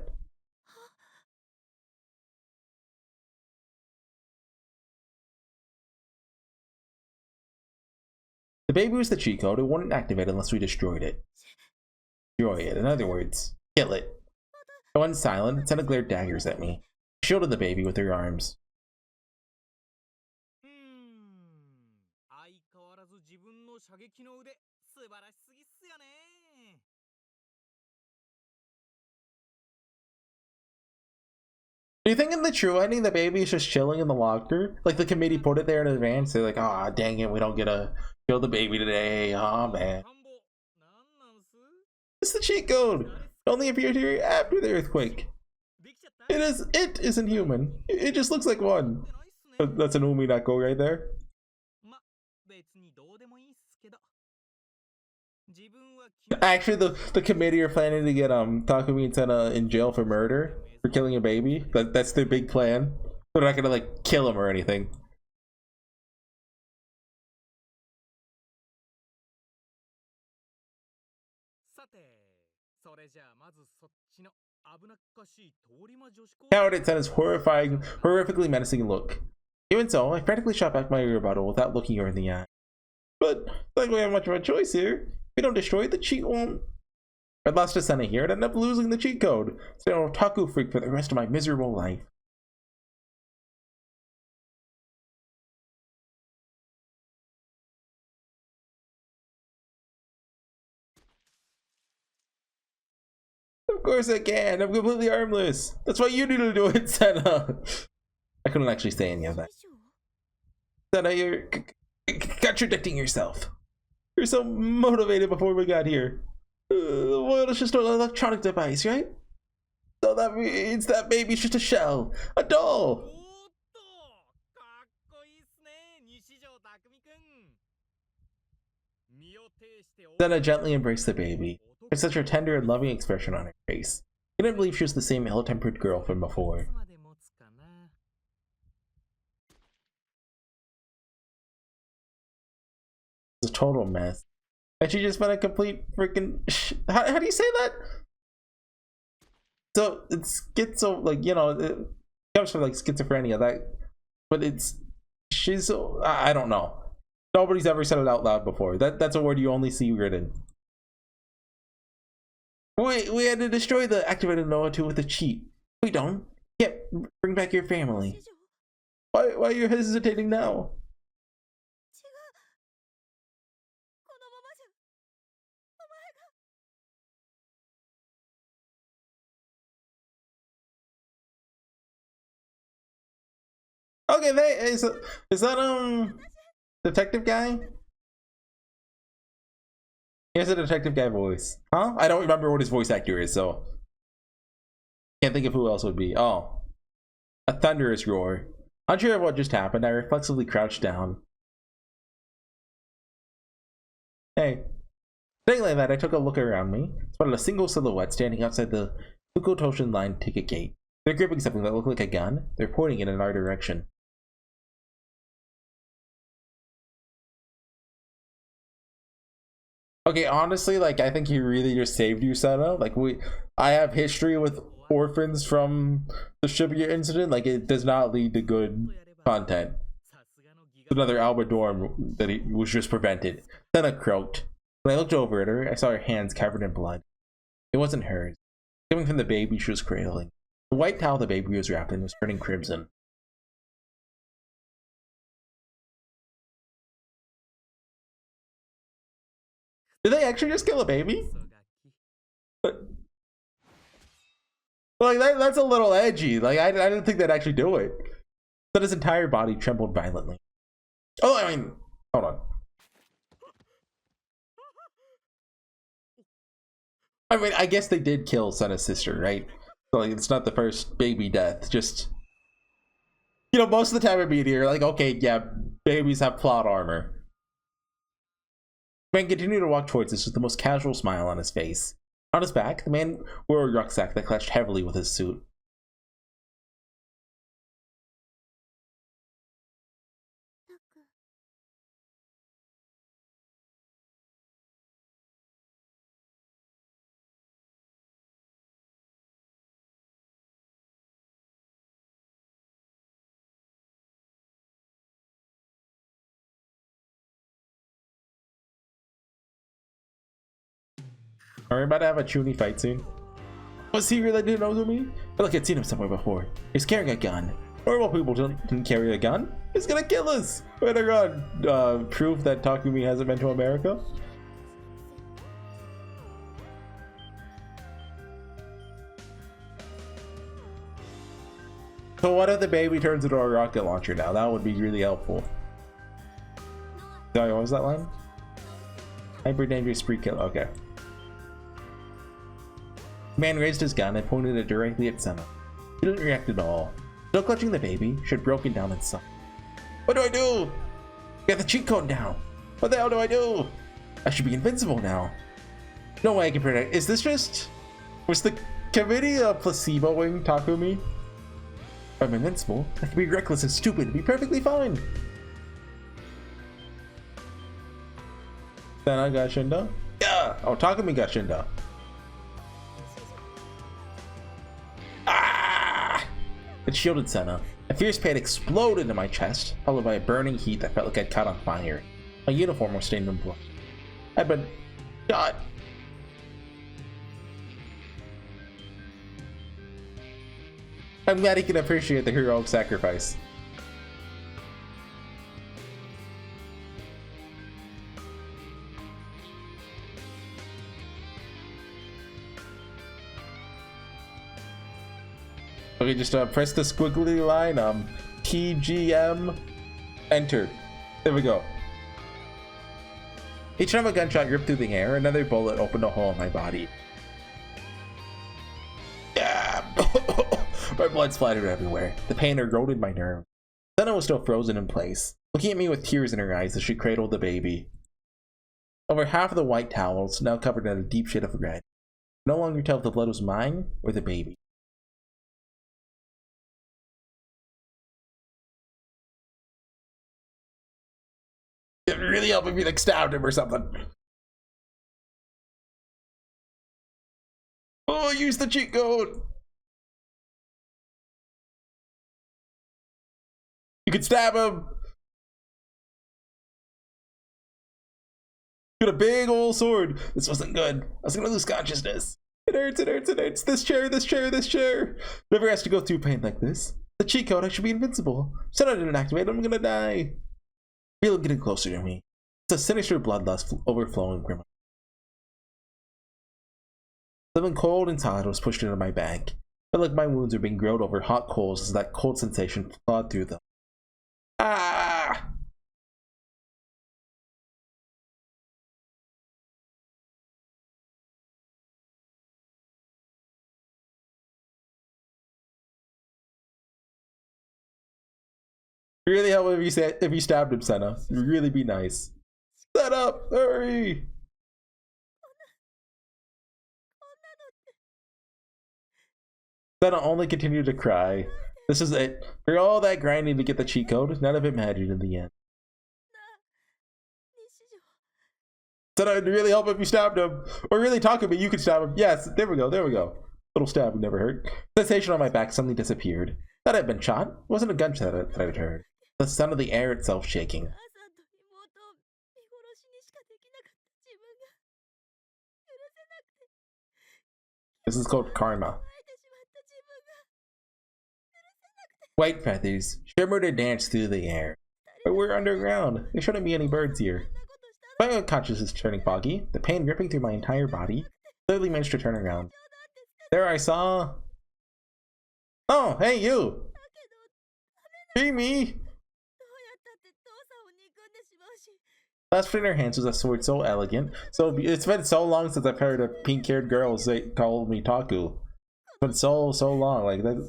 The baby was the cheat code. It wouldn't activate unless we destroyed it. Destroy it. In other words, kill it. I went silent and Sena glared daggers at me. She shielded the baby with her arms. Do you think in the true ending the baby is just chilling in the locker? Like the committee put it there in advance? They're like, ah, oh, dang it, we don't get to kill the baby today. Oh man. It's the cheat code. It only appeared here after the earthquake. It isn't human. It just looks like one. That's an Uminako right there. Actually, the committee are planning to get Takumi and Sena in jail for murder for killing a baby. That's their big plan. They're not gonna like kill him or anything. Howard at Sena's horrifically menacing look. Even so, I practically shot back my rebuttal without looking her in the eye. But I think we have much of a choice here. If we don't destroy it, the cheat won't. If I lost to Sena here, I'd end up losing the cheat code. So I'm an otaku freak for the rest of my miserable life. Of course I can. I'm completely armless. That's why you need to do it, Sena. I couldn't actually say any of that. Sena, you're contradicting yourself. You're so motivated before we got here. The world is just an electronic device, right? So that means that baby's just a shell, a doll. Sena gently embraced the baby. With such a tender and loving expression on her face. I couldn't believe she was the same ill-tempered girl from before. It's a total mess. And she just been a complete freaking how do you say that? So it's schizo, like, you know, it comes from like schizophrenia, that, but she's I don't know. Nobody's ever said it out loud before. That's a word you only see written. We had to destroy the activated Noah 2 with a cheat. We don't. Can't bring back your family. Why are you hesitating now? Okay, is that detective guy? He has a detective guy voice. Huh? I don't remember what his voice actor is, so can't think of who else would be. Oh, a thunderous roar. Unsure of what just happened, I reflexively crouched down. Hey. Saying like that, I took a look around me, spotted a single silhouette standing outside the Fukutoshin line ticket gate. They're gripping something that looked like a gun. They're pointing it in our direction. Okay, honestly, like, I think he really just saved you, Sena. Like, I have history with orphans from the Shibuya incident. Like, it does not lead to good content. Another Alba dorm that he was just prevented. Sena croaked. When I looked over at her, I saw her hands covered in blood. It wasn't hers. Coming from the baby she was cradling. The white towel the baby was wrapped in was turning crimson. Did they actually just kill a baby? Like, that's a little edgy. Like, I didn't think they'd actually do it. But his entire body trembled violently. Oh, I mean, hold on. I mean, I guess they did kill Sena's sister, right? So, like, it's not the first baby death. Just, you know, most of the time it'd be here, like, okay, yeah, Babies have plot armor. The man continued to walk towards us with the most casual smile on his face. On his back, the man wore a rucksack that clashed heavily with his suit. Are we about to have a Chuni fight soon? Was he really didn't know me? I feel like I'd seen him somewhere before. He's carrying a gun. Normal people didn't carry a gun. He's gonna kill us! Better run! Proof that Takumi hasn't been to America? So what if the baby turns into a rocket launcher now? That would be really helpful. Sorry, what was that line? Hyper dangerous spree kill. Okay. The man raised his gun and pointed it directly at Sena. He didn't react at all. Still clutching the baby, she had broken down inside. What do I do? Get the cheat code down. What the hell do I do? I should be invincible now. No way I can predict. Is this just... Was the committee placeboing Takumi? If I'm invincible, I can be reckless and stupid and be perfectly fine. Sena got Shinda? Yeah! Oh, Takumi got Shinda. It shielded Sena. A fierce pain exploded into my chest, followed by a burning heat that felt like I'd caught on fire. My uniform was stained in blood. I'd been shot. I'm glad he can appreciate the heroic sacrifice. Okay, just press the squiggly line, TGM, enter. There we go. Each time a gunshot ripped through the air, another bullet opened a hole in my body. Yeah. My blood splattered everywhere. The pain eroded my nerve. Sena was still frozen in place, looking at me with tears in her eyes as she cradled the baby. Over half of the white towels now covered in a deep shade of red. No longer tell if the blood was mine or the baby. It would really help if you like stabbed him or something. Oh, use the cheat code. You could stab him. Got a big old sword. This wasn't good. I was gonna lose consciousness. It hurts, it hurts, it hurts. This chair, this chair, this chair. Never has to go through pain like this. The cheat code, I should be invincible. Said I didn't activate, I'm gonna die. Feel him getting closer to me. It's a sinister bloodlust overflowing from me. Something cold and solid was pushed into my bag. I felt like my wounds were being grilled over hot coals as that cold sensation clawed through them. Ah! Really help if you stabbed him, Sena. It'd really be nice. Set up! Hurry! Sena only continued to cry. This is it. For all that grinding to get the cheat code, none of it mattered in the end. Sena, it'd really help if you stabbed him. Or really talk to me, you could stab him. Yes, there we go, there we go. Little stab would never hurt. The sensation on my back suddenly disappeared. Thought I'd been shot. It wasn't a gunshot that I'd heard. The sound of the air itself shaking. This is called karma. White feathers shimmered and danced through the air. But we're underground. There shouldn't be any birds here. My unconsciousness is turning foggy, the pain ripping through my entire body. Clearly managed to turn around. There I saw... Oh, hey you! Free me! Clasped in her hands was a sword so elegant. So it's been so long since I've heard a pink-haired girl say call me Taku. It's been so long. Like that's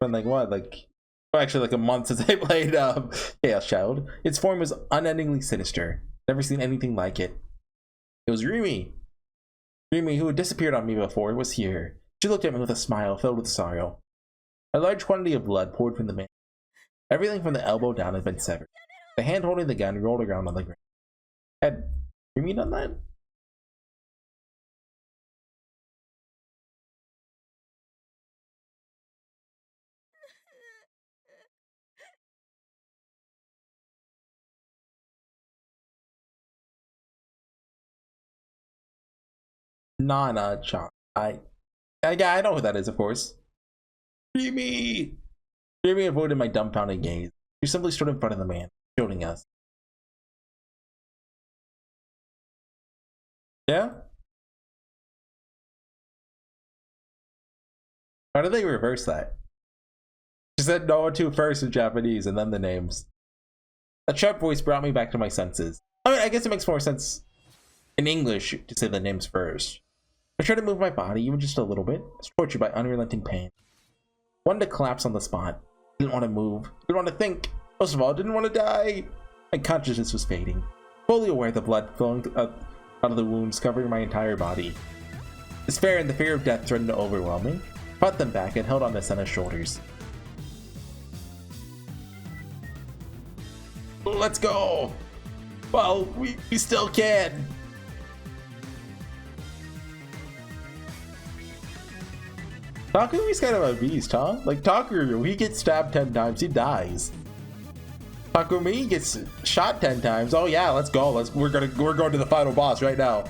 been like what, like Well, actually, like a month since I played Chaos Child. Its form was unendingly sinister. Never seen anything like it. It was Rumi. Rumi, who had disappeared on me before, was here. She looked at me with a smile filled with sorrow. A large quantity of blood poured from the man. Everything from the elbow down had been severed. The hand holding the gun rolled around on the ground. Had Rumi done that? Nana-chan. Yeah, I know who that is, of course. Rumi! Rumi avoided my dumbfounded gaze. She simply stood in front of the man, shielding us. Yeah? How did they reverse that? She said no to first in Japanese and then the names. A sharp voice brought me back to my senses. I mean, I guess it makes more sense in English to say the names first. I tried to move my body, even just a little bit. I was tortured by unrelenting pain. Wanted to collapse on the spot. Didn't want to move. Didn't want to think. Most of all, didn't want to die. My consciousness was fading. Fully aware of the blood flowing out of the wounds covering my entire body. Despair and the fear of death threatened to overwhelm me. I fought them back and held on to Sena's shoulders. Let's go! Well, we still can! Takumi's kind of a beast, huh? Like, Takumi, he gets stabbed 10 times, he dies. Takumi gets shot 10 times. Oh yeah, let's go. We're going to the final boss right now.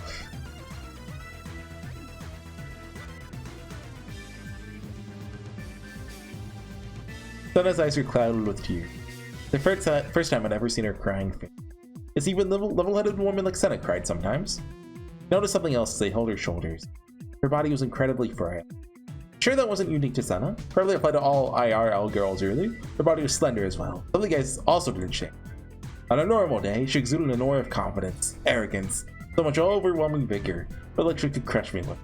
Sena's eyes were clouded with tears. The first time I'd ever seen her crying. It's even level-headed woman like Sena cried sometimes. Noticed something else as they held her shoulders. Her body was incredibly frail. Sure, that wasn't unique to Sena. Probably applied to all IRL girls really. Her body was slender as well. Other guys also didn't shame. On a normal day, she exuded an aura of confidence, arrogance, so much overwhelming vigor, but like she could crush me with.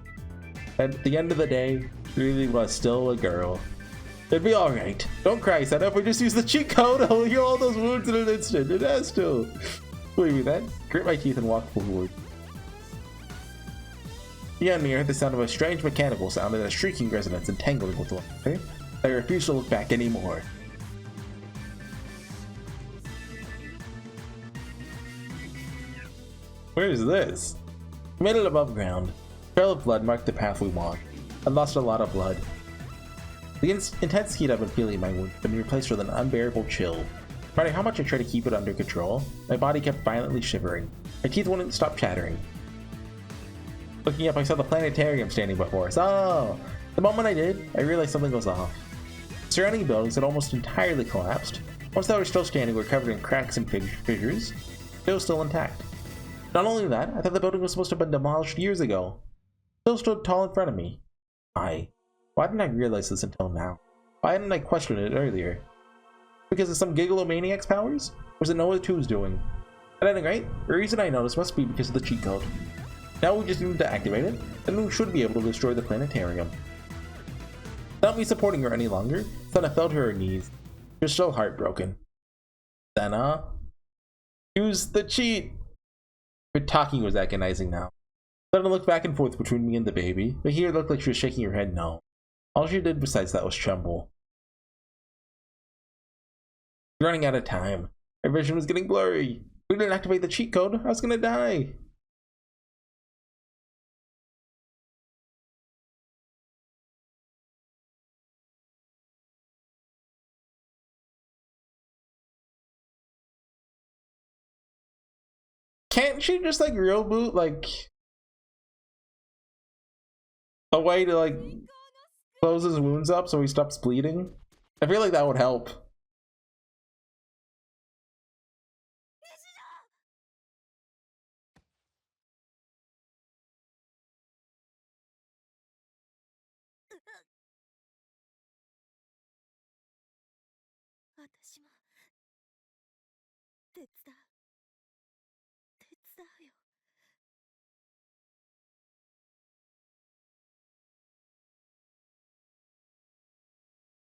At the end of the day, she really was still a girl. It'd be alright. Don't cry, Sena. If we just use the cheat code, I'll heal all those wounds in an instant. It has to. Believe me then. Grit my teeth and walk forward. Beyond me, I heard the sound of a strange mechanical sound and a shrieking resonance entangling with one another. I refused to look back anymore. Where is this? We made it above ground. A trail of blood marked the path we walked. I lost a lot of blood. The intense heat I've been feeling in my wound had been replaced with an unbearable chill. No matter how much I tried to keep it under control, my body kept violently shivering. My teeth wouldn't stop chattering. Looking up, I saw the planetarium standing before us. Oh! The moment I did, I realized something was off. Surrounding buildings had almost entirely collapsed. Ones that were still standing were covered in cracks and fissures. They were still intact. Not only that, I thought the building was supposed to have been demolished years ago. It still stood tall in front of me. Why didn't I realize this until now? Why hadn't I questioned it earlier? Because of some gigalomaniac's powers? Or was it Noah 2's doing? At any rate, the reason I noticed must be because of the cheat code. Now we just need to activate it, and we should be able to destroy the planetarium. Without me supporting her any longer, Sena fell to her knees. She was still heartbroken. Sena? Use the cheat! Her talking was agonizing now. Sena looked back and forth between me and the baby, but here it looked like she was shaking her head no. All she did besides that was tremble. Running out of time. Her vision was getting blurry. If we didn't activate the cheat code, I was gonna die. Can't she just like real boot like a way to like close his wounds up so he stops bleeding? I feel like that would help.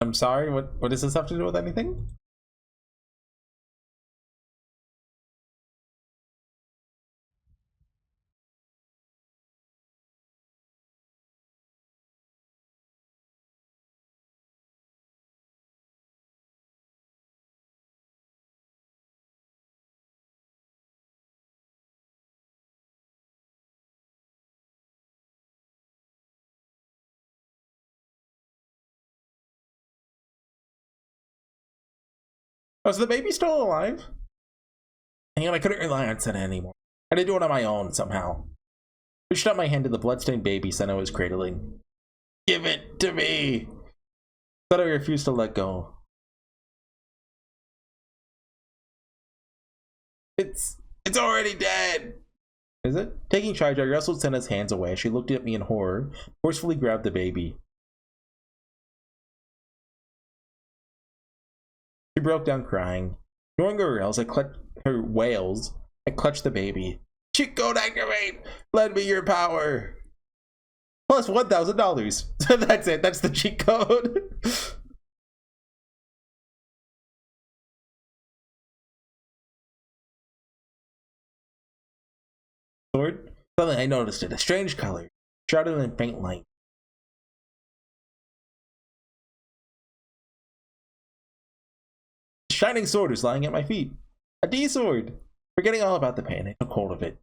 I'm sorry, what does this have to do with anything? Oh, so the baby's still alive? Hang on, I couldn't rely on Sena anymore. I had to do it on my own somehow. I reached out my hand to the bloodstained baby Sena was cradling. Give it to me! But I refused to let go. It's already dead! Is it? Taking charge, I wrestled Sena's hands away. She looked at me in horror, forcefully grabbed the baby. She broke down crying. Ignoring her wails, I clutched the baby. Cheat code activate! Lend me your power! Plus $1,000. That's it, that's the cheat code. Sword? Suddenly I noticed it, a strange color, shrouded in faint light. The shining sword was lying at my feet. A D-sword! Forgetting all about the pain, I took hold of it.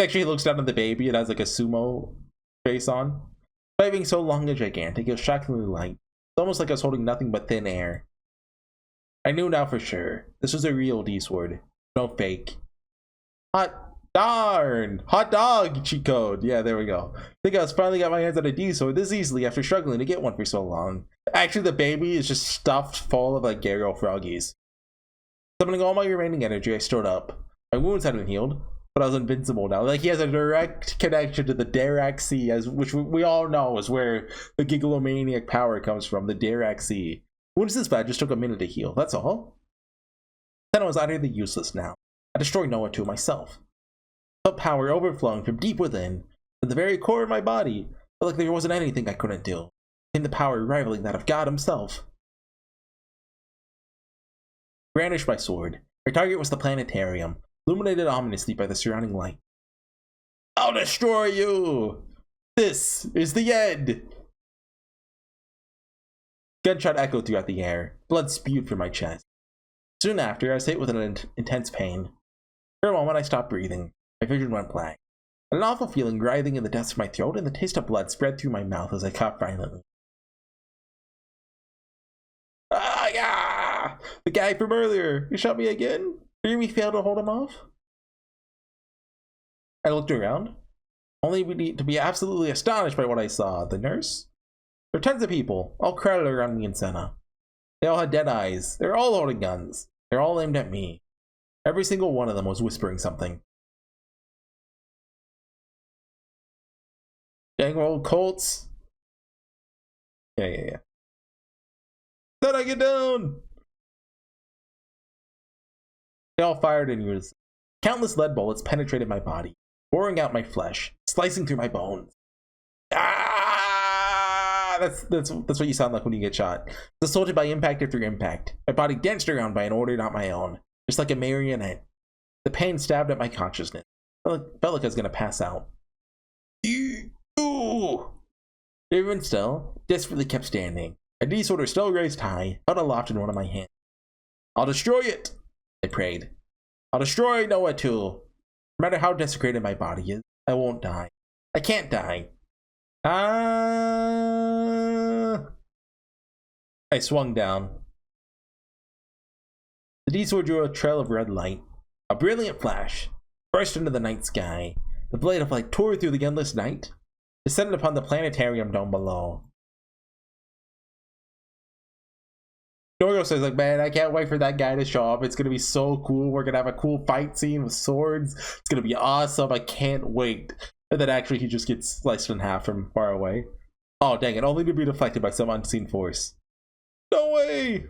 Actually, he looks down at the baby. It has like a sumo face on. Despite being so long and gigantic, it was shockingly light. It's almost like I was holding nothing but thin air. I knew now for sure. This was a real D-sword. No fake. Hot darn! Hot dog cheat code. Yeah, there we go. I think I was finally got my hands on a D-sword this easily after struggling to get one for so long. Actually, the baby is just stuffed full of like Garo froggies. Summoning all my remaining energy, I stood up. My wounds had been healed, but I was invincible now. Like, he has a direct connection to the Dirac Sea, which we all know is where the Gigalomaniac power comes from, the Dirac Sea. Wounds this bad just took a minute to heal, that's all. Then I was utterly useless now. I destroyed Noah to myself. I felt power overflowing from deep within, from the very core of my body. I felt like there wasn't anything I couldn't do. In the power rivaling that of God himself. Brandished my sword. Our target was the planetarium, illuminated ominously by the surrounding light. I'll destroy you! This is the end! Gunshot echoed throughout the air. Blood spewed from my chest. Soon after, I was hit with an intense pain. For a moment, I stopped breathing. My vision went blank. An awful feeling writhing in the depths of my throat, and the taste of blood spread through my mouth as I coughed violently. Ah, yeah! The guy from earlier! He shot me again? Did we fail to hold him off? I looked around, only to be absolutely astonished by what I saw. The nurse? There were tons of people, all crowded around me and Sena. They all had dead eyes. They were all holding guns. They were all aimed at me. Every single one of them was whispering something. Dang old Colts. Yeah. Sena, get down! They all fired in unison. Countless lead bullets penetrated my body, boring out my flesh, slicing through my bones. Ah! That's what you sound like when you get shot. Assaulted by impact after impact. My body danced around by an order not my own, just like a marionette. The pain stabbed at my consciousness. Felt like I was gonna pass out. Ooh! Even still, desperately kept standing. A D-sword still raised high, held aloft in one of my hands. I'll destroy it! I prayed. I'll destroy Noah too. No matter how desecrated my body is, I won't die. I can't die. I swung down. The D-sword drew a trail of red light. A brilliant flash burst into the night sky. The blade of light tore through the endless night, descended upon the planetarium dome below. Norio says, like, man, I can't wait for that guy to show up. It's gonna be so cool. We're gonna have a cool fight scene with swords. It's gonna be awesome. I can't wait. And then actually he just gets sliced in half from far away. Oh, dang it. Only to be deflected by some unseen force. No way! It's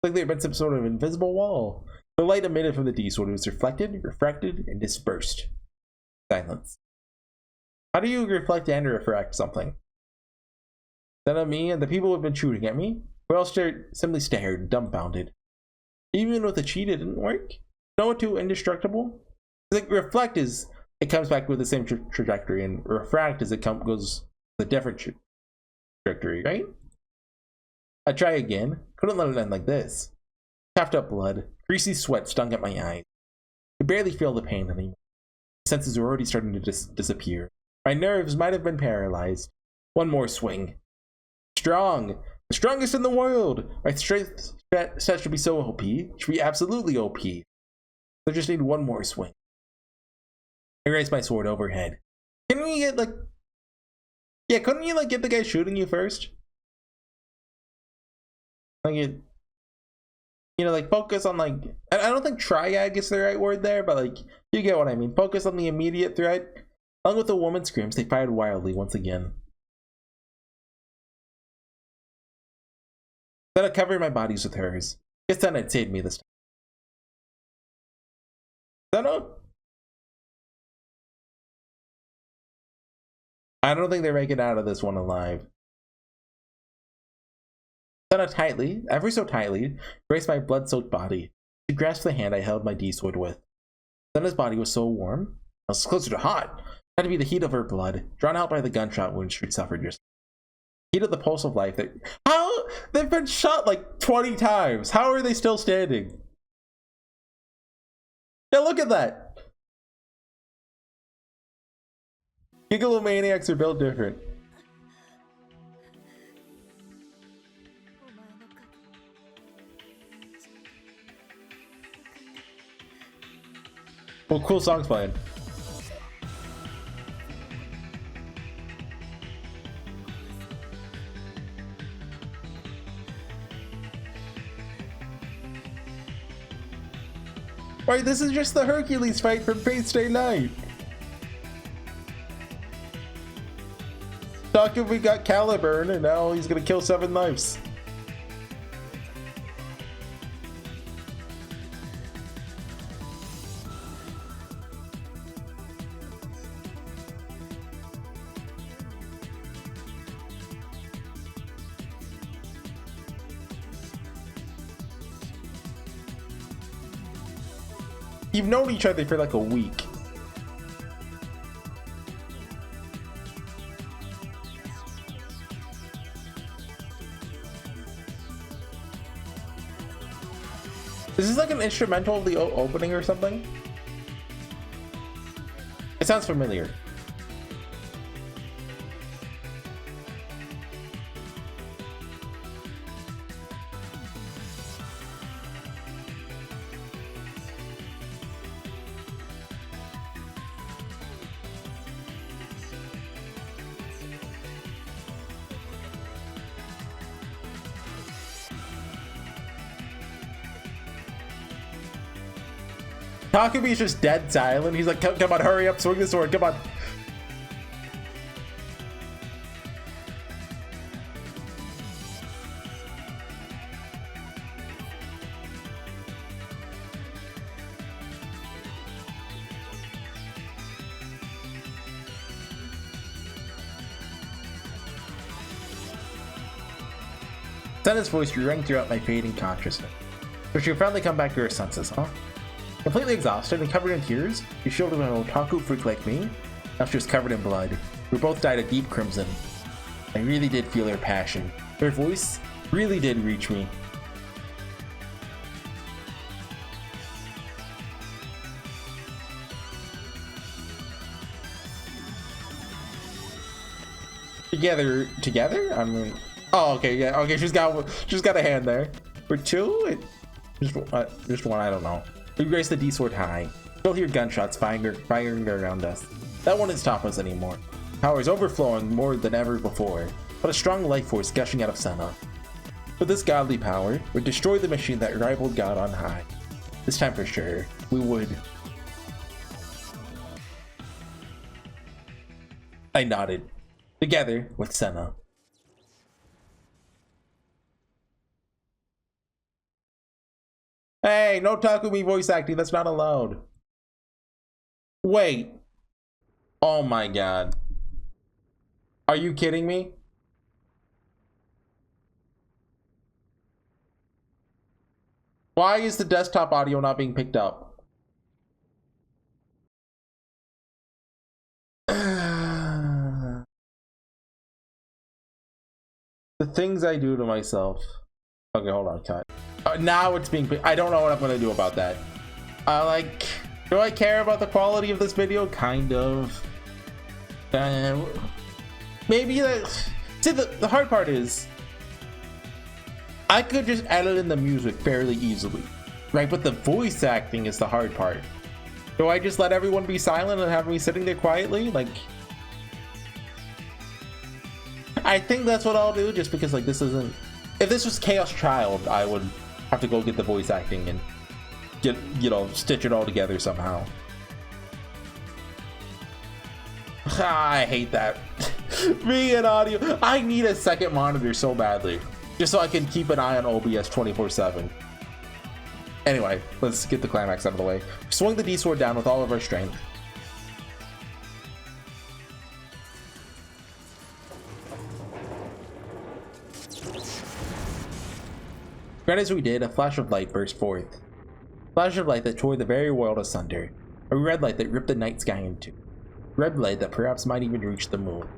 like there had been some sort of invisible wall. The light emitted from the D-sword was reflected, refracted, and dispersed. Silence. How do you reflect and refract something? Then on me and the people who have been shooting at me, we all simply stared, dumbfounded. Even with the cheat, it didn't work. No too indestructible. Like reflect is it comes back with the same trajectory, and refract is it goes the different trajectory, right? I try again. Couldn't let it end like this. Coughed up blood. Greasy sweat stung at my eyes. I could barely feel the pain anymore. My senses were already starting to disappear. My nerves might have been paralyzed. One more swing. Strong. The strongest in the world. My strength set should be so OP. Should be absolutely OP. I just need one more swing. I raised my sword overhead. Can we get like... Yeah, couldn't you like get the guy shooting you first? Like it... You know, like focus on like... I don't think triad is the right word there, but like, you get what I mean. Focus on the immediate threat. Along with the woman's screams, they fired wildly once again. Then I covered my bodies with hers. Guess then it saved me this time. Sena? I don't think they make it out of this one alive. Sena tightly, ever so tightly, embraced my blood-soaked body. She grasped the hand I held my D-sword with. Sena's body was so warm. I was closer to hot. It had to be the heat of her blood, drawn out by the gunshot wounds she'd suffered just. Heat of the pulse of life that... How? They've been shot like 20 times. How are they still standing? Yeah, look at that. Gigalomaniacs are built different. Well, cool songs playing. Right, this is just the Hercules fight from Fate Stay Night. Talking we got Caliburn and now he's gonna kill 7 knives. You've known each other for like a week. Is this like an instrumental of the opening or something? It sounds familiar. Takumi's just dead silent. He's like, come on, hurry up, swing the sword, come on. Sena's voice rang throughout my fading consciousness. So she would finally come back to her senses, huh? Completely exhausted and covered in tears, she shielded an otaku freak like me. Now she was covered in blood. We both dyed a deep crimson. I really did feel her passion. Her voice really did reach me. Together? I mean, oh, okay, yeah, okay. She's got a hand there. For two, just one. I don't know. We raised the D-sword high. Still hear gunshots firing around us. That won't stop us anymore. Power is overflowing more than ever before, but a strong life force gushing out of Sena. With this godly power, we'd destroy the machine that rivaled God on high. This time for sure, we would. I nodded, together with Sena. Hey, no Takumi voice acting, that's not allowed. Wait. Oh my god. Are you kidding me? Why is the desktop audio not being picked up? The things I do to myself. Okay, hold on, cut. Now it's being picked. I don't know what I'm gonna do about that. Like, do I care about the quality of this video? Kind of. Maybe that. See, the hard part is, I could just edit in the music fairly easily, right? But the voice acting is the hard part. Do I just let everyone be silent and have me sitting there quietly? Like, I think that's what I'll do, just because, like, this isn't. If this was Chaos Child, I would have to go get the voice acting and get, you know, stitch it all together somehow. I hate that. Me and audio. I need a second monitor so badly, just so I can keep an eye on OBS 24/7. Anyway, let's get the climax out of the way. Swing the D-sword down with all of our strength. Right as we did, a flash of light burst forth. A flash of light that tore the very world asunder. A red light that ripped the night sky in two. Red light that perhaps might even reach the moon.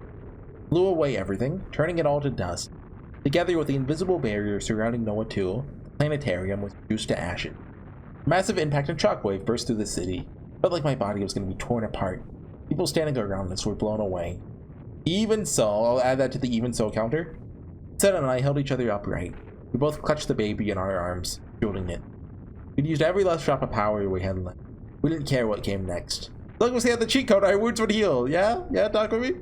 Blew away everything, turning it all to dust. Together with the invisible barrier surrounding Noah 2, the planetarium was reduced to ashes. A massive impact and shockwave burst through the city. Felt like my body was going to be torn apart. People standing around us were blown away. Even so, I'll add that to the even so counter. Sena and I held each other upright. We both clutched the baby in our arms, shielding it. We'd used every last drop of power we had left. We didn't care what came next. As long as we had the cheat code, our wounds would heal. Yeah? Yeah, talk with me?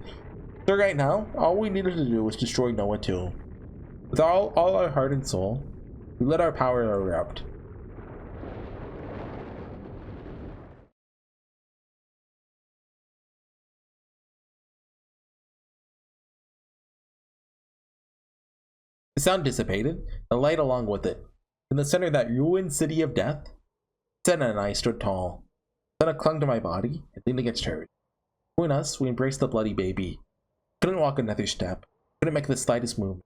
So right now, all we needed to do was destroy Noah 2. With all our heart and soul, we let our power erupt. The sound dissipated, the light along with it. In the center of that ruined city of death, Sena and I stood tall. Sena clung to my body and leaned against hers. Between us, we embraced the bloody baby. Couldn't walk another step. Couldn't make the slightest move.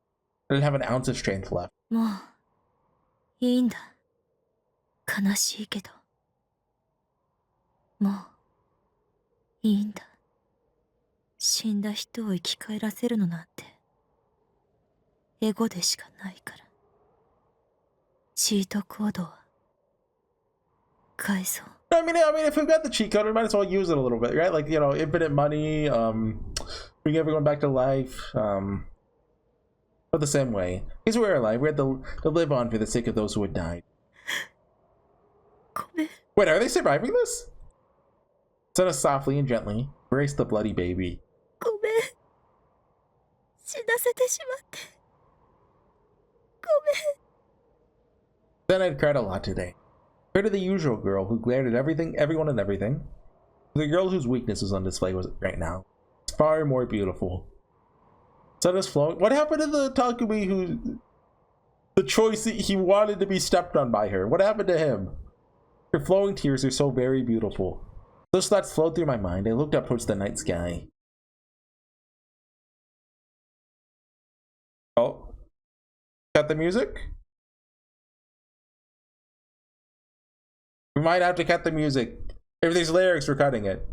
Didn't have an ounce of strength left. もういいんだ。悲しいけど。もういいんだ。死んだ人を生き返らせるのなんてエゴでしかないから。チートコードは返そう。I mean, if we've got the cheat code, we might as well use it a little bit, right? Like, you know, infinite money, bring everyone back to life, but the same way. Because we're alive, we had to live on for the sake of those who had died. ごめん。 Wait, are they surviving this? Sena softly and gently embraced the bloody baby. ごめん。死なせてしまって。ごめん。 Then I'd cried a lot today. Compared to the usual girl who glared at everyone and everything, the girl whose weakness was on display right now. It's far more beautiful. Sena's flowing. What happened to the Takumi who... The choice he wanted to be stepped on by her? What happened to him? Her flowing tears are so very beautiful. Those thoughts flowed through my mind. I looked up towards the night sky. Oh. Got the music? We might have to cut the music. If there's lyrics, we're cutting it.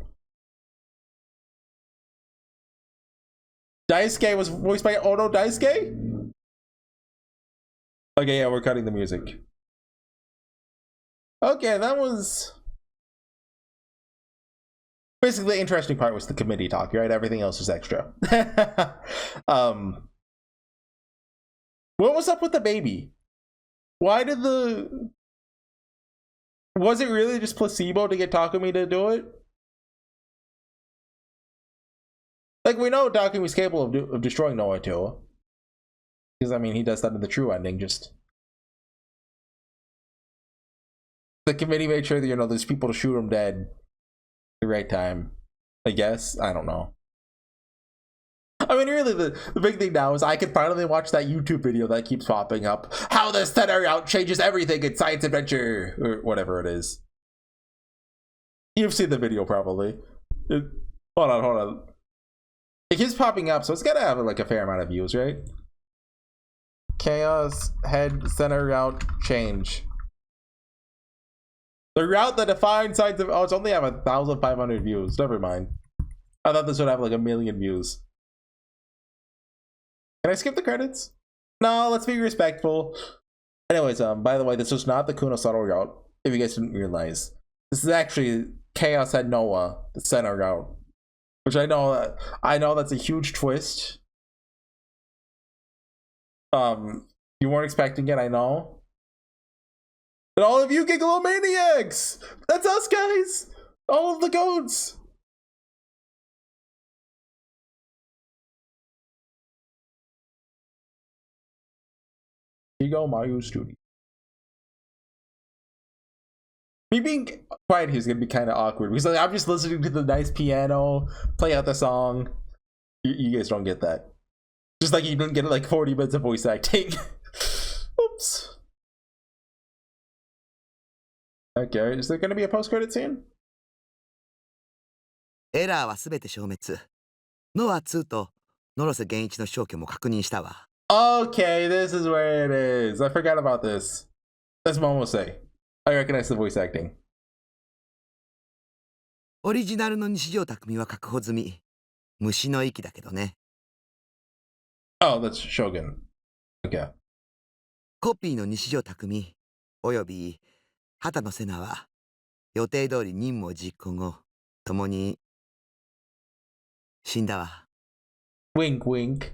Daisuke was voiced by Ono Daisuke? Okay, yeah, we're cutting the music. Okay, that was... Basically, the interesting part was the committee talk, right? Everything else was extra. What was up with the baby? Why did the... Was it really just placebo to get Takumi to do it? Like, we know Takumi's capable of destroying Noah 2. Because, I mean, he does that in the true ending, just... The committee made sure that, you know, there's people to shoot him dead at the right time. I guess? I don't know. I mean, really, the big thing now is I can finally watch that YouTube video that keeps popping up. How the Center Out changes everything in science adventure, or whatever it is. You've seen the video, probably. Hold on. It keeps popping up, so it's gotta have like a fair amount of views, right? Chaos head center route change. The route that defines signs of, oh, it's only have 1,500 views. Never mind. I thought this would have like 1,000,000 views. Can I skip the credits? No, let's be respectful. Anyways, by the way, this was not the Kunosato route, if you guys didn't realize. This is actually Chaos Head Noah, the center route. Which I know that's a huge twist. You weren't expecting it, I know. And all of you Gigalomaniacs! That's us, guys! All of the goats! Here you go, Mario Studio. Me being quiet here is gonna be kind of awkward because like, I'm just listening to the nice piano, play out the song. You guys don't get that. Just like you don't get like 40 minutes of voice acting. Oops. Okay, is there gonna be a post-credit scene? エラーはすべて消滅。ノア2とノロセ源一の消去も確認したわ。Okay, this is where it is. I forgot about this. That's Momose. I recognize the voice acting. オリジナルの西条匠は確保済み。虫の息だけどね。Oh, that's Shogun. Okay. コピーの西条匠および畑野瀬名は予定通り任務を実行後、共に死んだわ。Wink, wink.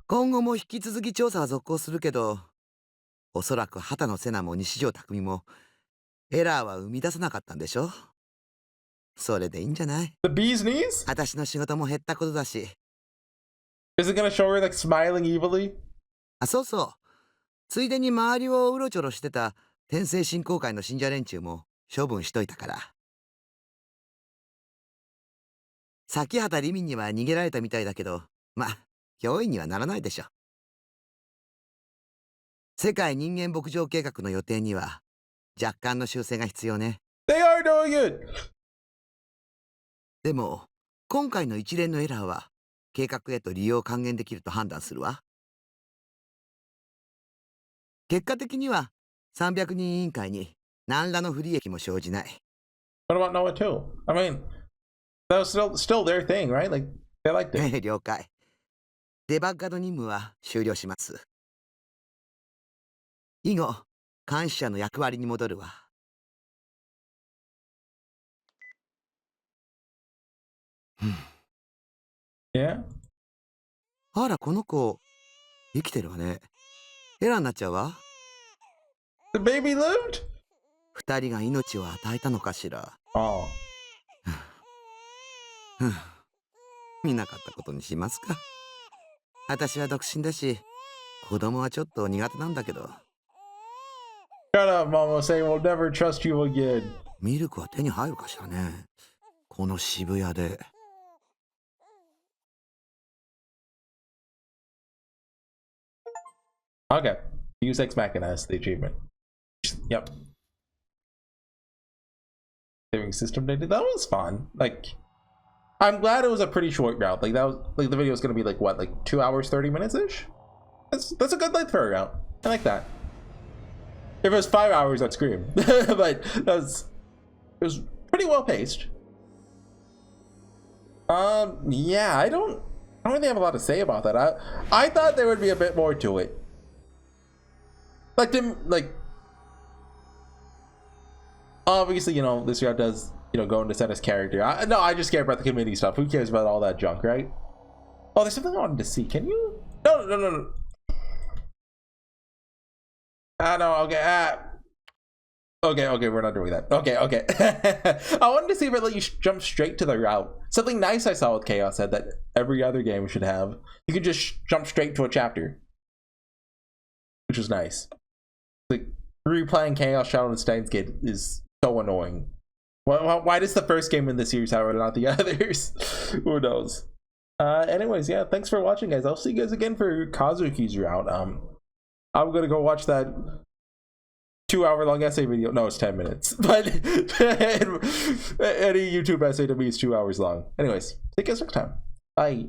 今後も引き続き調査は続行するけど、おそらく畑野瀬名も西条匠もエラーは生み出さなかったんでしょ。それでいいんじゃない？ The bee's knees? 私の仕事も減ったことだし。Is it gonna show her like smiling evilly? あ、そうそう。ついでに周りをうろちょろしてた天聖信仰会の信者連中も処分しといたから。先畑リミンには逃げられたみたいだけど、まあ、脅威にはならないでしょ。世界人間牧場計画の予定には若干の修正が必要ね。They are doing it! でも、今回の一連のエラーは計画へと利用を還元できると判断するわ。結果的には300人委員会に何らの不利益も生じない。What about Noah 2? I mean, that was still their thing, right? Like, they liked it. 了解。デバッガード任務は終了します。以後、監視者の役割に戻るわ。Yeah? あら、この子、生きてるわね。エラーになっちゃうわ。The baby lived? 二人が命を与えたのかしら。Oh. 見なかったことにしますか。私は独身だし、子供はちょっと苦手なんだけど。Shut up, Mama. Say we'll never trust you again. ミルクは手に入るかしらね。この渋谷で。Okay. Use Ex Machina as the achievement. Yep. Saving system data. That was fun. Like, I'm glad it was a pretty short route. Like that was like the video is gonna be like what, like 2 hours 30 minutes ish. That's a good length for a route. I like that. If it was 5 hours, I'd scream. But it was pretty well paced. Yeah, I don't really have a lot to say about that. I thought there would be a bit more to it. Like obviously, you know, this route does, you know, go into Sena's character. I just care about the community stuff. Who cares about all that junk, right? Oh, there's something I wanted to see. Can you? No. No, okay. Okay, we're not doing that. Okay. I wanted to see if it let you jump straight to the route. Something nice I saw with Chaos said that every other game should have. You could just jump straight to a chapter, which was nice. Like replaying Chaos Shadow and Steins Gate is so annoying. Why does the first game in the series have it, not the others? Who knows? Anyways, yeah, thanks for watching, guys. I'll see you guys again for Kazuki's route. I'm gonna go watch that 2-hour long essay video. No, it's 10 minutes. But any YouTube essay to me is 2 hours long. Anyways, see you guys next time. Bye.